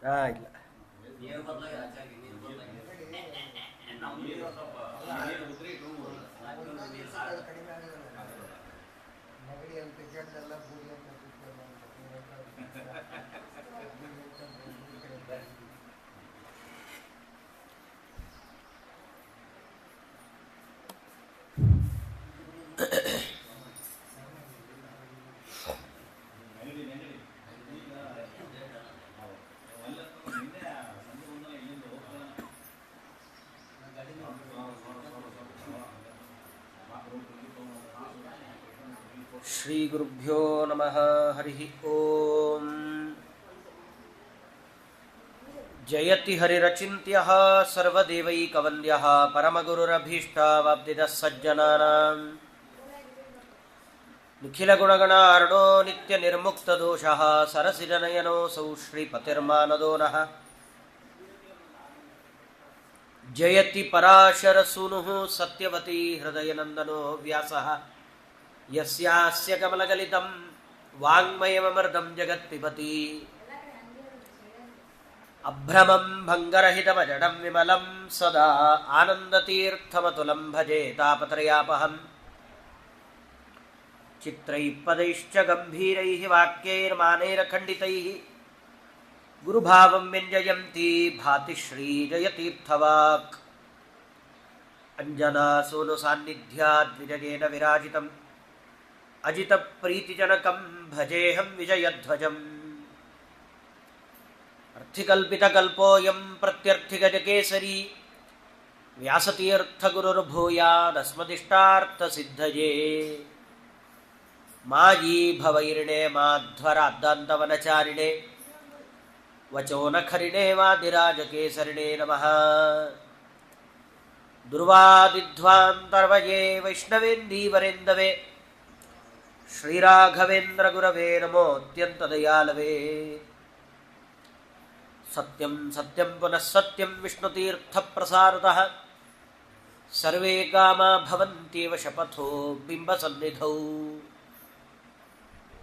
ಇಲ್ಲ ಶ್ರೀ ಗುರುಭ್ಯೋ ನಮಃ. ಹರಿ ಓಂ. ಜಯತಿ ಹರಿರಚಿಂತ್ಯಃ ಸರ್ವದೇವೈಕವಂದ್ಯಃ ಪರಮಗುರುರಭೀಷ್ಟವಾಪ್ತಿದಃ ಸಜ್ಜನಾನಾಂ. ನಿಖಿಲಗುಣಗಣಾರ್ಣೋ ನಿತ್ಯನಿರ್ಮುಕ್ತದೋಷಃ ಸರಸಿಜನಯನೋऽಸೌ ಶ್ರೀಪತಿರ್ಮಾನದೋ ನಃ. ಜಯತಿ ಪರಾಶರಸೂನುಃ ಸತ್ಯವತಿ ಹೃದಯನಂದನೋ ವ್ಯಾಸಃ. ಯಸ್ಯಾಸ್ಯ ಕಮಲಗಲಿತಂ ವಾङ्ಮಯಮಮೃತಂ ಜಗತ್ಪಿಬತಿ. ಅಭ್ರಮಂ ಭಂಗರಹಿತಮಜಡಂ ವಿಮಲಂ ಸದಾ ಆನಂದತೀರ್ಥಮತುಲಂ ಭಜೆ ತಾಪತ್ರಯಾಪಹಂ. ಚಿತ್ರೈಃ ಪದೈಶ್ಚ ಗಂಭೀರೈಃ ವಾಕ್ಯೈರ್ಮಾನೈರಖಂಡಿತೈಃ ಗುರುಭಾವಂ ವ್ಯಂಜಯಂತಿ ಭಾತಿ ಶ್ರೀಜಯತೀರ್ಥವಾಕ್. ಅಂಜನಾಸೂನು ಸಾನ್ನಿಧ್ಯಾದ್ ವಿಜಯೇನ ವಿರಾಜಿತಂ ಅಜಿತಪ್ರೀತಿಜನಕಂ ಭಜೇಹಂ ವಿಜಯಧ್ವಜಂ. ಅರ್ಥಿಕಲ್ಪಿತಕಲ್ಪೋऽಯಂ ಪ್ರತ್ಯರ್ಥಿಗಜಕೇಸರಿ ವ್ಯಾಸತೀರ್ಥಗುರುರ್ಭೂಯಾದಸ್ಮದಿಷ್ಟಾರ್ಥಸಿದ್ಧಯೇ. ಮಾಯೀ ಭವೈರಿಣೆ ಮಾಧ್ವರಾದ್ದಾन्तವನಚಾರಿಣೆ ವಚೋನಖರಿಣೆ ವಾದಿರಾಜಕೇಸರಿಣೆ ನಮಃ. ದುರ್ವಾದಿಧ್ವಾಂತರ್ವಯೇ ವೈಷ್ಣವೇಂದೀವರೇಂದವೇ ಶ್ರೀರಾಘವೇಂದ್ರ ಗುರವೇ ನಮೋऽತ್ಯಂತದಯಾಲವೇ. ಸತ್ಯಂ ಸತ್ಯಂ ಪುನಃ ಸತ್ಯಂ ವಿಷ್ಣುತೀರ್ಥಪ್ರಸಾರತಃ ಸರ್ವೇ ಕಾಮಾ ಭವಂತ್ಯೇವ ಶಪಥೋ ಬಿಂಬಸನ್ನಿಧೌ.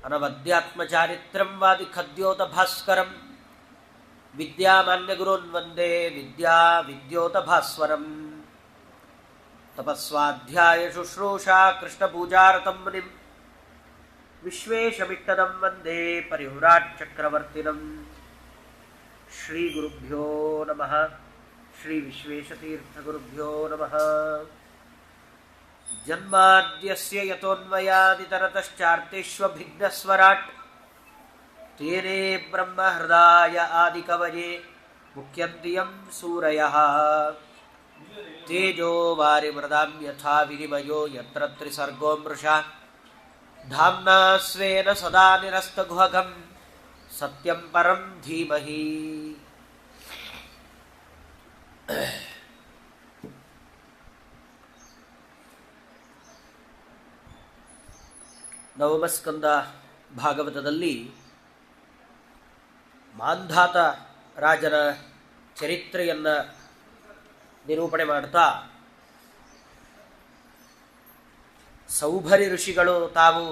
ಅನವದ್ಯಾತ್ಮಚಾರಿತ್ರಂ ವಾದಿಖದ್ಯೋತಭಾಸ್ಕರಂ ವಿದ್ಯಾಮಾನ್ಯಗುರುನ್ ವಂದೇ ವಿದ್ಯೋತಭಾಸ್ವರಂ. ತಪಸ್ವಾಧ್ಯಾಯ ಶುಶ್ರೂಷಾ ಕೃಷ್ಣಪೂಜಾರತಂ ಮುನಿಂ ವಿಶ್ವೇಶಮಿಟ್ಟದಂ ವಂದೇ ಪರಿಹುರಾಟ್ಚಕ್ರವರ್ತಿನಂ. ಶ್ರೀ ಗುರುಭ್ಯೋ ನಮಃ. ಶ್ರೀ ವಿಶ್ವೇಶತೀರ್ಥಗುರುಭ್ಯೋ ನಮಃ. ಜನ್ಮಾದ್ಯಸ್ಯ ಯತೋನ್ಮಯಾದಿತರತಶ್ಚಾರ್ತಿಷ್ವಭಿಘ್ನಸ್ವರಾಟ್ ತೇನೇ ಬ್ರಹ್ಮಹೃದಾಯ ಆದಿಕವಯೇ ಮುಖ್ಯಂತಿ ಯಂ ಸೂರಯಃ. ತೇಜೋ ವಾರಿಮೃದಾಂ ಯಥಾ ವಿನಿಮಯೋ ಯತ್ರ ತ್ರಿಸರ್ಗೋ ಮೃಷಾ ಧಾಮ್ನಾ ಸ್ವೇನ ಸದಾ ನಿರಸ್ತಗುಹಗಂ ಸತ್ಯಂ ಪರಂ ಧೀಮಹಿ. ನವಮಸ್ಕಂದ ಭಾಗವತದಲ್ಲಿ ಮಾಂಧಾತ ರಾಜನ ಚರಿತ್ರೆಯನ್ನು ನಿರೂಪಣೆ ಮಾಡ್ತಾ ಸೌಭರಿ ಋಷಿಗಳು ತಾವು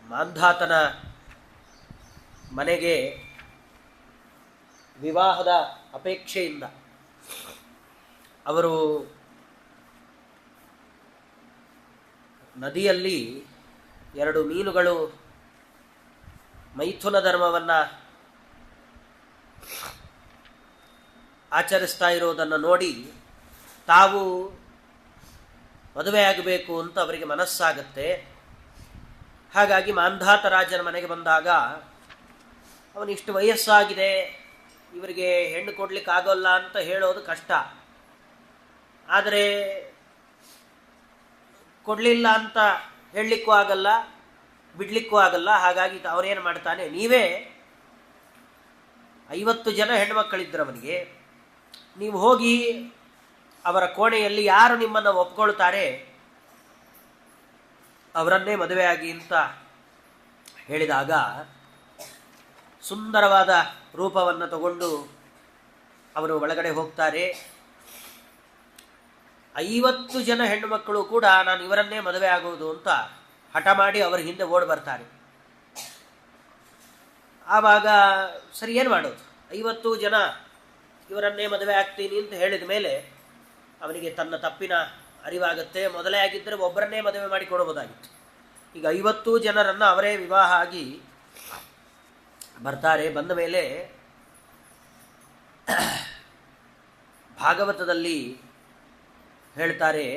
ಮಾಂಧಾತನ ಮನೆಗೆ ವಿವಾಹದ ಅಪೇಕ್ಷೆಯಿಂದ ಅವರು ನದಿಯಲ್ಲಿ 2 ಮೀನುಗಳು ಮೈಥುನ ಧರ್ಮವನ್ನು ಆಚರಿಸ್ತಾ ಇರೋದನ್ನು ನೋಡಿ ತಾವು ಮದುವೆಯಾಗಬೇಕು ಅಂತ ಅವರಿಗೆ ಮನಸ್ಸಾಗುತ್ತೆ. ಹಾಗಾಗಿ ಮಾಂಧಾತ ರಾಜನ ಮನೆಗೆ ಬಂದಾಗ ಅವನಿಷ್ಟು ವಯಸ್ಸಾಗಿದೆ, ಇವರಿಗೆ ಹೆಣ್ಣು ಕೊಡ್ಲಿಕ್ಕಾಗೋಲ್ಲ ಅಂತ ಹೇಳೋದು ಕಷ್ಟ. ಆದರೆ ಕೊಡಲಿಲ್ಲ ಅಂತ ಹೇಳಲಿಕ್ಕೂ ಆಗಲ್ಲ, ಬಿಡಲಿಕ್ಕೂ ಆಗಲ್ಲ. ಹಾಗಾಗಿ ಅವನೇನು ಮಾಡ್ತಾನೆ, ನೀವೇ 50 ಜನ ಹೆಣ್ಮಕ್ಕಳಿದ್ರು ಅವನಿಗೆ, ನೀವು ಹೋಗಿ ಅವರ ಕೋಣೆಯಲ್ಲಿ ಯಾರು ನಿಮ್ಮನ್ನು ಒಪ್ಕೊಳ್ತಾರೆ ಅವರನ್ನೇ ಮದುವೆಯಾಗಿ ಅಂತ ಹೇಳಿದಾಗ ಸುಂದರವಾದ ರೂಪವನ್ನು ತಗೊಂಡು ಅವರು ಒಳಗಡೆ ಹೋಗ್ತಾರೆ. 50 ಜನ ಹೆಣ್ಣು ಮಕ್ಕಳು ಕೂಡ ನಾನು ಇವರನ್ನೇ ಮದುವೆ ಆಗುವುದು ಅಂತ ಹಠ ಮಾಡಿ ಅವರ ಹಿಂದೆ ಓಡಿ ಬರ್ತಾರೆ. ಆವಾಗ ಸರಿ ಏನು ಮಾಡೋದು, 50 ಜನ ಇವರನ್ನೇ ಮದುವೆ ಆಗ್ತೀನಿ ಅಂತ ಹೇಳಿದ ಮೇಲೆ ಅವನಿಗೆ ತನ್ನ ತಪ್ಪಿನ ಅರಿವಾಗುತ್ತೆ. ಮೊದಲೇ ಆಗಿದ್ದರೆ ಒಬ್ಬರನ್ನೇ ಮದುವೆ ಮಾಡಿ ಕೊಡಬಹುದಾಗಿತ್ತು. ಈಗ 50 ಜನರನ್ನು ಅವರೇ ವಿವಾಹ ಆಗಿ ಬರ್ತಾರೆ. ಬಂದ ಮೇಲೆ ಭಾಗವತದಲ್ಲಿ ಹೇಳ್ತಾರೆ,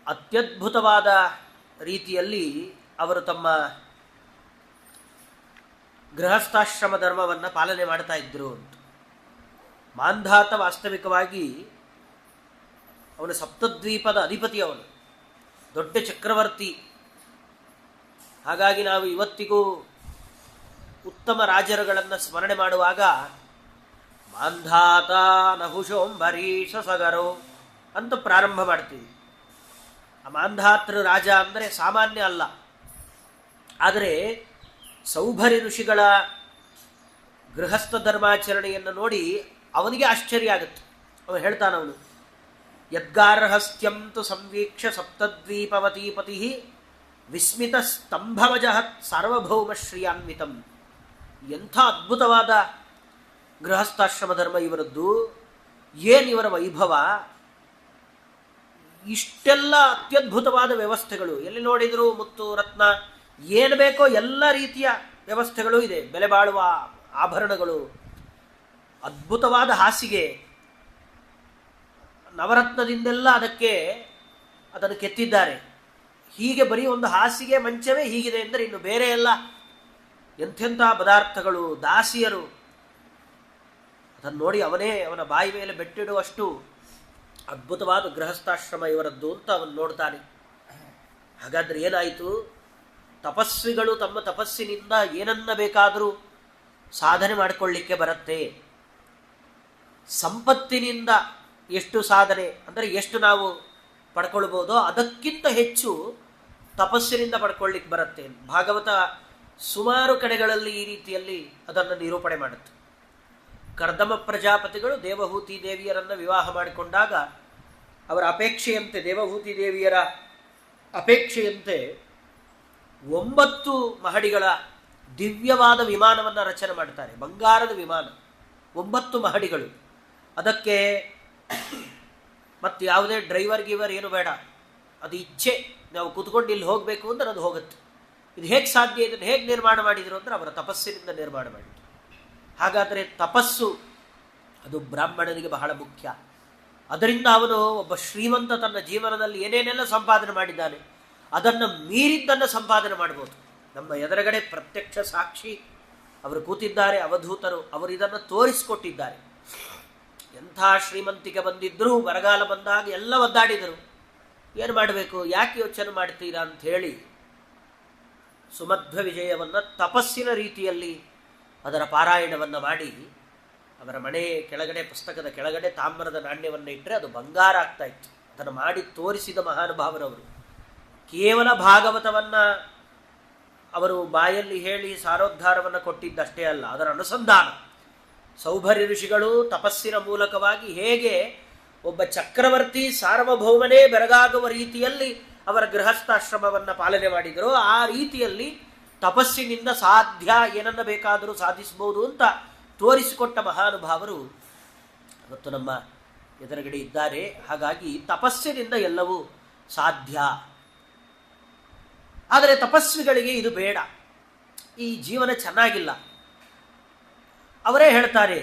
ಅತ್ಯದ್ಭುತವಾದ ರೀತಿಯಲ್ಲಿ ಅವರು ತಮ್ಮ ಗೃಹಸ್ಥಾಶ್ರಮ ಧರ್ಮವನ್ನು ಪಾಲನೆ ಮಾಡ್ತಾ ಇದ್ರು ಅಂತ. ಮಾಂಧಾತ ವಾಸ್ತವಿಕವಾಗಿ ಅವನು ಸಪ್ತದ್ವೀಪದ ಅಧಿಪತಿ, ಅವನು ದೊಡ್ಡ ಚಕ್ರವರ್ತಿ. ಹಾಗಾಗಿ ನಾವು ಇವತ್ತಿಗೂ ಉತ್ತಮ ರಾಜರುಗಳನ್ನು ಸ್ಮರಣೆ ಮಾಡುವಾಗ ಮಾಂಧಾತ ನಹುಶೋಂಬರೀಷ ಸಗರೋ ಅಂತ ಪ್ರಾರಂಭ ಮಾಡ್ತೀವಿ. ಆ ಮಾಂಧಾತೃ ರಾಜ ಅಂದರೆ ಸಾಮಾನ್ಯ ಅಲ್ಲ. ಆದರೆ ಸೌಭರಿ ಋಷಿಗಳ ಗೃಹಸ್ಥ ಧರ್ಮಾಚರಣೆಯನ್ನು ನೋಡಿ ಅವನಿಗೆ ಆಶ್ಚರ್ಯ ಆಗುತ್ತೆ. ಅವನು ಹೇಳ್ತಾನವನು, ಯದ್ಗಾರ್ಹಸ್ಥ್ಯಂತು ಸಂವೀಕ್ಷ ಸಪ್ತದ್ವೀಪವತೀಪತಿ ವಿಸ್ಮಿತ ಸ್ತಂಭವಜಹತ್ ಸಾರ್ವಭೌಮ ಶ್ರಿಯಾನ್ವಿತಂ. ಎಂಥ ಅದ್ಭುತವಾದ ಗೃಹಸ್ಥಾಶ್ರಮ ಧರ್ಮ ಇವರದ್ದು, ಏನಿವರ ವೈಭವ, ಇಷ್ಟೆಲ್ಲ ಅತ್ಯದ್ಭುತವಾದ ವ್ಯವಸ್ಥೆಗಳು. ಎಲ್ಲಿ ನೋಡಿದರೂ ಮುತ್ತು ರತ್ನ ಏನು ಬೇಕೋ ಎಲ್ಲ ರೀತಿಯ ವ್ಯವಸ್ಥೆಗಳು ಇದೆ. ಬೆಲೆ ಬಾಳುವ ಆಭರಣಗಳು, ಅದ್ಭುತವಾದ ಹಾಸಿಗೆ, ನವರತ್ನದಿಂದೆಲ್ಲ ಅದನ್ನು ಕೆತ್ತಿದ್ದಾರೆ. ಹೀಗೆ ಬರೀ ಒಂದು ಹಾಸಿಗೆ ಮಂಚವೇ ಹೀಗಿದೆ ಅಂದರೆ ಇನ್ನು ಬೇರೆ ಎಲ್ಲ ಎಂಥೆಂಥ ಪದಾರ್ಥಗಳು, ದಾಸಿಯರು. ಅದನ್ನು ನೋಡಿ ಅವನ ಬಾಯಿ ಮೇಲೆ ಬೆಟ್ಟಿಡುವಷ್ಟು ಅದ್ಭುತವಾದ ಗೃಹಸ್ಥಾಶ್ರಮ ಇವರದ್ದು ಅಂತ ಅವನು ನೋಡ್ತಾನೆ. ಹಾಗಾದ್ರೆ ಏನಾಯಿತು? ತಪಸ್ವಿಗಳು ತಮ್ಮ ತಪಸ್ಸಿನಿಂದ ಏನನ್ನ ಬೇಕಾದರೂ ಸಾಧನೆ ಮಾಡಿಕೊಳ್ಳಿಕ್ಕೆ ಬರುತ್ತೆ. ಸಂಪತ್ತಿನಿಂದ ಎಷ್ಟು ಸಾಧನೆ ಅಂದರೆ ಎಷ್ಟು ನಾವು ಪಡ್ಕೊಳ್ಬೋದೋ ಅದಕ್ಕಿಂತ ಹೆಚ್ಚು ತಪಸ್ಸಿನಿಂದ ಪಡ್ಕೊಳ್ಳಿಕ್ಕೆ ಬರುತ್ತೆ. ಭಾಗವತ ಸುಮಾರು ಕಡೆಗಳಲ್ಲಿ ಈ ರೀತಿಯಲ್ಲಿ ಅದನ್ನು ನಿರೂಪಣೆ ಮಾಡುತ್ತೆ. ಕರ್ದಮ ಪ್ರಜಾಪತಿಗಳು ದೇವಹೂತಿ ದೇವಿಯರನ್ನು ವಿವಾಹ ಮಾಡಿಕೊಂಡಾಗ ಅವರ ಅಪೇಕ್ಷೆಯಂತೆ, ದೇವಹೂತಿ ದೇವಿಯರ ಅಪೇಕ್ಷೆಯಂತೆ 9 ಮಹಡಿಗಳ ದಿವ್ಯವಾದ ವಿಮಾನವನ್ನು ರಚನೆ ಮಾಡ್ತಾರೆ. ಬಂಗಾರದ ವಿಮಾನ, 9 ಮಹಡಿಗಳು. ಅದಕ್ಕೆ ಮತ್ತು ಯಾವುದೇ ಡ್ರೈವರ್ ಗಿವರ್ ಏನು ಬೇಡ, ಅದು ಇಚ್ಛೆ. ನಾವು ಕೂತ್ಕೊಂಡು ಇಲ್ಲಿ ಹೋಗಬೇಕು ಅಂದ್ರೆ ಅದು ಹೋಗುತ್ತೆ. ಇದು ಹೇಗೆ ಸಾಧ್ಯ? ಇದನ್ನು ಹೇಗೆ ನಿರ್ಮಾಣ ಮಾಡಿದರು ಅಂದರೆ ಅವರ ತಪಸ್ಸಿನಿಂದ ನಿರ್ಮಾಣ ಮಾಡಿದರು. ಹಾಗಾದರೆ ತಪಸ್ಸು ಅದು ಬ್ರಾಹ್ಮಣನಿಗೆ ಬಹಳ ಮುಖ್ಯ. ಅದರಿಂದ ಅವನು ಒಬ್ಬ ಶ್ರೀಮಂತ ತನ್ನ ಜೀವನದಲ್ಲಿ ಏನೇನೆಲ್ಲ ಸಂಪಾದನೆ ಮಾಡಿದ್ದಾನೆ ಅದನ್ನು ಮೀರಿದ್ದನ್ನು ಸಂಪಾದನೆ ಮಾಡ್ಬೋದು. ನಮ್ಮ ಎದುರುಗಡೆ ಪ್ರತ್ಯಕ್ಷ ಸಾಕ್ಷಿ ಅವರು ಕೂತಿದ್ದಾರೆ, ಅವಧೂತರು. ಅವರು ಇದನ್ನು ತೋರಿಸಿಕೊಟ್ಟಿದ್ದಾರೆ. ಎಂಥ ಶ್ರೀಮಂತಿಕೆ ಬಂದಿದ್ದರೂ ಬರಗಾಲ ಬಂದಾಗ ಎಲ್ಲ ಒದ್ದಾಡಿದರು. ಏನು ಮಾಡಬೇಕು, ಯಾಕೆ ಯೋಚನೆ ಮಾಡ್ತೀರಾ ಅಂತ ಹೇಳಿ ಸುಮಧ್ವ ವಿಜಯವನ್ನು ತಪಸ್ಸಿನ ರೀತಿಯಲ್ಲಿ ಅದರ ಪಾರಾಯಣವನ್ನು ಮಾಡಿ ಅವರ ಮನೆ ಕೆಳಗಡೆ, ಪುಸ್ತಕದ ಕೆಳಗಡೆ ತಾಮ್ರದ ನಾಣ್ಯವನ್ನು ಇಟ್ಟರೆ ಅದು ಬಂಗಾರ ಆಗ್ತಾ ಇತ್ತು. ಅದನ್ನು ಮಾಡಿ ತೋರಿಸಿದ ಮಹಾನುಭಾವರವರು. ಕೇವಲ ಭಾಗವತವನ್ನು ಅವರು ಬಾಯಲ್ಲಿ ಹೇಳಿ ಸಾರೋದ್ಧಾರವನ್ನು ಕೊಟ್ಟಿದ್ದಷ್ಟೇ ಅಲ್ಲ, ಅದರ ಅನುಸಂಧಾನ. ಸೌಭರಿ ಋಷಿಗಳು ತಪಸ್ಸಿನ ಮೂಲಕವಾಗಿ ಹೇಗೆ ಒಬ್ಬ ಚಕ್ರವರ್ತಿ ಸಾರ್ವಭೌಮನೇ ಬೆರಗಾಗುವ ರೀತಿಯಲ್ಲಿ ಅವರ ಗೃಹಸ್ಥಾಶ್ರಮವನ್ನು ಪಾಲನೆ ಮಾಡಿದರು, ಆ ರೀತಿಯಲ್ಲಿ ತಪಸ್ಸಿನಿಂದ ಸಾಧ್ಯ ಏನನ್ನ ಬೇಕಾದರೂ ಸಾಧಿಸಬಹುದು ಅಂತ ತೋರಿಸಿಕೊಟ್ಟ ಮಹಾನುಭಾವರು ಇವತ್ತು ನಮ್ಮ ಎದುರುಗಡೆ ಇದ್ದಾರೆ. ಹಾಗಾಗಿ ತಪಸ್ಸಿನಿಂದ ಎಲ್ಲವೂ ಸಾಧ್ಯ. ಆದರೆ ತಪಸ್ವಿಗಳಿಗೆ ಇದು ಬೇಡ, ಈ ಜೀವನ ಚೆನ್ನಾಗಿಲ್ಲ. ಅವರೇ ಹೇಳ್ತಾರೆ,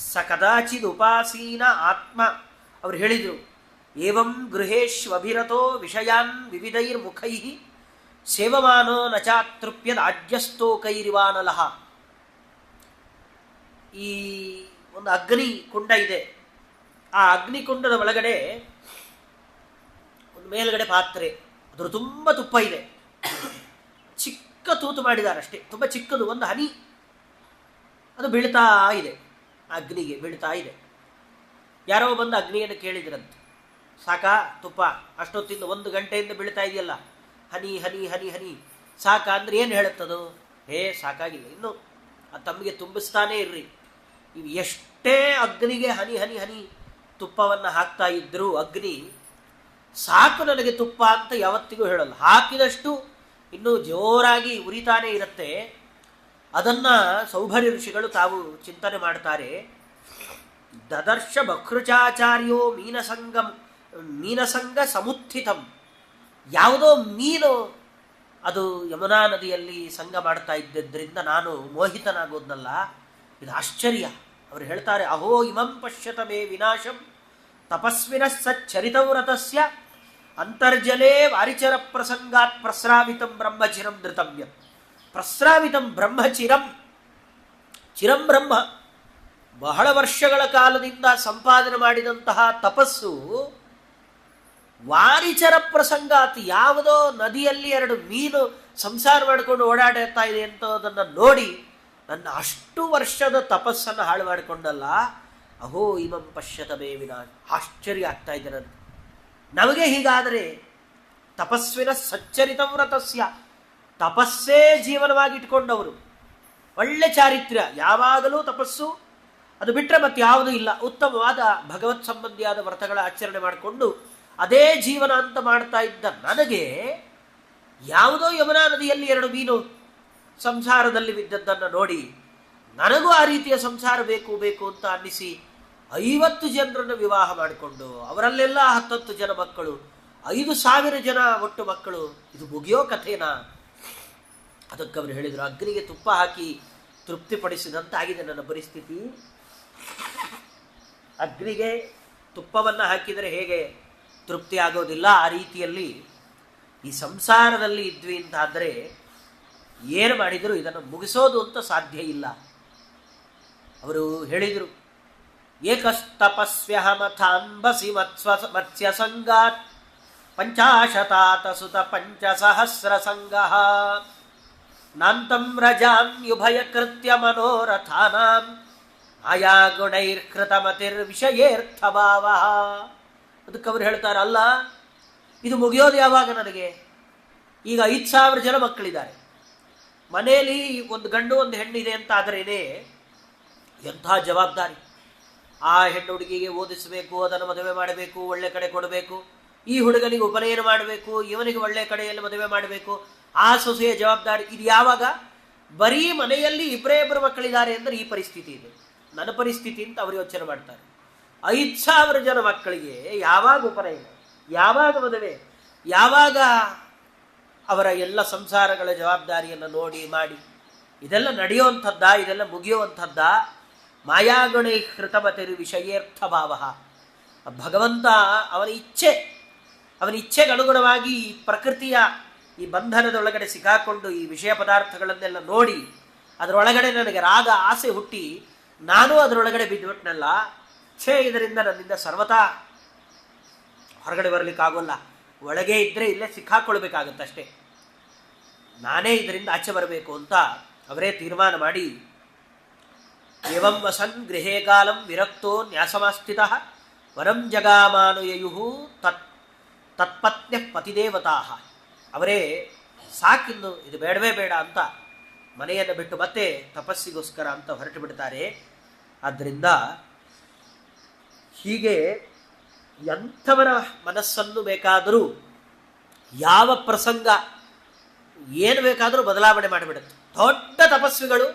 ಸ ಕದಾಚಿದ್ ಉಪಾಸೀನ ಆತ್ಮ. ಅವರು ಹೇಳಿದರು, ಏವಂ ಗೃಹೇಶ್ವಭಿರತೋ ವಿಷಯಾನ್ ವಿವಿಧೈರ್ಮುಖೈ ಸೇವಮಾನೋ ನಚಾತೃಪ್ಯದ ಆಜ್ಯಸ್ತೋಕೈರಿವಾನಲಹ. ಈ ಒಂದು ಅಗ್ನಿ ಕುಂಡ ಇದೆ. ಆ ಅಗ್ನಿಕುಂಡದ ಒಳಗಡೆ ಒಂದು ಮೇಲ್ಗಡೆ ಪಾತ್ರೆ, ಅದರ ತುಂಬ ತುಪ್ಪ ಇದೆ. ಚಿಕ್ಕ ತೂತು ಮಾಡಿದ್ದಾರೆ ಅಷ್ಟೇ, ತುಂಬ ಚಿಕ್ಕದು, ಒಂದು ಹನಿ. ಅದು ಬೀಳ್ತಾ ಇದೆ, ಅಗ್ನಿಗೆ ಬೀಳ್ತಾ ಇದೆ. ಯಾರೋ ಬಂದು ಅಗ್ನಿಯನ್ನು ಕೇಳಿದ್ರಂತೆ, ಸಾಕಾ ತುಪ್ಪ? ಅಷ್ಟೊತ್ತಿಂದ 1 ಗಂಟೆಯಿಂದ ಬೀಳ್ತಾ ಇದೆಯಲ್ಲ, ಹನಿ ಹನಿ ಹನಿ ಹನಿ ಸಾಕಾ ಅಂದ್ರೆ ಏನು ಹೇಳುತ್ತದು? ಸಾಕಾಗಿಲ್ಲ, ಇನ್ನು ತಮಗೆ ತುಂಬಿಸ್ತಾನೇ ಇರ್ರಿ. ಇವು ಎಷ್ಟೇ ಅಗ್ನಿಗೆ ಹನಿ ಹನಿ ಹನಿ ತುಪ್ಪವನ್ನು ಹಾಕ್ತಾ ಇದ್ರೂ ಅಗ್ನಿ ಸಾಕು ನನಗೆ ತುಪ್ಪ ಅಂತ ಯಾವತ್ತಿಗೂ ಹೇಳಲ್ಲ. ಹಾಕಿದಷ್ಟು ಇನ್ನೂ ಜೋರಾಗಿ ಉರಿತಾನೇ ಇರುತ್ತೆ. ಅದನ್ನ ಸೌಭರ್ಯ ಋಷಿಗಳು ತಾವು ಚಿಂತನೆ ಮಾಡ್ತಾರೆ. ದದರ್ಶ ಬಕೃಚಾಚಾರ್ಯೋ ಮೀನಸಂಗ ಸಮುತ್ಥಿತಂ. ಯಾವುದೋ ಮೀನು ಅದು ಯಮುನಾ ನದಿಯಲ್ಲಿ ಸಂಗ ಮಾಡ್ತಾ ಇದ್ದಿದ್ದರಿಂದ ನಾನು ಮೋಹಿತನಾಗೋದ್ನಲ್ಲ, ಇದು ಆಶ್ಚರ್ಯ. ಅವರು ಹೇಳ್ತಾರೆ, ಅಹೋ ಇಮಂ ಪಶ್ಯತ ಮೇ ವಿನಾಶಂ ತಪಸ್ವಿನ ಸಚ್ಚರಿತವ್ರತಸ್ಯ ಅಂತರ್ಜಲೇ ವಾರಿಚರ ಪ್ರಸಂಗಾತ್ ಪ್ರಸ್ರಾವಿತಂ ಬ್ರಹ್ಮಚಿರಂ ಧೃತವ್ಯಂ. ಪ್ರಸ್ರಾವಿತಂ ಬ್ರಹ್ಮಚಿರಂ, ಚಿರಂ ಬ್ರಹ್ಮ, ಬಹಳ ವರ್ಷಗಳ ಕಾಲದಿಂದ ಸಂಪಾದನೆ ಮಾಡಿದಂತಹ ತಪಸ್ಸು ವಾರಿಚರ ಪ್ರಸಂಗಾತ್, ಯಾವುದೋ ನದಿಯಲ್ಲಿ 2 ಮೀನು ಸಂಸಾರ ಮಾಡಿಕೊಂಡು ಓಡಾಡ್ತಾ ಇದೆ ಅಂತದನ್ನು ನೋಡಿ ನನ್ನ ಅಷ್ಟು ವರ್ಷದ ತಪಸ್ಸನ್ನು ಹಾಳು ಮಾಡಿಕೊಂಡಲ್ಲ. ಅಹೋ ಇಮಂ ಪಶ್ಯತ ಮೇ ವಿನಾಶ. ಆಶ್ಚರ್ಯ ಆಗ್ತಾ ಇದೆ ನನಗೆ. ನಮಗೆ ಹೀಗಾದರೆ ತಪಸ್ವಿನ ಸಚ್ಚರಿತ ವ್ರತಸ್ಯ, ತಪಸ್ಸೇ ಜೀವನವಾಗಿ ಇಟ್ಕೊಂಡವರು, ಒಳ್ಳೆ ಚಾರಿತ್ರ್ಯ, ಯಾವಾಗಲೂ ತಪಸ್ಸು, ಅದು ಬಿಟ್ಟರೆ ಮತ್ತೆ ಯಾವುದೂ ಇಲ್ಲ, ಉತ್ತಮವಾದ ಭಗವತ್ ಸಂಬಂಧಿಯಾದ ವ್ರತಗಳ ಆಚರಣೆ ಮಾಡಿಕೊಂಡು ಅದೇ ಜೀವನ ಅಂತ ಮಾಡ್ತಾ ಇದ್ದ ನನಗೆ ಯಾವುದೋ ಯಮುನಾ ನದಿಯಲ್ಲಿ 2 ಮೀನು ಸಂಸಾರದಲ್ಲಿ ಬಿದ್ದದ್ದನ್ನು ನೋಡಿ ನನಗೂ ಆ ರೀತಿಯ ಸಂಸಾರ ಬೇಕು ಬೇಕು ಅಂತ ಅನ್ನಿಸಿ 50 ಜನರನ್ನು ವಿವಾಹ ಮಾಡಿಕೊಂಡು ಅವರಲ್ಲೆಲ್ಲ 10 ಜನ ಮಕ್ಕಳು, 5,000 ಜನ ಒಟ್ಟು ಮಕ್ಕಳು. ಇದು ಮುಗಿಯೋ ಕಥೆನಾ? ಅದಕ್ಕೆ ಅವರು ಹೇಳಿದರು, ಅಗ್ನಿಗೆ ತುಪ್ಪ ಹಾಕಿ ತೃಪ್ತಿಪಡಿಸಿದಂತಾಗಿದೆ ನನ್ನ ಪರಿಸ್ಥಿತಿ. ಅಗ್ನಿಗೆ ತುಪ್ಪವನ್ನು ಹಾಕಿದರೆ ಹೇಗೆ ತೃಪ್ತಿ ಆಗೋದಿಲ್ಲ, ಆ ರೀತಿಯಲ್ಲಿ ಈ ಸಂಸಾರದಲ್ಲಿ ಇದ್ವಿ ಅಂತಾದರೆ ಏನು ಮಾಡಿದರೂ ಇದನ್ನು ಮುಗಿಸೋದು ಅಂತ ಸಾಧ್ಯ ಇಲ್ಲ. ಅವರು ಹೇಳಿದರು, ಏಕಸ್ತಪಸ್ವ್ಯಹಮಥಾಂಬಸಿ ಮತ್ಸ್ಯ ಸಂಗಾತ್ ಪಂಚಾಶತಾತ ಸುತ ಪಂಚಸಹಸ್ರ ಸಂಗಃ ನಾಂತಂ ರಜಾನ್ಯುಭಯ ಕೃತ್ಯ ಮನೋರಥಾನಾಂ ಆಯಾಗುಣೈರ್ಕೃತಮತಿರ್ವಿಷಯೇರ್ಥ ಭಾವ. ಅದಕ್ಕೆ ಅವರು ಹೇಳ್ತಾರೆ, ಅಲ್ಲ ಇದು ಮುಗಿಯೋದು ಯಾವಾಗ ನನಗೆ? ಈಗ 5,000 ಜನ ಮಕ್ಕಳಿದ್ದಾರೆ, ಮನೆಯಲ್ಲಿ ಒಂದು ಗಂಡು ಒಂದು ಹೆಣ್ಣಿದೆ ಅಂತ ಆದರೇನೆ ಎಂಥ ಜವಾಬ್ದಾರಿ. ಆ ಹೆಣ್ಣು ಹುಡುಗಿಗೆ ಓದಿಸಬೇಕು, ಅದನ್ನು ಮದುವೆ ಮಾಡಬೇಕು, ಒಳ್ಳೆ ಕಡೆ ಕೊಡಬೇಕು, ಈ ಹುಡುಗನಿಗೆ ಉಪನಯನ ಮಾಡಬೇಕು, ಇವನಿಗೆ ಒಳ್ಳೆ ಕಡೆಯಲ್ಲಿ ಮದುವೆ ಮಾಡಬೇಕು, ಆ ಸೊಸೆಯ ಜವಾಬ್ದಾರಿ. ಇದು ಯಾವಾಗ? ಬರೀ ಮನೆಯಲ್ಲಿ 2 ಮಕ್ಕಳಿದ್ದಾರೆ ಅಂದರೆ ಈ ಪರಿಸ್ಥಿತಿ ಇದೆ. ನನ್ನ ಪರಿಸ್ಥಿತಿ ಅಂತ ಅವರು ಯೋಚನೆ ಮಾಡ್ತಾರೆ. 5,000 ಜನ ಮಕ್ಕಳಿಗೆ ಯಾವಾಗ ಉಪನಯನ, ಯಾವಾಗ ಮದುವೆ, ಯಾವಾಗ ಅವರ ಎಲ್ಲ ಸಂಸಾರಗಳ ಜವಾಬ್ದಾರಿಯನ್ನು ನೋಡಿ ಮಾಡಿ ಇದೆಲ್ಲ ನಡೆಯುವಂಥದ್ದ, ಇದೆಲ್ಲ ಮುಗಿಯುವಂಥದ್ದ. ಮಾಯಾಗುಣೈ ಕೃತಮತಿರು ವಿಷಯೇರ್ಥ ಭಾವ. ಭಗವಂತ ಅವನ ಇಚ್ಛೆಗನುಗುಣವಾಗಿ ಈ ಪ್ರಕೃತಿಯ ಈ ಬಂಧನದೊಳಗಡೆ ಸಿಕ್ಕಾಕೊಂಡು ಈ ವಿಷಯ ಪದಾರ್ಥಗಳನ್ನೆಲ್ಲ ನೋಡಿ ಅದರೊಳಗಡೆ ನನಗೆ ರಾಗ ಆಸೆ ಹುಟ್ಟಿ ನಾನು ಅದರೊಳಗಡೆ ಬಿದ್ದುಬಿಟ್ನಲ್ಲ, ಇದರಿಂದ ನನ್ನಿಂದ ಸರ್ವತಾ ಹೊರಗಡೆ ಬರಲಿಕ್ಕಾಗೋಲ್ಲ, ಒಳಗೆ ಇದ್ದರೆ ಇಲ್ಲೇ ಸಿಕ್ಕಾಕೊಳ್ಬೇಕಾಗತ್ತಷ್ಟೇ, ನಾನೇ ಇದರಿಂದ ಆಚೆ ಬರಬೇಕು ಅಂತ ಅವರೇ ತೀರ್ಮಾನ ಮಾಡಿ, ಏವಂ ವಸನ್ ಗೃಹೇ ಕಾಲಂ ವಿರಕ್ತೋ ನ್ಯಾಸಮಾಸ್ಥಿತ ವರಂ ಜಗಾಮಾನುಯು ತತ್ಪತ್ನ್ಯ ಪತಿದೇವತಾ. ಅವರೇ ಸಾಕಿನ್ನು ಇದು ಬೇಡವೇ ಬೇಡ ಅಂತ ಮನೆಯನ್ನು ಬಿಟ್ಟು ಮತ್ತೆ ತಪಸ್ಸಿಗೋಸ್ಕರ ಅಂತ ಹೊರಟು ಬಿಡ್ತಾರೆ. ಆದ್ದರಿಂದ ಹೀಗೆ ಎಂಥವರ ಮನಸ್ಸನ್ನು ಬೇಕಾದರೂ ಯಾವ ಪ್ರಸಂಗ ಏನು ಬೇಕಾದರೂ ಬದಲಾವಣೆ ಮಾಡಿಬಿಡುತ್ತೆ. ದೊಡ್ಡ ತಪಸ್ವಿಗಳು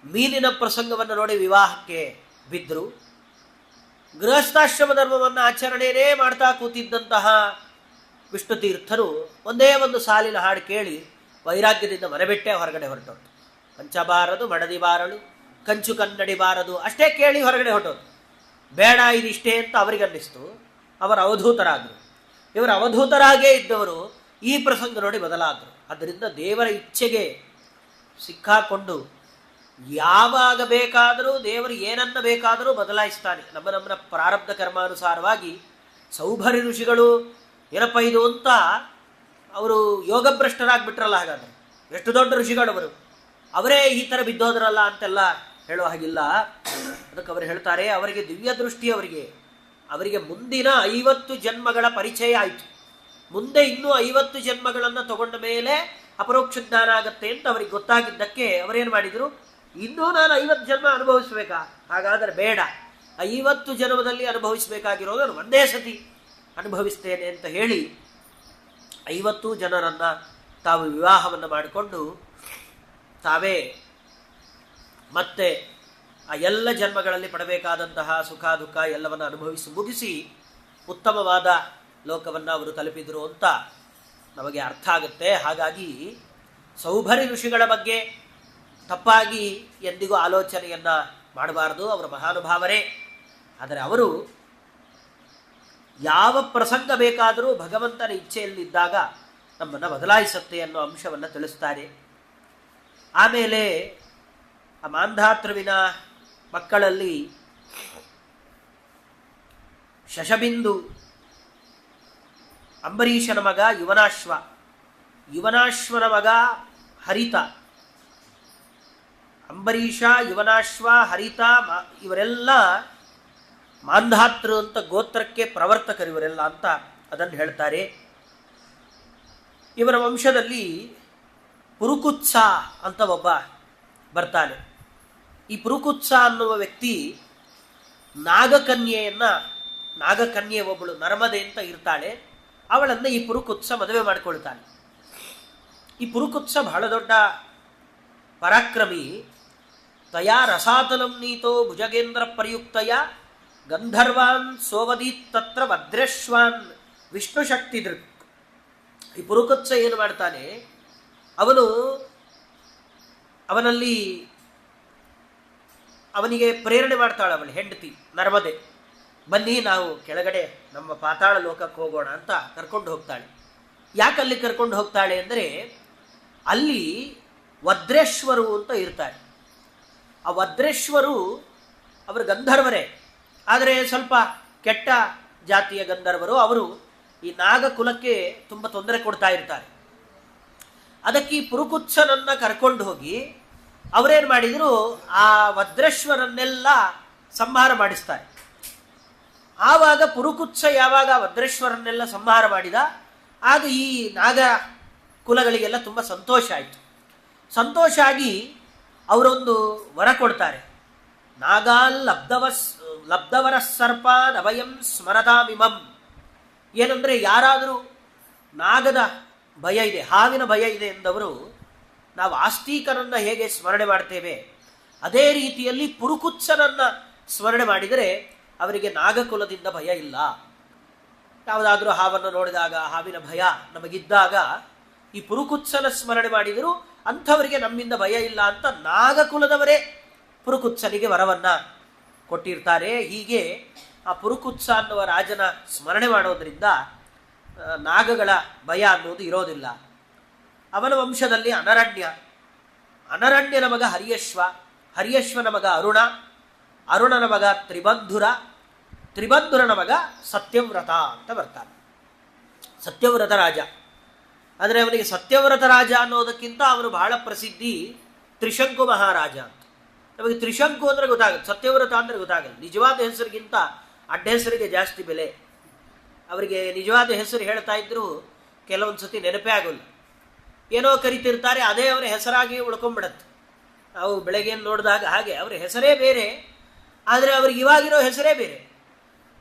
ಮೀನಿನ ಪ್ರಸಂಗವನ್ನು ನೋಡಿ ವಿವಾಹಕ್ಕೆ ಬಿದ್ದರು. ಗೃಹಸ್ಥಾಶ್ರಮ ಧರ್ಮವನ್ನು ಆಚರಣೆಯೇ ಮಾಡ್ತಾ ಕೂತಿದ್ದಂತಹ ವಿಷ್ಣು ತೀರ್ಥರು ಒಂದೇ ಒಂದು ಸಾಲಿನ ಹಾಡು ಕೇಳಿ ವೈರಾಗ್ಯದಿಂದ ಮನೆಬಿಟ್ಟೆ ಹೊರಗಡೆ ಹೊರಟೋದು. ಪಂಚಬಾರದು ಮಡದಿ ಬಾರಳು ಕಂಚು ಕನ್ನಡಿ ಬಾರದು ಅಷ್ಟೇ ಕೇಳಿ ಹೊರಗಡೆ ಹೊರಟೋದು. ಬೇಡ ಇದಿಷ್ಟೇ ಅಂತ ಅವರಿಗನ್ನಿಸ್ತು. ಅವರು ಅವಧೂತರಾದರು. ಇವರು ಅವಧೂತರಾಗೇ ಇದ್ದವರು ಈ ಪ್ರಸಂಗ ನೋಡಿ ಬದಲಾದರು. ಆದ್ದರಿಂದ ದೇವರ ಇಚ್ಛೆಗೆ ಸಿಕ್ಕಾಕೊಂಡು ಯಾವಾಗ ಬೇಕಾದರೂ ದೇವರು ಏನನ್ನ ಬೇಕಾದರೂ ಬದಲಾಯಿಸ್ತಾನೆ. ನಮ್ಮ ಪ್ರಾರಬ್ಧ ಕರ್ಮಾನುಸಾರವಾಗಿ ಸೌಭರ್ಯ ಋಷಿಗಳು ಏನಪ್ಪ ಇದು ಅಂತ ಅವರು ಯೋಗಭ್ರಷ್ಟರಾಗ್ಬಿಟ್ರಲ್ಲ. ಹಾಗಾದರೆ ಎಷ್ಟು ದೊಡ್ಡ ಋಷಿಗಳವರು, ಅವರೇ ಈ ಥರ ಬಿದ್ದೋದ್ರಲ್ಲ ಅಂತೆಲ್ಲ ಹೇಳೋ ಹಾಗಿಲ್ಲ. ಅದಕ್ಕೆ ಅವರು ಹೇಳ್ತಾರೆ, ಅವರಿಗೆ ದಿವ್ಯ ದೃಷ್ಟಿ, ಅವರಿಗೆ ಮುಂದಿನ 50 ಜನ್ಮಗಳ ಪರಿಚಯ ಆಯಿತು. ಮುಂದೆ ಇನ್ನೂ 50 ಜನ್ಮಗಳನ್ನು ತಗೊಂಡ ಮೇಲೆ ಅಪರೋಕ್ಷ ಜ್ಞಾನ ಆಗತ್ತೆ ಅಂತ ಅವರಿಗೆ ಗೊತ್ತಾಗಿದ್ದಕ್ಕೆ ಅವರೇನು ಮಾಡಿದರು, ಇನ್ನೂ ನಾನು 50 ಜನ್ಮ ಅನುಭವಿಸ್ಬೇಕಾ? ಹಾಗಾದರೆ ಬೇಡ, 50 ಜನ್ಮದಲ್ಲಿ ಅನುಭವಿಸಬೇಕಾಗಿರೋದು ಒಂದೇ ಸತಿ ಅನುಭವಿಸ್ತೇನೆ ಅಂತ ಹೇಳಿ 50 ಜನರನ್ನು ತಾವು ವಿವಾಹವನ್ನು ಮಾಡಿಕೊಂಡು ತಾವೇ ಮತ್ತೆ ಆ ಎಲ್ಲ ಜನ್ಮಗಳಲ್ಲಿ ಪಡಬೇಕಾದಂತಹ ಸುಖ ದುಃಖ ಎಲ್ಲವನ್ನು ಅನುಭವಿಸಿ ಮುಗಿಸಿ ಉತ್ತಮವಾದ ಲೋಕವನ್ನು ಅವರು ತಲುಪಿದರು ಅಂತ ನಮಗೆ ಅರ್ಥ ಆಗುತ್ತೆ. ಹಾಗಾಗಿ ಸೌಭರಿ ಋಷಿಗಳ ಬಗ್ಗೆ ತಪ್ಪಾಗಿ ಎಂದಿಗೂ ಆಲೋಚನೆಯನ್ನು ಮಾಡಬಾರದು. ಅವರು ಮಹಾನುಭಾವರೇ, ಆದರೆ ಅವರು ಯಾವ ಪ್ರಸಂಗ ಬೇಕಾದರೂ ಭಗವಂತನ ಇಚ್ಛೆಯಲ್ಲಿದ್ದಾಗ ನಮ್ಮನ್ನು ಬದಲಾಯಿಸುತ್ತೆ ಅನ್ನೋ ಅಂಶವನ್ನು ತಿಳಿಸ್ತಾರೆ. ಆಮೇಲೆ ಆ ಮಾಂಧಾತೃವಿನ ಮಕ್ಕಳಲ್ಲಿ ಶಶಬಿಂದು ಅಂಬರೀಷನ ಮಗ ಯುವನಾಶ್ವ, ಯುವನಾಶ್ವನ ಮಗ ಹರಿತ. ಅಂಬರೀಷ, ಯುವನಾಶ್ವ, ಹರಿತ ಇವರೆಲ್ಲ ಮಾಂಧಾತೃ ಅಂತ ಗೋತ್ರಕ್ಕೆ ಪ್ರವರ್ತಕರು ಇವರೆಲ್ಲ ಅಂತ ಅದನ್ನು ಹೇಳ್ತಾರೆ. ಇವರ ವಂಶದಲ್ಲಿ ಪುರುಕುತ್ಸ ಅಂತ ಒಬ್ಬ ಬರ್ತಾನೆ. ಈ ಪುರುಕುತ್ಸ ಅನ್ನುವ ವ್ಯಕ್ತಿ ನಾಗಕನ್ಯೆ ಒಬ್ಬಳು ನರ್ಮದೆ ಅಂತ ಇರ್ತಾಳೆ, ಅವಳನ್ನು ಈ ಪುರುಕುತ್ಸ ಮದುವೆ ಮಾಡಿಕೊಳ್ತಾನೆ. ಈ ಪುರುಕುತ್ಸ ಬಹಳ ದೊಡ್ಡ ಪರಾಕ್ರಮಿ. ತಯಾ ರಸಾತಲಂ ನೀತೋ ಭುಜಗೇಂದ್ರ ಪ್ರಯುಕ್ತಯ ಗಂಧರ್ವಾನ್ ಸೋವದೀತ್ ತತ್ರ ಭದ್ರೇಶ್ವಾನ್ ವಿಷ್ಣು ಶಕ್ತಿ ದೃಕ್. ಈ ಪುರುಕುತ್ಸ ಏನು ಮಾಡ್ತಾನೆ, ಅವನಿಗೆ ಪ್ರೇರಣೆ ಮಾಡ್ತಾಳೆ ಅವಳು ಹೆಂಡತಿ ನರ್ಮದೆ. ಬನ್ನಿ ನಾವು ಕೆಳಗಡೆ ನಮ್ಮ ಪಾತಾಳ ಲೋಕಕ್ಕೆ ಹೋಗೋಣ ಅಂತ ಕರ್ಕೊಂಡು ಹೋಗ್ತಾಳೆ. ಯಾಕೆ ಅಲ್ಲಿ ಕರ್ಕೊಂಡು ಹೋಗ್ತಾಳೆ ಅಂದರೆ ಅಲ್ಲಿ ವದ್ರೇಶ್ವರು ಅಂತ ಇರ್ತಾರೆ. ಆ ವದ್ರೇಶ್ವರು ಅವರು ಗಂಧರ್ವರೇ, ಆದರೆ ಸ್ವಲ್ಪ ಕೆಟ್ಟ ಜಾತಿಯ ಗಂಧರ್ವರು. ಅವರು ಈ ನಾಗಕುಲಕ್ಕೆ ತುಂಬ ತೊಂದರೆ ಕೊಡ್ತಾ ಇರ್ತಾರೆ. ಅದಕ್ಕೆ ಈ ಪುರುಕುತ್ಸನನ್ನು ಕರ್ಕೊಂಡು ಹೋಗಿ ಅವರೇನು ಮಾಡಿದರು, ಆ ವದ್ರೇಶ್ವರನ್ನೆಲ್ಲ ಸಂಹಾರ ಮಾಡಿಸ್ತಾರೆ. ಆವಾಗ ಪುರುಕುತ್ಸ ಯಾವಾಗ ವದ್ರೇಶ್ವರನ್ನೆಲ್ಲ ಸಂಹಾರ ಮಾಡಿದ, ಆಗ ಈ ನಾಗ ಕುಲಗಳಿಗೆಲ್ಲ ತುಂಬ ಸಂತೋಷ ಆಯಿತು. ಸಂತೋಷ ಆಗಿ ಅವರೊಂದು ವರ ಕೊಡ್ತಾರೆ. ನಾಗಾಲ್ ಲಬ್ಧವರ ಸರ್ಪಾನ್ ಅಭಯಂ ಸ್ಮರತಾಮಿಮಂ. ಏನಂದರೆ ಯಾರಾದರೂ ನಾಗದ ಭಯ ಇದೆ, ಹಾವಿನ ಭಯ ಇದೆ ಎಂದವರು ನಾವು ಆಸ್ತಿಕನನ್ನು ಹೇಗೆ ಸ್ಮರಣೆ ಮಾಡ್ತೇವೆ, ಅದೇ ರೀತಿಯಲ್ಲಿ ಪುರುಕುತ್ಸನನ್ನು ಸ್ಮರಣೆ ಮಾಡಿದರೆ ಅವರಿಗೆ ನಾಗಕುಲದಿಂದ ಭಯ ಇಲ್ಲ. ಯಾವುದಾದ್ರೂ ಹಾವನ್ನು ನೋಡಿದಾಗ ಹಾವಿನ ಭಯ ನಮಗಿದ್ದಾಗ ಈ ಪುರುಕುತ್ಸನ ಸ್ಮರಣೆ ಮಾಡಿದರೂ ಅಂಥವರಿಗೆ ನಮ್ಮಿಂದ ಭಯ ಇಲ್ಲ ಅಂತ ನಾಗಕುಲದವರೇ ಪುರುಕುತ್ಸನಿಗೆ ವರವನ್ನು ಕೊಟ್ಟಿರ್ತಾರೆ. ಹೀಗೆ ಆ ಪುರುಕುತ್ಸ ಅನ್ನುವ ರಾಜನ ಸ್ಮರಣೆ ಮಾಡೋದ್ರಿಂದ ನಾಗಗಳ ಭಯ ಅನ್ನೋದು ಇರೋದಿಲ್ಲ. ಅವನ ವಂಶದಲ್ಲಿ ಅನರಣ್ಯನ ಮಗ ಹರಿಯಶ್ವನ ಮಗ ಅರುಣನ ಮಗ ತ್ರಿಬಂಧುರನ ಮಗ ಸತ್ಯವ್ರತ ಅಂತ ಬರ್ತಾನೆ. ಸತ್ಯವ್ರತ ರಾಜ. ಆದರೆ ಅವನಿಗೆ ಸತ್ಯವ್ರತ ರಾಜ ಅನ್ನೋದಕ್ಕಿಂತ ಅವನು ಬಹಳ ಪ್ರಸಿದ್ಧಿ ತ್ರಿಶಂಕು ಮಹಾರಾಜ ಅಂತ. ನಮಗೆ ತ್ರಿಶಂಕು ಅಂದರೆ ಗೊತ್ತಾಗುತ್ತೆ, ಸತ್ಯವ್ರತ ಅಂದರೆ ಗೊತ್ತಾಗಲ್ಲ. ನಿಜವಾದ ಹೆಸರಿಗಿಂತ ಅಡ್ಡ ಹೆಸರಿಗೆ ಜಾಸ್ತಿ ಬೆಲೆ. ಅವರಿಗೆ ನಿಜವಾದ ಹೆಸರು ಹೇಳ್ತಾ ಇದ್ರು ಕೆಲವೊಂದು ಸತಿ ನೆನಪೇ ಆಗೋಲ್ಲ. ಏನೋ ಕರಿತಿರ್ತಾರೆ, ಅದೇ ಅವರ ಹೆಸರಾಗಿ ಉಳ್ಕೊಂಡ್ಬಿಡತ್ತೆ. ನಾವು ಬೆಳಗ್ಗೆ ನೋಡಿದಾಗ ಹಾಗೆ ಅವರ ಹೆಸರೇ ಬೇರೆ, ಆದರೆ ಅವ್ರಿಗೆ ಇವಾಗಿರೋ ಹೆಸರೇ ಬೇರೆ.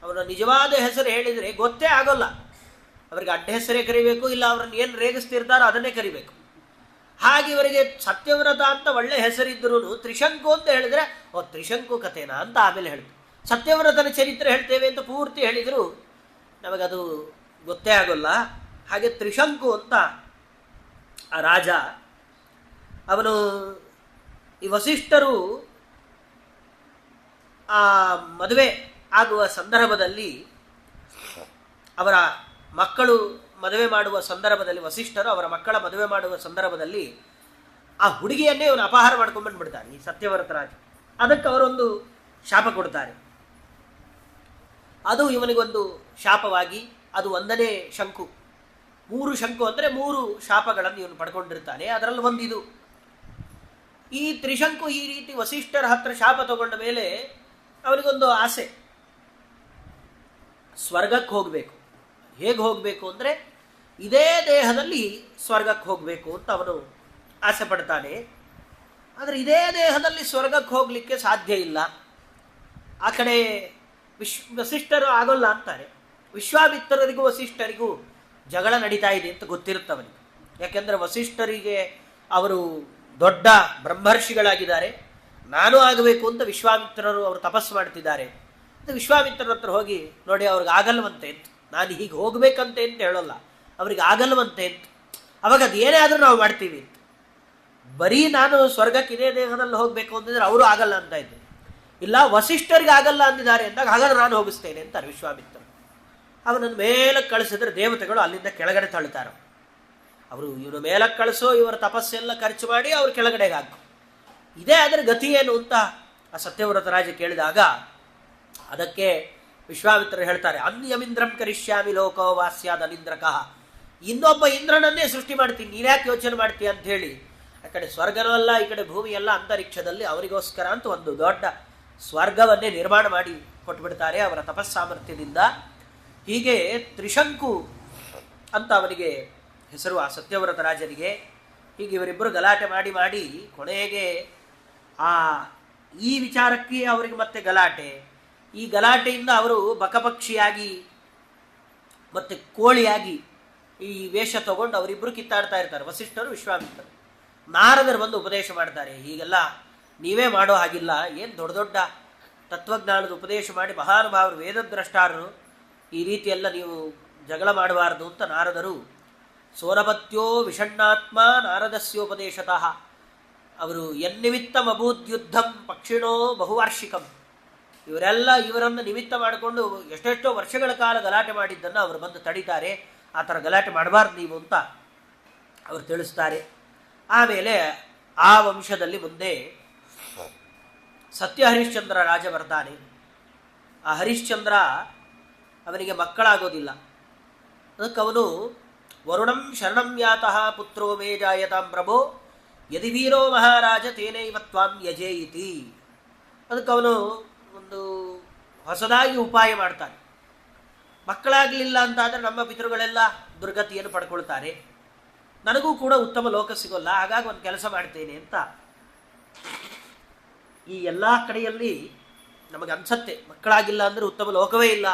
ಅವರ ನಿಜವಾದ ಹೆಸರು ಹೇಳಿದರೆ ಗೊತ್ತೇ ಆಗೋಲ್ಲ. ಅವರಿಗೆ ಅಡ್ಡ ಹೆಸರೇ ಕರಿಬೇಕು, ಇಲ್ಲ ಅವ್ರನ್ನ ಏನು ರೇಗಿಸ್ತಿರ್ತಾರೋ ಅದನ್ನೇ ಕರಿಬೇಕು. ಹಾಗೆ ಇವರಿಗೆ ಸತ್ಯವ್ರತ ಅಂತ ಒಳ್ಳೆ ಹೆಸರಿದ್ರೂ ತ್ರಿಶಂಕು ಅಂತ ಹೇಳಿದರೆ ತ್ರಿಶಂಕು ಕಥೆನಾ ಅಂತ ಆಮೇಲೆ ಹೇಳಿದ್ರು. ಸತ್ಯವ್ರತನ ಚರಿತ್ರೆ ಹೇಳ್ತೇವೆ ಅಂತ ಪೂರ್ತಿ ಹೇಳಿದರೂ ನಮಗದು ಗೊತ್ತೇ ಆಗೋಲ್ಲ. ಹಾಗೆ ತ್ರಿಶಂಕು ಅಂತ ಆ ರಾಜ, ಅವನು ಈ ವಸಿಷ್ಠರು ಆ ಮದುವೆ ಆಗುವ ಸಂದರ್ಭದಲ್ಲಿ, ಅವರ ಮಕ್ಕಳು ಮದುವೆ ಮಾಡುವ ಸಂದರ್ಭದಲ್ಲಿ, ವಸಿಷ್ಠರು ಅವರ ಮಕ್ಕಳ ಮದುವೆ ಮಾಡುವ ಸಂದರ್ಭದಲ್ಲಿ ಆ ಹುಡುಗಿಯನ್ನೇ ಅವನು ಅಪಹಾರ ಮಾಡ್ಕೊಂಡ್ಬಂದ್ಬಿಡ್ತಾನೆ ಈ ಸತ್ಯವ್ರತ ರಾಜ. ಅದಕ್ಕೆ ಅವರೊಂದು ಶಾಪ ಕೊಡ್ತಾರೆ. ಅದು ಇವನಿಗೊಂದು ಶಾಪವಾಗಿ, ಅದು ಒಂದನೇ ಶಂಕು. 3 ಶಂಕು ಅಂದರೆ 3 ಶಾಪಗಳನ್ನು ಇವನು ಪಡ್ಕೊಂಡಿರ್ತಾನೆ. ಅದರಲ್ಲಿ ಒಂದಿದು. ಈ ತ್ರಿಶಂಕು ಈ ರೀತಿ ವಸಿಷ್ಠರ ಹತ್ರ ಶಾಪ ತಗೊಂಡ ಮೇಲೆ ಅವನಿಗೊಂದು ಆಸೆ, ಸ್ವರ್ಗಕ್ಕೆ ಹೋಗಬೇಕು. ಹೇಗೆ ಹೋಗಬೇಕು ಅಂದರೆ ಇದೇ ದೇಹದಲ್ಲಿ ಸ್ವರ್ಗಕ್ಕೆ ಹೋಗಬೇಕು ಅಂತ ಅವನು ಆಸೆ ಪಡ್ತಾನೆ. ಆದರೆ ಇದೇ ದೇಹದಲ್ಲಿ ಸ್ವರ್ಗಕ್ಕೆ ಹೋಗಲಿಕ್ಕೆ ಸಾಧ್ಯ ಇಲ್ಲ. ಆ ಕಡೆ ವಸಿಷ್ಠರು ಆಗೋಲ್ಲ ಅಂತಾರೆ. ವಿಶ್ವಾಮಿತ್ರರಿಗೂ ವಸಿಷ್ಠರಿಗೂ ಜಗಳ ನಡೀತಾ ಇದೆ ಅಂತ ಗೊತ್ತಿರುತ್ತವನಿಗೆ. ಯಾಕೆಂದರೆ ವಸಿಷ್ಠರಿಗೆ ಅವರು ದೊಡ್ಡ ಬ್ರಹ್ಮರ್ಷಿಗಳಾಗಿದ್ದಾರೆ, ನಾನು ಆಗಬೇಕು ಅಂತ ವಿಶ್ವಾಮಿತ್ರರು ಅವರು ತಪಸ್ಸು ಮಾಡ್ತಿದ್ದಾರೆ. ವಿಶ್ವಾಮಿತ್ರರ ಹತ್ರ ಹೋಗಿ ನೋಡಿ ಅವ್ರಿಗೆ ಆಗಲ್ವಂತೆ ಅಂತ, ನಾನು ಹೀಗೆ ಹೋಗ್ಬೇಕಂತೆ ಅಂತ ಹೇಳೋಲ್ಲ, ಅವ್ರಿಗೆ ಆಗಲ್ವಂತೆ ಅಂತ. ಅವಾಗ ಅದು ಏನೇ ಆದರೂ ನಾವು ಮಾಡ್ತೀವಿ ಅಂತ. ಬರೀ ನಾನು ಸ್ವರ್ಗಕ್ಕೆ ಇದೇ ದೇಹದಲ್ಲಿ ಹೋಗಬೇಕು ಅಂತಂದ್ರೆ ಅವರು ಆಗಲ್ಲ ಅಂತ ಇದ್ದೀನಿ. ಇಲ್ಲ ವಸಿಷ್ಠರಿಗೆ ಆಗಲ್ಲ ಅಂದಿದ್ದಾರೆ ಅಂದಾಗ ಹಾಗಾದ್ರೆ ನಾನು ಹೋಗಿಸ್ತೇನೆ ಅಂತಾರೆ ವಿಶ್ವಾಮಿತ್ರರು. ಅವನನ್ನು ಮೇಲಕ್ಕೆ ಕಳಿಸಿದ್ರೆ ದೇವತೆಗಳು ಅಲ್ಲಿಂದ ಕೆಳಗಡೆ ತಳ್ಳುತ್ತಾರೆ. ಅವರು ಇವನು ಮೇಲಕ್ಕೆ ಕಳಿಸೋ ಇವರ ತಪಸ್ಸೆಲ್ಲ ಖರ್ಚು ಮಾಡಿ ಅವ್ರು ಕೆಳಗಡೆಗೆ ಹಾಕು. ಇದೇ ಅದರ ಗತಿ ಏನು ಅಂತ ಆ ಸತ್ಯವ್ರತ ರಾಜ ಕೇಳಿದಾಗ ಅದಕ್ಕೆ ವಿಶ್ವಾಮಿತ್ರರು ಹೇಳ್ತಾರೆ, ಅನ್ಯಮಿಂದ್ರಂ ಕರಿಷ್ಯಾಮಿ ಲೋಕೋ ವಾಸ್ಯಾದ ಅನಿಂದ್ರಕಃ. ಇನ್ನೊಬ್ಬ ಇಂದ್ರನನ್ನೇ ಸೃಷ್ಟಿ ಮಾಡ್ತೀನಿ, ನೀನ್ಯಾಕೆ ಯೋಚನೆ ಮಾಡ್ತೀಯ ಅಂತ ಹೇಳಿ ಆ ಕಡೆ ಸ್ವರ್ಗನೂ ಅಲ್ಲ ಈ ಕಡೆ ಭೂಮಿ ಎಲ್ಲ ಅಂತರಿಕ್ಷದಲ್ಲಿ ಅವರಿಗೋಸ್ಕರ ಅಂತ ಒಂದು ದೊಡ್ಡ ಸ್ವರ್ಗವನ್ನೇ ನಿರ್ಮಾಣ ಮಾಡಿ ಕೊಟ್ಬಿಡ್ತಾರೆ ಅವರ ತಪಸ್ಸಾಮರ್ಥ್ಯದಿಂದ. ಹೀಗೆ ತ್ರಿಶಂಕು ಅಂತ ಅವನಿಗೆ ಹೆಸರು ಆ ಸತ್ಯವ್ರತ ರಾಜನಿಗೆ. ಹೀಗೆ ಇವರಿಬ್ಬರು ಗಲಾಟೆ ಮಾಡಿ ಮಾಡಿ ಕೊನೆಗೆ ಈ ವಿಚಾರಕ್ಕೆ ಅವರಿಗೆ ಮತ್ತೆ ಗಲಾಟೆ. ಈ ಗಲಾಟೆಯಿಂದ ಅವರು ಬಕಪಕ್ಷಿಯಾಗಿ ಮತ್ತೆ ಕೋಳಿಯಾಗಿ ಈ ವೇಷ ತಗೊಂಡು ಅವರಿಬ್ಬರು ಕಿತ್ತಾಡ್ತಾ ಇರ್ತಾರೆ, ವಸಿಷ್ಠರು ವಿಶ್ವಾಮಿತ್ರರು. ನಾರದರು ಬಂದು ಉಪದೇಶ ಮಾಡ್ತಾರೆ, ಹೀಗೆಲ್ಲ ನೀವೇ ಮಾಡೋ ಹಾಗಿಲ್ಲ, ಏನು ದೊಡ್ಡ ದೊಡ್ಡ ತತ್ವಜ್ಞಾನದ ಉಪದೇಶ ಮಾಡಿ ಮಹಾನುಭಾವರು ವೇದದ್ರಷ್ಟಾರರು, ಈ ರೀತಿಯೆಲ್ಲ ನೀವು ಜಗಳ ಮಾಡಬಾರದು ಅಂತ ನಾರದರು. ಸೋರಪತ್ಯೋ ವಿಷಣ್ಣಾತ್ಮ ನಾರದಸ್ಯೋಪದೇಶತಃ ಅವರು ಎನ್ನಿಮಿತ್ತಂ ಅಭೂದ್ಯುದ್ಧಂ ಪಕ್ಷಿಣೋ ಬಹುವಾರ್ಷಿಕಂ. ಇವರನ್ನು ನಿಮಿತ್ತ ಮಾಡಿಕೊಂಡು ಎಷ್ಟೆಷ್ಟೋ ವರ್ಷಗಳ ಕಾಲ ಗಲಾಟೆ ಮಾಡಿದ್ದನ್ನು ಅವರು ಬಂದು ತಡೀತಾರೆ. ಆ ಥರ ಗಲಾಟೆ ಮಾಡಬಾರ್ದು ನೀವು ಅಂತ ಅವರು ತಿಳಿಸ್ತಾರೆ. ಆಮೇಲೆ ಆ ವಂಶದಲ್ಲಿ ಮುಂದೆ ಸತ್ಯ ಹರಿಶ್ಚಂದ್ರ ರಾಜ ಬರ್ತಾನೆ. ಆ ಹರಿಶ್ಚಂದ್ರ ಅವನಿಗೆ ಮಕ್ಕಳಾಗೋದಿಲ್ಲ. ಅದಕ್ಕೆ ಅವನು ವರುಣಂ ಶರಣಂ ಯಾತಃ ಪುತ್ರೋ ಮೇ ಜಾಯತಾಂ ಪ್ರಭೋ ಯದಿ ವೀರೋ ಮಹಾರಾಜ ತೇನೈವ ತ್ವಾಂ ಯಜೇಯಿತಿ. ಅದಕ್ಕೆ ಅವನು ಒಂದು ಹೊಸದಾಗಿ ಉಪಾಯ ಮಾಡ್ತಾನೆ. ಮಕ್ಕಳಾಗಲಿಲ್ಲ ಅಂತಾದರೆ ನಮ್ಮ ಪಿತೃಗಳೆಲ್ಲ ದುರ್ಗತಿಯನ್ನು ಪಡ್ಕೊಳ್ತಾರೆ, ನನಗೂ ಕೂಡ ಉತ್ತಮ ಲೋಕ ಸಿಗೋಲ್ಲ, ಹಾಗಾಗಿ ಒಂದು ಕೆಲಸ ಮಾಡ್ತೇನೆ ಅಂತ. ಈ ಎಲ್ಲ ಕಡೆಯಲ್ಲಿ ನಮಗೆ ಅನ್ಸತ್ತೆ ಮಕ್ಕಳಾಗಿಲ್ಲ ಅಂದರೆ ಉತ್ತಮ ಲೋಕವೇ ಇಲ್ಲ.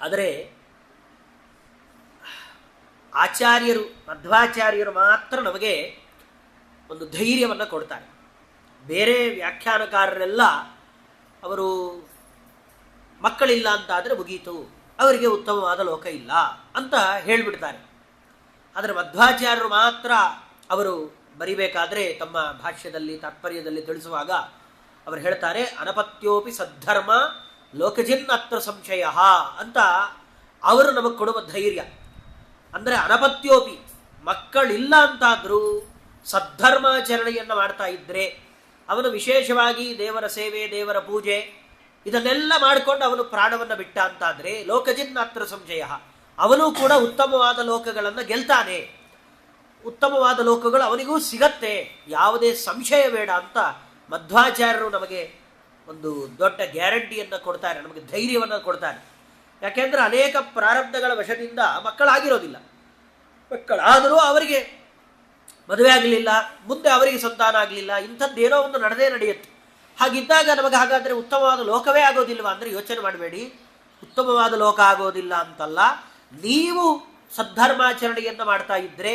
ಆದರೆ ಆಚಾರ್ಯರು ಮಧ್ವಾಚಾರ್ಯರು ಮಾತ್ರ ನಮಗೆ ಒಂದು ಧೈರ್ಯವನ್ನು ಕೊಡ್ತಾರೆ. ಬೇರೆ ವ್ಯಾಖ್ಯಾನಕಾರರೆಲ್ಲ ಅವರು ಮಕ್ಕಳಿಲ್ಲ ಅಂತಾದರೆ ಮುಗೀತು, ಅವರಿಗೆ ಉತ್ತಮವಾದ ಲೋಕ ಇಲ್ಲ ಅಂತ ಹೇಳಿಬಿಡ್ತಾರೆ. ಆದರೆ ಮಧ್ವಾಚಾರ್ಯರು ಮಾತ್ರ ಅವರು ಬರಿಬೇಕಾದ್ರೆ ತಮ್ಮ ಭಾಷ್ಯದಲ್ಲಿ ತಾತ್ಪರ್ಯದಲ್ಲಿ ತಿಳಿಸುವಾಗ ಅವರು ಹೇಳ್ತಾರೆ, ಅನಪತ್ಯೋಪಿ ಸದ್ಧರ್ಮ ಲೋಕಜಿನ್ ಅತ್ರ ಸಂಶಯ ಅಂತ ಅವರು ನಮಗೆ ಕೊಡುವ ಧೈರ್ಯ. ಅಂದರೆ ಅನಪತ್ಯೋಪಿ ಮಕ್ಕಳಿಲ್ಲ ಅಂತಾದರೂ ಸದ್ಧರ್ಮಾಚರಣೆಯನ್ನು ಮಾಡ್ತಾ ಇದ್ದರೆ ಅವನು ವಿಶೇಷವಾಗಿ ದೇವರ ಸೇವೆ ದೇವರ ಪೂಜೆ ಇದನ್ನೆಲ್ಲ ಮಾಡಿಕೊಂಡು ಅವನು ಪ್ರಾಣವನ್ನು ಬಿಟ್ಟ ಅಂತಾದರೆ ಲೋಕಜಿನ್ ಅತ್ರ ಸಂಶಯ, ಅವನು ಕೂಡ ಉತ್ತಮವಾದ ಲೋಕಗಳನ್ನು ಗೆಲ್ತಾನೆ, ಉತ್ತಮವಾದ ಲೋಕಗಳು ಅವನಿಗೂ ಸಿಗತ್ತೆ, ಯಾವುದೇ ಸಂಶಯ ಬೇಡ ಅಂತ ಮಧ್ವಾಚಾರ್ಯರು ನಮಗೆ ಒಂದು ದೊಡ್ಡ ಗ್ಯಾರಂಟಿಯನ್ನು ಕೊಡ್ತಾರೆ, ನಮಗೆ ಧೈರ್ಯವನ್ನು ಕೊಡ್ತಾರೆ. ಯಾಕೆಂದರೆ ಅನೇಕ ಪ್ರಾರಬ್ಧಗಳ ವಶದಿಂದ ಮಕ್ಕಳಾಗಿರೋದಿಲ್ಲ, ಮಕ್ಕಳಾದರೂ ಅವರಿಗೆ ಮದುವೆ ಆಗಲಿಲ್ಲ, ಮುಂದೆ ಅವರಿಗೆ ಸಂತಾನ ಆಗಲಿಲ್ಲ, ಇಂಥದ್ದೇನೋ ಒಂದು ನಡೆಯುತ್ತೆ. ಹಾಗಿದ್ದಾಗ ನಮಗೆ ಹಾಗಾದರೆ ಉತ್ತಮವಾದ ಲೋಕವೇ ಆಗೋದಿಲ್ವಾ ಅಂದರೆ ಯೋಚನೆ ಮಾಡಬೇಡಿ. ಉತ್ತಮವಾದ ಲೋಕ ಆಗೋದಿಲ್ಲ ಅಂತಲ್ಲ, ನೀವು ಸದ್ಧರ್ಮಾಚರಣೆಯನ್ನು ಮಾಡ್ತಾ ಇದ್ದರೆ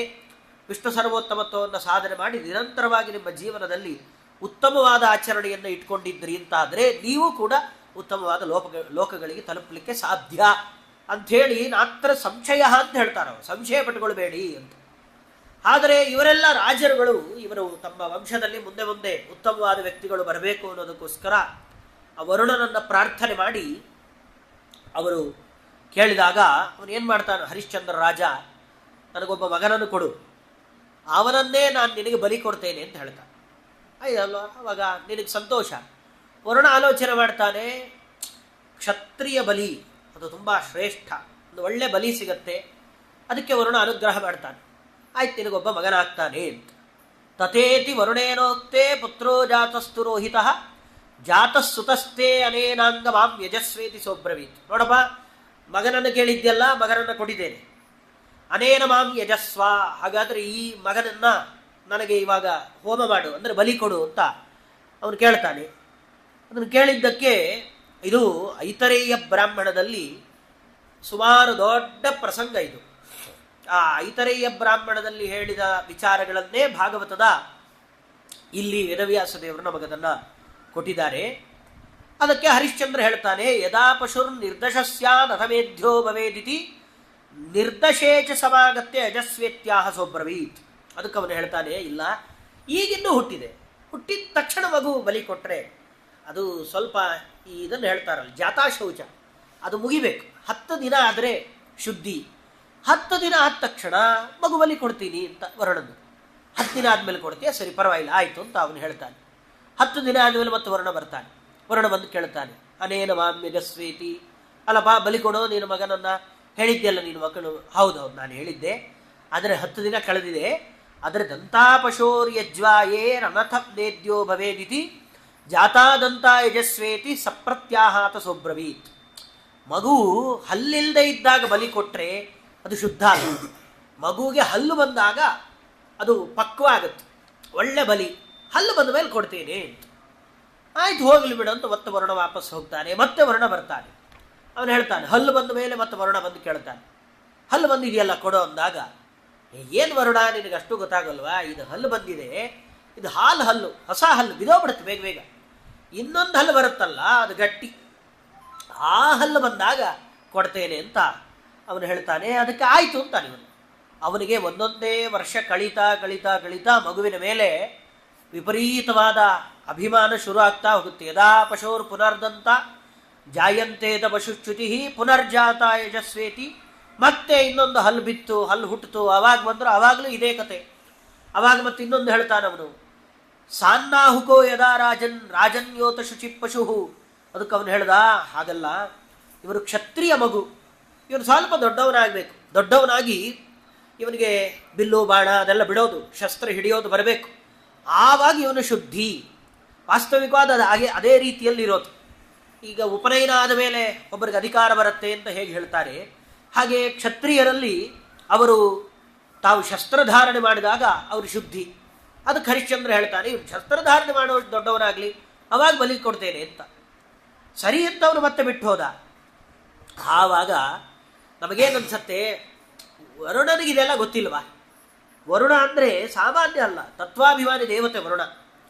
ವಿಷ್ಣು ಸರ್ವೋತ್ತಮತ್ವವನ್ನು ಸಾಧನೆ ಮಾಡಿ ನಿರಂತರವಾಗಿ ನಿಮ್ಮ ಜೀವನದಲ್ಲಿ ಉತ್ತಮವಾದ ಆಚರಣೆಯನ್ನು ಇಟ್ಕೊಂಡಿದ್ರಿ ಅಂತಾದರೆ ನೀವು ಕೂಡ ಉತ್ತಮವಾದ ಲೋಕಗಳಿಗೆ ತಲುಪಲಿಕ್ಕೆ ಸಾಧ್ಯ ಅಂಥೇಳಿ ನಾತ್ರ ಸಂಶಯ ಅಂತ ಹೇಳ್ತಾರೆ. ಸಂಶಯ ಪಟ್ಟುಕೊಳ್ಬೇಡಿ ಅಂತ. ಆದರೆ ಇವರೆಲ್ಲ ರಾಜರುಗಳು ಇವರು ತಮ್ಮ ವಂಶದಲ್ಲಿ ಮುಂದೆ ಮುಂದೆ ಉತ್ತಮವಾದ ವ್ಯಕ್ತಿಗಳು ಬರಬೇಕು ಅನ್ನೋದಕ್ಕೋಸ್ಕರ ವರುಣನನ್ನು ಪ್ರಾರ್ಥನೆ ಮಾಡಿ ಅವರು ಕೇಳಿದಾಗ ಅವನು ಏನು ಮಾಡ್ತಾನೆ, ಹರಿಶ್ಚಂದ್ರ ರಾಜ ನನಗೊಬ್ಬ ಮಗನನ್ನು ಕೊಡು, ಅವನನ್ನೇ ನಾನು ನಿನಗೆ ಬಲಿ ಕೊಡ್ತೇನೆ ಅಂತ ಹೇಳ್ತಾನೆ. ಅಲ್ವಾ, ಅವಾಗ ನಿನಗೆ ಸಂತೋಷ. ವರುಣ ಆಲೋಚನೆ ಮಾಡ್ತಾನೆ, ಕ್ಷತ್ರಿಯ ಬಲಿ ಅದು ತುಂಬ ಶ್ರೇಷ್ಠ, ಒಂದು ಒಳ್ಳೆ ಬಲಿ ಸಿಗತ್ತೆ, ಅದಕ್ಕೆ ವರುಣ ಅನುಗ್ರಹ ಮಾಡ್ತಾನೆ. ಆಯ್ತು, ನಿನಗೊಬ್ಬ ಮಗನಾಗ್ತಾನೆ ಅಂತ. ತಥೇತಿ ವರುಣೇನೋಕ್ತೆ ಪುತ್ರೋ ಜಾತಸ್ತು ರೋಹಿತಃ ಜಾತಸ್ಸುತಸ್ತೆ ಅನೇನಾಂಗ ಮಾಂ ಯಜಸ್ವೇತಿ ಸೋಬ್ರವೀತ್. ನೋಡಪ್ಪ, ಮಗನನ್ನು ಕೇಳಿದ್ಯಲ್ಲ, ಮಗನನ್ನು ಕೊಟ್ಟಿದ್ದೇನೆ, ಅನೇನ ಮಾಂ ಯಜಸ್ವ, ಹಾಗಾದರೆ ಈ ಮಗನನ್ನ ನನಗೆ ಇವಾಗ ಹೋಮ ಮಾಡು ಅಂದರೆ ಬಲಿ ಕೊಡು ಅಂತ ಅವನು ಕೇಳ್ತಾನೆ. ಅದನ್ನು ಕೇಳಿದ್ದಕ್ಕೆ ಇದು ಐತರೇಯ ಬ್ರಾಹ್ಮಣದಲ್ಲಿ ಸುಮಾರು ದೊಡ್ಡ ಪ್ರಸಂಗ ಇದು. ಆ ಐತರೇಯ ಬ್ರಾಹ್ಮಣದಲ್ಲಿ ಹೇಳಿದ ವಿಚಾರಗಳನ್ನೇ ಭಾಗವತದ ಇಲ್ಲಿ ವೇದವ್ಯಾಸ ದೇವರು ನಮಗದನ್ನು ಕೊಟ್ಟಿದ್ದಾರೆ. ಅದಕ್ಕೆ ಹರಿಶ್ಚಂದ್ರ ಹೇಳ್ತಾನೆ, ಯದಾ ಪಶುರ್ ನಿರ್ದಶಸ್ಯಾದ್ ಅಥಮೇಧ್ಯ ಭವೇದಿತಿ ನಿರ್ದಶೇಚ ಸಮಾಗತ್ಯ ಯಜಸ್ವೇತ್ಯಾಹ ಸೋಬ್ರವೀತ್. ಅದಕ್ಕೆ ಅವನು ಹೇಳ್ತಾನೆ, ಇಲ್ಲ ಈಗಿನ್ನೂ ಹುಟ್ಟಿದ ತಕ್ಷಣ ಮಗು ಬಲಿ ಕೊಟ್ಟರೆ ಅದು ಸ್ವಲ್ಪ ಇದನ್ನು ಹೇಳ್ತಾರಲ್ಲ ಜಾತಾಶೌಚ, ಅದು ಮುಗಿಬೇಕು. 10 ದಿನ ಆದರೆ ಶುದ್ಧಿ. 10 ದಿನ ಆದ ತಕ್ಷಣ ಮಗು ಬಲಿ ಕೊಡ್ತೀನಿ ಅಂತ ವರುಣನು. 10 ದಿನ ಆದಮೇಲೆ ಕೊಡ್ತೀಯ, ಸರಿ ಪರವಾಗಿಲ್ಲ ಆಯಿತು ಅಂತ ಅವನು ಹೇಳ್ತಾನೆ. 10 ದಿನ ಆದಮೇಲೆ ಮತ್ತೆ ವರುಣ ಬರ್ತಾನೆ. ವರುಣ ಬಂದು ಕೇಳ್ತಾನೆ, ಅನೇನ ಮಾಮ್ಯಜಸ್ವೇತಿ, ಅಲ್ಲಪ್ಪ ಬಲಿ ಕೊಡೋ ನಿನ್ನ ಮಗನನ್ನು ಹೇಳಿದ್ದೆಲ್ಲ ನಿನ್ನ ಮಕ್ಕಳು. ಹೌದೌದು ನಾನು ಹೇಳಿದ್ದೆ, ಆದರೆ 10 ದಿನ ಕಳೆದಿದೆ. ಅದರ ದಂತಾಪಶೋರ್ಯಜ್ವಾಯೇ ರನಥ ನೇದ್ಯೋ ಭವೇದಿತಿ ಜಾತಾದಂತ ಯಜಸ್ವೇತಿ ಸಪ್ರತ್ಯಾಹಾತ ಸೋಬ್ರವೀತ್. ಮಗು ಹಲ್ಲಿಲ್ಲದೆ ಇದ್ದಾಗ ಬಲಿ ಕೊಟ್ಟರೆ ಅದು ಶುದ್ಧ ಅಲ್ಲ. ಮಗುವಿಗೆ ಹಲ್ಲು ಬಂದಾಗ ಅದು ಪಕ್ವ ಆಗುತ್ತೆ, ಒಳ್ಳೆ ಬಲಿ. ಹಲ್ಲು ಬಂದ ಮೇಲೆ ಕೊಡ್ತೇನೆ ಅಂತ. ಆಯ್ತು ಹೋಗ್ಲಿ ಬಿಡು ಅಂತ ಮತ್ತೆ ವರುಣ ವಾಪಸ್ ಹೋಗ್ತಾನೆ. ಮತ್ತೆ ವರುಣ ಬರ್ತಾನೆ. ಅವನು ಹೇಳ್ತಾನೆ, ಹಲ್ಲು ಬಂದ ಮೇಲೆ ಮತ್ತೆ ವರುಣ ಬಂದು ಕೇಳ್ತಾನೆ, ಹಲ್ಲು ಬಂದಿದೆಯಲ್ಲ ಕೊಡೋ ಅಂದಾಗ, ಏನು ವರುಣ ನಿನಗೆ ಅಷ್ಟು ಗೊತ್ತಾಗಲ್ವಾ, ಇದು ಹಲ್ಲು ಬಂದಿದೆ, ಇದು ಹಲ್ಲು ಹೊಸ ಹಲ್ಲು ಬಿದೋಗ್ಬಿಡುತ್ತೆ ಬೇಗ ಬೇಗ. ಇನ್ನೊಂದು ಹಲ್ಲು ಬರುತ್ತಲ್ಲ ಅದು ಗಟ್ಟಿ, ಆ ಹಲ್ಲು ಬಂದಾಗ ಕೊಡ್ತೇನೆ ಅಂತ ಅವನು ಹೇಳ್ತಾನೆ. ಅದಕ್ಕೆ ಆಯಿತು ಅಂತಾನೆ ಇವನು. ಅವನಿಗೆ ಒಂದೊಂದೇ ವರ್ಷ ಕಳೀತಾ ಕಳೀತಾ ಕಳೀತಾ ಮಗುವಿನ ಮೇಲೆ ವಿಪರೀತವಾದ ಅಭಿಮಾನ ಶುರು ಆಗ್ತಾ ಹೋಗುತ್ತೆ. ಯದಾ ಪಶೋರ್ ಪುನರ್ದಂತ ಜಾಯಂತೇದ ಪಶುಚ್ಯುತಿ ಪುನರ್ಜಾತ ಯಜಸ್ವೇತಿ. ಮತ್ತೆ ಇನ್ನೊಂದು ಹಲ್ಲು ಬಿತ್ತು, ಹಲ್ಲು ಹುಟ್ಟಿತು, ಅವಾಗ ಬಂದರು, ಅವಾಗಲೂ ಇದೇ ಕತೆ. ಅವಾಗ ಮತ್ತೆ ಇನ್ನೊಂದು ಹೇಳ್ತಾನೆ ಅವನು, ಸಾನ್ನಾಹುಕೋ ಯದಾ ರಾಜನ್ಯೋತ ಶುಚಿ ಪಶು. ಅದಕ್ಕೆ ಅವನು ಹೇಳ್ದ, ಹಾಗಲ್ಲ, ಇವರು ಕ್ಷತ್ರಿಯ ಮಗು, ಇವನು ಸ್ವಲ್ಪ ದೊಡ್ಡವನಾಗಬೇಕು. ದೊಡ್ಡವನಾಗಿ ಇವನಿಗೆ ಬಿಲ್ಲು ಬಾಣ ಅದೆಲ್ಲ ಬಿಡೋದು, ಶಸ್ತ್ರ ಹಿಡಿಯೋದು ಬರಬೇಕು. ಆವಾಗ ಇವನು ಶುದ್ಧಿ. ವಾಸ್ತವಿಕವಾದ ಅದೇ ರೀತಿಯಲ್ಲಿ ಇರೋದು. ಈಗ ಉಪನಯನ ಆದ ಮೇಲೆ ಒಬ್ಬರಿಗೆ ಅಧಿಕಾರ ಬರುತ್ತೆ ಅಂತ ಹೇಗೆ ಹೇಳ್ತಾರೆ, ಹಾಗೆ ಕ್ಷತ್ರಿಯರಲ್ಲಿ ಅವರು ತಾವು ಶಸ್ತ್ರಧಾರಣೆ ಮಾಡಿದಾಗ ಅವರು ಶುದ್ಧಿ. ಅದಕ್ಕೆ ಹರಿಶ್ಚಂದ್ರ ಹೇಳ್ತಾನೆ, ಇವ್ರು ಶಸ್ತ್ರಧಾರಣೆ ಮಾಡುವಷ್ಟು ದೊಡ್ಡವನಾಗಲಿ, ಅವಾಗ ಬಲಿ ಕೊಡ್ತೇನೆ ಅಂತ. ಸರಿ ಅಂತ ಅವನು ಮತ್ತೆ ಬಿಟ್ಟು ಹೋದ. ಆವಾಗ ನಮಗೇನನ್ಸತ್ತೆ, ವರುಣನಿಗೆ ಇದೆಲ್ಲ ಗೊತ್ತಿಲ್ವಾ? ವರುಣ ಅಂದರೆ ಸಾಮಾನ್ಯ ಅಲ್ಲ, ತತ್ವಾಭಿಮಾನಿ ದೇವತೆ ವರುಣ.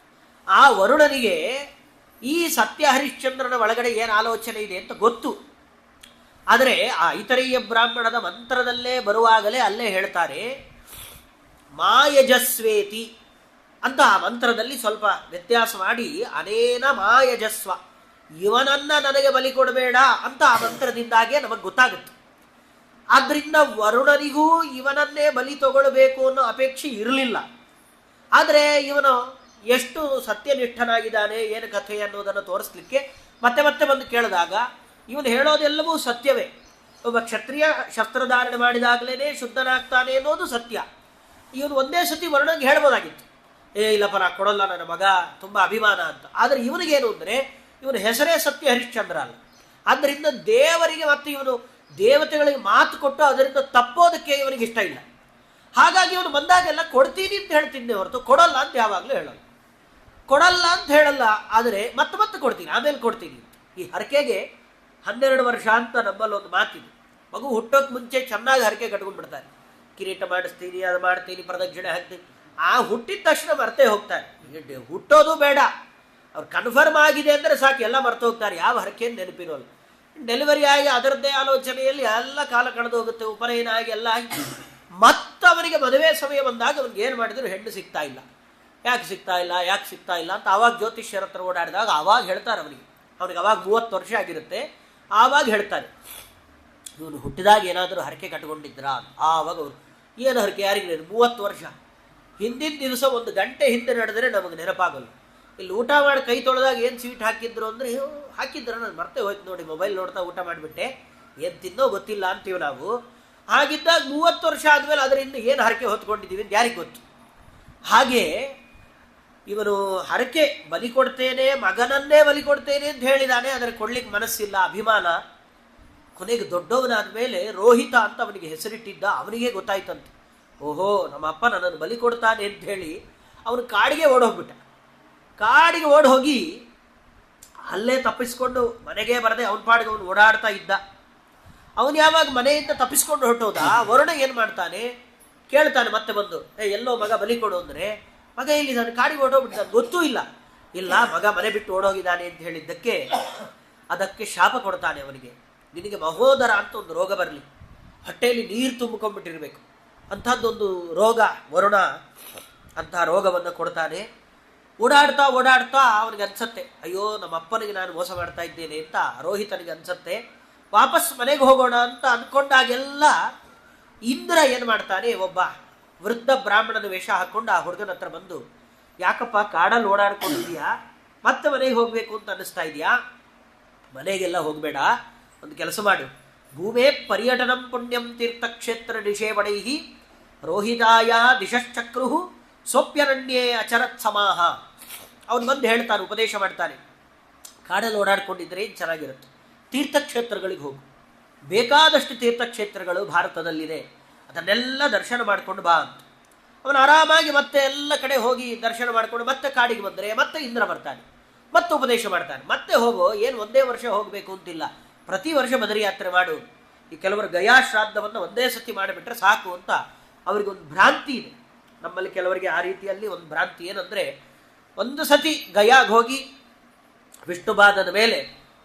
ಆ ವರುಣನಿಗೆ ಈ ಸತ್ಯ ಹರಿಶ್ಚಂದ್ರನ ಒಳಗಡೆ ಏನು ಆಲೋಚನೆ ಇದೆ ಅಂತ ಗೊತ್ತು. ಆದರೆ ಆ ಐತರೇಯ ಬ್ರಾಹ್ಮಣದ ಮಂತ್ರದಲ್ಲೇ ಬರುವಾಗಲೇ ಅಲ್ಲೇ ಹೇಳ್ತಾರೆ, ಮಾಯಜಸ್ವೇತಿ ಅಂತ. ಆ ಮಂತ್ರದಲ್ಲಿ ಸ್ವಲ್ಪ ವ್ಯತ್ಯಾಸ ಮಾಡಿ ಅನೇನ ಮಾಯಜಸ್ವ, ಇವನನ್ನ ನನಗೆ ಬಲಿ ಕೊಡಬೇಡ ಅಂತ ಆ ಮಂತ್ರದಿಂದಾಗೆ ನಮಗೆ ಗೊತ್ತಾಗುತ್ತೆ. ಆದ್ದರಿಂದ ವರುಣನಿಗೂ ಇವನನ್ನೇ ಬಲಿ ತಗೊಳ್ಬೇಕು ಅನ್ನೋ ಅಪೇಕ್ಷೆ ಇರಲಿಲ್ಲ. ಆದರೆ ಇವನು ಎಷ್ಟು ಸತ್ಯನಿಷ್ಠನಾಗಿದ್ದಾನೆ, ಏನು ಕಥೆ ಅನ್ನೋದನ್ನು ತೋರಿಸ್ಲಿಕ್ಕೆ ಮತ್ತೆ ಮತ್ತೆ ಬಂದು ಕೇಳಿದಾಗ ಇವನು ಹೇಳೋದೆಲ್ಲವೂ ಸತ್ಯವೇ. ಒಬ್ಬ ಕ್ಷತ್ರಿಯ ಶಸ್ತ್ರಧಾರಣೆ ಮಾಡಿದಾಗಲೇ ಶುದ್ಧನಾಗ್ತಾನೆ ಅನ್ನೋದು ಸತ್ಯ. ಇವನು ಒಂದೇ ಸತಿ ವರುಣನಿಗೆ ಹೇಳ್ಬೋದಾಗಿತ್ತು, ಇಲ್ಲಪ್ಪ ನಾ ಕೊಡೋಲ್ಲ, ನನ್ನ ಮಗ ತುಂಬ ಅಭಿಮಾನ ಅಂತ. ಆದರೆ ಇವನಿಗೇನು ಅಂದರೆ, ಇವನ ಹೆಸರೇ ಸತ್ಯ ಹರಿಶ್ಚಂದ್ರ ಅಲ್ಲ. ಆದ್ದರಿಂದ ದೇವರಿಗೆ ಮತ್ತು ಇವನು ದೇವತೆಗಳಿಗೆ ಮಾತು ಕೊಟ್ಟು ಅದರಿಂದ ತಪ್ಪೋದಕ್ಕೆ ಇವನಿಗೆ ಇಷ್ಟ ಇಲ್ಲ. ಹಾಗಾಗಿ ಇವನು ಬಂದಾಗೆಲ್ಲ ಕೊಡ್ತೀನಿ ಅಂತ ಹೇಳ್ತಿದ್ದೆ ಹೊರತು ಕೊಡಲ್ಲ ಅಂತ ಯಾವಾಗಲೂ ಹೇಳಲ್ಲ. ಕೊಡಲ್ಲ ಅಂತ ಹೇಳಲ್ಲ, ಆದರೆ ಮತ್ತೆ ಮತ್ತೆ ಕೊಡ್ತೀನಿ, ಆಮೇಲೆ ಕೊಡ್ತೀನಿ ಅಂತ. ಈ ಹರಕೆಗೆ 12 ವರ್ಷ ಅಂತ ನಮ್ಮಲ್ಲಿ ಒಂದು ಮಾತಿದೆ. ಮಗು ಹುಟ್ಟೋಕೆ ಮುಂಚೆ ಚೆನ್ನಾಗಿ ಹರಕೆ ಕಟ್ಕೊಂಡ್ಬಿಡ್ತಾರೆ. ಕಿರೀಟ ಮಾಡಿಸ್ತೀನಿ, ಅದು ಮಾಡ್ತೀನಿ, ಪ್ರದಕ್ಷಿಣೆ ಹಾಕ್ತೀನಿ. ಆ ಹುಟ್ಟಿದ ತಕ್ಷಣ ಮರ್ತೇ ಹೋಗ್ತಾರೆ. ಹುಟ್ಟೋದು ಬೇಡ, ಅವ್ರು ಕನ್ಫರ್ಮ್ ಆಗಿದೆ ಅಂದರೆ ಸಾಕು, ಎಲ್ಲ ಮರ್ತು ಹೋಗ್ತಾರೆ. ಯಾವ ಹರಕೆಯನ್ನು ನೆನಪಿರೋಲ್ಲ. ಡೆಲಿವರಿ ಆಗಿ ಅದರದ್ದೇ ಆಲೋಚನೆಯಲ್ಲಿ ಎಲ್ಲ ಕಾಲ ಕಳೆದು ಹೋಗುತ್ತೆ. ಉಪನಯನ ಆಗಿ ಎಲ್ಲ ಆಗಿ ಮತ್ತೆ ಅವನಿಗೆ ಮದುವೆ ಸಮಯ ಬಂದಾಗ ಅವ್ನಿಗೆ ಏನು ಮಾಡಿದ್ರು ಹೆಣ್ಣು ಸಿಗ್ತಾ ಇಲ್ಲ. ಯಾಕೆ ಸಿಗ್ತಾ ಇಲ್ಲ ಅಂತ ಆವಾಗ ಜ್ಯೋತಿಷ್ಯರ ಹತ್ರ ಓಡಾಡಿದಾಗ ಆವಾಗ ಹೇಳ್ತಾರೆ ಅವನಿಗೆ ಅವಾಗ 30 ವರ್ಷ ಆಗಿರುತ್ತೆ. ಆವಾಗ ಹೇಳ್ತಾರೆ, ಇವನು ಹುಟ್ಟಿದಾಗ ಏನಾದರೂ ಹರಕೆ ಕಟ್ಕೊಂಡಿದ್ರಾ? ಆವಾಗ ಅವರು ಏನು ಹರಕೆ, ಯಾರಿಗೆ 30 ವರ್ಷ ಹಿಂದಿನ ದಿವಸ 1 ಗಂಟೆ ಹಿಂದೆ ನಡೆದರೆ ನಮಗೆ ನೆನಪಾಗಲ್ಲ. ಇಲ್ಲಿ ಊಟ ಮಾಡಿ ಕೈ ತೊಳೆದಾಗ ಏನು ಸ್ವೀಟ್ ಹಾಕಿದ್ರು ಅಂದರೆ, ಹಾಕಿದ್ರು ನಾನು ಮರ್ತೇ ಹೋಯ್ತು ನೋಡಿ, ಮೊಬೈಲ್ ನೋಡ್ತಾ ಊಟ ಮಾಡಿಬಿಟ್ಟೆ, ಏನು ತಿನ್ನೋ ಗೊತ್ತಿಲ್ಲ ಅಂತೀವಿ ನಾವು. ಹಾಗಿದ್ದಾಗ 30 ವರ್ಷ ಆದಮೇಲೆ ಅದರಿಂದ ಏನು ಹರಕೆ ಹೊತ್ಕೊಂಡಿದ್ದೀವಿ ಅಂತ ಯಾರಿಗೆ ಗೊತ್ತು? ಹಾಗೆ ಇವನು ಹರಕೆ ಬಲಿ ಕೊಡ್ತೇನೆ, ಮಗನನ್ನೇ ಬಲಿ ಕೊಡ್ತೇನೆ ಅಂತ ಹೇಳಿದಾನೆ, ಆದರೆ ಕೊಡ್ಲಿಕ್ಕೆ ಮನಸ್ಸಿಲ್ಲ, ಅಭಿಮಾನ. ಕೊನೆಗೆ ದೊಡ್ಡವನಾದ ಮೇಲೆ ರೋಹಿತ ಅಂತ ಅವನಿಗೆ ಹೆಸರಿಟ್ಟಿದ್ದ. ಅವನಿಗೆ ಗೊತ್ತಾಯ್ತಂತೆ, ಓಹೋ ನಮ್ಮ ಅಪ್ಪ ನನ್ನನ್ನು ಬಲಿ ಕೊಡ್ತಾನೆ ಅಂತ ಹೇಳಿ ಅವನು ಕಾಡಿಗೆ ಓಡೋಗ್ಬಿಟ್ಟ. ಕಾಡಿಗೆ ಓಡೋಗಿ ಅಲ್ಲೇ ತಪ್ಪಿಸ್ಕೊಂಡು ಮನೆಗೆ ಬರದೆ ಅವನ ಪಾಡಿಗೆ ಅವನು ಓಡಾಡ್ತಾ ಇದ್ದ. ಅವನು ಯಾವಾಗ ಮನೆಯಿಂದ ತಪ್ಪಿಸ್ಕೊಂಡು ಹೊರಟೋದ, ವರುಣ ಏನು ಮಾಡ್ತಾನೆ, ಕೇಳ್ತಾನೆ ಮತ್ತೆ ಬಂದು, ಎಲ್ಲೋ ಮಗ ಬಲಿ ಕೊಡು ಅಂದರೆ, ಮಗ ಎಲ್ಲಿದ್ದಾನೆ, ಕಾಡಿಗೆ ಓಡೋಗ್ಬಿಟ್ಟಿದ್ದಾನೆ, ಗೊತ್ತೂ ಇಲ್ಲ. ಇಲ್ಲ, ಮಗ ಮನೆ ಬಿಟ್ಟು ಓಡೋಗಿದ್ದಾನೆ ಅಂತ ಹೇಳಿದ್ದಕ್ಕೆ ಅದಕ್ಕೆ ಶಾಪ ಕೊಡ್ತಾನೆ ಅವನಿಗೆ. ನಿನಗೆ ಮಹೋದರ ಅಂತ ಒಂದು ರೋಗ ಬರಲಿ, ಹೊಟ್ಟೆಯಲ್ಲಿ ನೀರು ತುಂಬಿಕೊಂಡ್ಬಿಟ್ಟಿರ್ಬೇಕು, ಅಂಥದ್ದೊಂದು ರೋಗ ವರುಣ ಅಂತಹ ರೋಗವನ್ನು ಕೊಡ್ತಾನೆ. ಓಡಾಡ್ತಾ ಓಡಾಡ್ತಾ ಅವನಿಗೆ ಅನ್ಸತ್ತೆ, ಅಯ್ಯೋ ನಮ್ಮ ಅಪ್ಪನಿಗೆ ನಾನು ಮೋಸ ಮಾಡ್ತಾ ಇದ್ದೇನೆ ಅಂತ ರೋಹಿತನಿಗೆ ಅನ್ಸತ್ತೆ. ವಾಪಸ್ ಮನೆಗೆ ಹೋಗೋಣ ಅಂತ ಅಂದ್ಕೊಂಡಾಗೆಲ್ಲ ಇಂದ್ರ ಏನು ಮಾಡ್ತಾನೆ, ಒಬ್ಬ ವೃದ್ಧ ಬ್ರಾಹ್ಮಣನ ವೇಷ ಹಾಕ್ಕೊಂಡು ಆ ಹುಡುಗನ ಹತ್ರ ಬಂದು, ಯಾಕಪ್ಪ ಕಾಡಲ್ಲಿ ಓಡಾಡ್ಕೊಂಡಿದ್ಯಾ, ಮತ್ತೆ ಮನೆಗೆ ಹೋಗ್ಬೇಕು ಅಂತ ಅನ್ನಿಸ್ತಾ ಇದೆಯಾ? ಮನೆಗೆಲ್ಲ ಹೋಗಬೇಡ, ಒಂದು ಕೆಲಸ ಮಾಡು, ಭೂಮೇ ಪರ್ಯಟನಂ ಪುಣ್ಯಂ ತೀರ್ಥಕ್ಷೇತ್ರ ನಿಷೇವಣೈಹಿ ರೋಹಿತಾಯ ದಿಶಶ್ಚಕ್ರು ಸೋಪ್ಯರಣ್ಯೇ ಅಚರತ್ ಸಮಾಹ. ಅವನು ಬಂದು ಹೇಳ್ತಾನೆ, ಉಪದೇಶ ಮಾಡ್ತಾನೆ, ಕಾಡಲ್ಲಿ ಓಡಾಡ್ಕೊಂಡಿದ್ರೆ ಏನು ಚೆನ್ನಾಗಿರುತ್ತೆ, ತೀರ್ಥಕ್ಷೇತ್ರಗಳಿಗೆ ಹೋಗು, ಬೇಕಾದಷ್ಟು ತೀರ್ಥಕ್ಷೇತ್ರಗಳು ಭಾರತದಲ್ಲಿದೆ, ಅದನ್ನೆಲ್ಲ ದರ್ಶನ ಮಾಡ್ಕೊಂಡು ಬಾ ಅಂತ. ಅವನು ಆರಾಮಾಗಿ ಮತ್ತೆ ಎಲ್ಲ ಕಡೆ ಹೋಗಿ ದರ್ಶನ ಮಾಡಿಕೊಂಡು ಮತ್ತೆ ಕಾಡಿಗೆ ಬಂದರೆ ಮತ್ತೆ ಇಂದ್ರ ಬರ್ತಾನೆ, ಮತ್ತೆ ಉಪದೇಶ ಮಾಡ್ತಾನೆ, ಮತ್ತೆ ಹೋಗೋ, ಏನು ಒಂದೇ ವರ್ಷ ಹೋಗಬೇಕು ಅಂತಿಲ್ಲ, ಪ್ರತಿ ವರ್ಷ ಬದರಿ ಯಾತ್ರೆ ಮಾಡು. ಈ ಕೆಲವರು ಗಯಾ ಶ್ರಾದ್ದವನ್ನು ಒಂದೇ ಸತಿ ಮಾಡಿಬಿಟ್ರೆ ಸಾಕು ಅಂತ ಅವರಿಗೊಂದು ಭ್ರಾಂತಿ ಇದೆ. ನಮ್ಮಲ್ಲಿ ಕೆಲವರಿಗೆ ಆ ರೀತಿಯಲ್ಲಿ ಒಂದು ಭ್ರಾಂತಿ ಏನಂದರೆ, ಒಂದು ಸತಿ ಗಯಾಗೆ ಹೋಗಿ ವಿಷ್ಣುಪಾದದ ಮೇಲೆ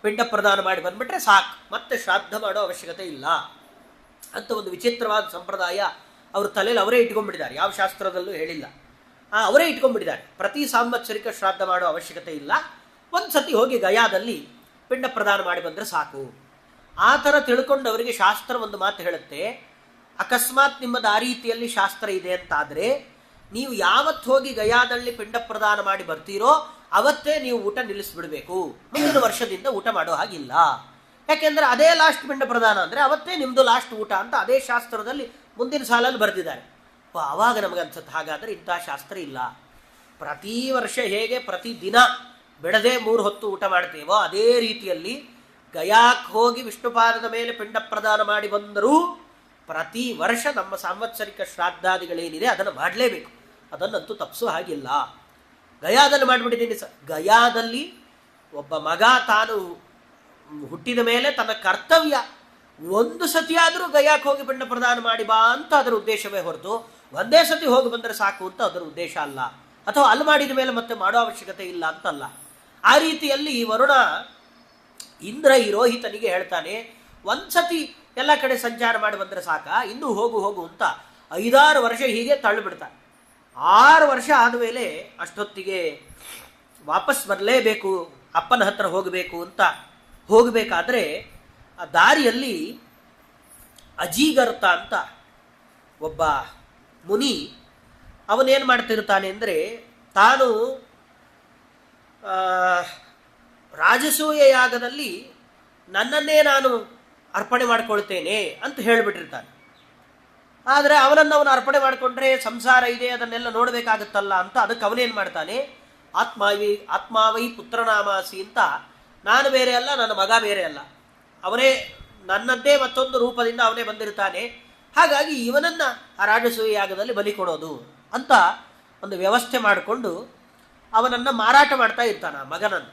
ಪಿಂಡ ಪ್ರದಾನ ಮಾಡಿ ಬಂದ್ಬಿಟ್ರೆ ಸಾಕು, ಮತ್ತೆ ಶ್ರಾದ್ದ ಮಾಡೋ ಅವಶ್ಯಕತೆ ಇಲ್ಲ ಅಂತ ಒಂದು ವಿಚಿತ್ರವಾದ ಸಂಪ್ರದಾಯ ಅವರು ತಲೆಯಲ್ಲಿ ಅವರೇ ಇಟ್ಕೊಂಡ್ಬಿಟ್ಟಿದ್ದಾರೆ, ಯಾವ ಶಾಸ್ತ್ರದಲ್ಲೂ ಹೇಳಿಲ್ಲ, ಅವರೇ ಇಟ್ಕೊಂಡ್ಬಿಟ್ಟಿದ್ದಾರೆ. ಪ್ರತಿ ಸಾಂವತ್ಸರಿಕ ಶ್ರಾದ್ದ ಮಾಡೋ ಅವಶ್ಯಕತೆ ಇಲ್ಲ, ಒಂದು ಸತಿ ಹೋಗಿ ಗಯಾದಲ್ಲಿ ಪಿಂಡ ಪ್ರದಾನ ಮಾಡಿ ಬಂದರೆ ಸಾಕು. ಆ ಥರ ತಿಳ್ಕೊಂಡವರಿಗೆ ಶಾಸ್ತ್ರ ಒಂದು ಮಾತು ಹೇಳುತ್ತೆ, ಅಕಸ್ಮಾತ್ ನಿಮ್ಮದು ಆ ರೀತಿಯಲ್ಲಿ ಶಾಸ್ತ್ರ ಇದೆ ಅಂತಾದರೆ ನೀವು ಯಾವತ್ತು ಹೋಗಿ ಗಯಾದಲ್ಲಿ ಪಿಂಡ ಪ್ರದಾನ ಮಾಡಿ ಬರ್ತೀರೋ ಅವತ್ತೇ ನೀವು ಊಟ ನಿಲ್ಲಿಸ್ಬಿಡ್ಬೇಕು, ಮುಂದಿನ ವರ್ಷದಿಂದ ಊಟ ಮಾಡೋ ಹಾಗಿಲ್ಲ. ಯಾಕೆಂದರೆ ಅದೇ ಲಾಸ್ಟ್ ಪಿಂಡ ಪ್ರದಾನ ಅಂದರೆ ಅವತ್ತೇ ನಿಮ್ಮದು ಲಾಸ್ಟ್ ಊಟ ಅಂತ ಅದೇ ಶಾಸ್ತ್ರದಲ್ಲಿ ಮುಂದಿನ ಸಾಲಲ್ಲಿ ಬರೆದಿದ್ದಾರೆ. ಆವಾಗ ನಮಗನ್ಸುತ್ತೆ, ಹಾಗಾದರೆ ಇಂಥ ಶಾಸ್ತ್ರ ಇಲ್ಲ. ಪ್ರತಿ ವರ್ಷ ಹೇಗೆ ಪ್ರತಿ ದಿನ ಬಿಡದೆ 3 ಹೊತ್ತು ಊಟ ಮಾಡ್ತೇವೋ ಅದೇ ರೀತಿಯಲ್ಲಿ ಗಯಾಕ್ಕೆ ಹೋಗಿ ವಿಷ್ಣುಪಾದದ ಮೇಲೆ ಪಿಂಡ ಪ್ರದಾನ ಮಾಡಿ ಬಂದರೂ ಪ್ರತಿ ವರ್ಷ ನಮ್ಮ ಸಾಂವತ್ಸರಿಕ ಶ್ರಾದ್ದಾದಿಗಳೇನಿದೆ ಅದನ್ನು ಮಾಡಲೇಬೇಕು, ಅದನ್ನಂತೂ ತಪ್ಪಿಸೋ ಹಾಗಿಲ್ಲ. ಗಯಾದಲ್ಲಿ ಮಾಡಿಬಿಟ್ಟಿದ್ದೀನಿ ಸರ್. ಗಯಾದಲ್ಲಿ ಒಬ್ಬ ಮಗ ತಾನು ಹುಟ್ಟಿದ ಮೇಲೆ ತನ್ನ ಕರ್ತವ್ಯ ಒಂದು ಸತಿಯಾದರೂ ಗಯಾಕ್ಕೆ ಹೋಗಿ ಪಿಂಡ ಪ್ರದಾನ ಮಾಡಿ ಬಾ ಅಂತ ಅದರ ಉದ್ದೇಶವೇ ಹೊರತು ಒಂದೇ ಸತಿ ಹೋಗಿ ಬಂದರೆ ಸಾಕು ಅಂತ ಅದರ ಉದ್ದೇಶ ಅಲ್ಲ, ಅಥವಾ ಅಲ್ಲಿ ಮಾಡಿದ ಮೇಲೆ ಮತ್ತೆ ಮಾಡೋ ಅವಶ್ಯಕತೆ ಇಲ್ಲ ಅಂತಲ್ಲ. ಆ ರೀತಿಯಲ್ಲಿ ವರುಣ ಇಂದ್ರ ಈ ರೋಹಿತನಿಗೆ ಹೇಳ್ತಾನೆ, ಒಂದ್ಸತಿ ಎಲ್ಲ ಕಡೆ ಸಂಚಾರ ಮಾಡಿ ಬಂದರೆ ಸಾಕ, ಇನ್ನೂ ಹೋಗು ಹೋಗು ಅಂತ 5-6 ವರ್ಷ ಹೀಗೆ ತಳ್ಳಿಬಿಡ್ತಾನೆ. 6 ವರ್ಷ ಆದಮೇಲೆ ಅಷ್ಟೊತ್ತಿಗೆ ವಾಪಸ್ ಬರಲೇಬೇಕು, ಅಪ್ಪನ ಹತ್ರ ಹೋಗಬೇಕು ಅಂತ ಹೋಗಬೇಕಾದ್ರೆ ಆ ದಾರಿಯಲ್ಲಿ ಅಜೀಗರ್ತ ಅಂತ ಒಬ್ಬ ಮುನಿ ಅವನೇನು ಮಾಡ್ತಿರ್ತಾನೆ ಅಂದರೆ, ತಾನು ರಾಜಸೂಯ ಯಾಗದಲ್ಲಿ ನನ್ನನ್ನೇ ನಾನು ಅರ್ಪಣೆ ಮಾಡ್ಕೊಳ್ತೇನೆ ಅಂತ ಹೇಳಿಬಿಟ್ಟಿರ್ತಾನೆ. ಆದರೆ ಅವನು ಅರ್ಪಣೆ ಮಾಡಿಕೊಂಡ್ರೆ ಸಂಸಾರ ಇದೆ, ಅದನ್ನೆಲ್ಲ ನೋಡಬೇಕಾಗುತ್ತಲ್ಲ ಅಂತ ಅದಕ್ಕೆ ಅವನೇನು ಮಾಡ್ತಾನೆ, ಆತ್ಮಾವೈ ಪುತ್ರನಾಮಾಸಿ ಅಂತ, ನಾನು ಬೇರೆ ಅಲ್ಲ, ನನ್ನ ಮಗ ಬೇರೆ ಅಲ್ಲ, ಅವನೇ ನನ್ನದ್ದೇ ಮತ್ತೊಂದು ರೂಪದಿಂದ ಅವನೇ ಬಂದಿರ್ತಾನೆ, ಹಾಗಾಗಿ ಇವನನ್ನು ಆ ರಾಜಸೂಯ ಯಾಗದಲ್ಲಿ ಬಲಿ ಕೊಡೋದು ಅಂತ ಒಂದು ವ್ಯವಸ್ಥೆ ಮಾಡಿಕೊಂಡು ಅವನನ್ನು ಮಾರಾಟ ಮಾಡ್ತಾ ಇರ್ತಾನೆ ಆ ಮಗನನ್ನು.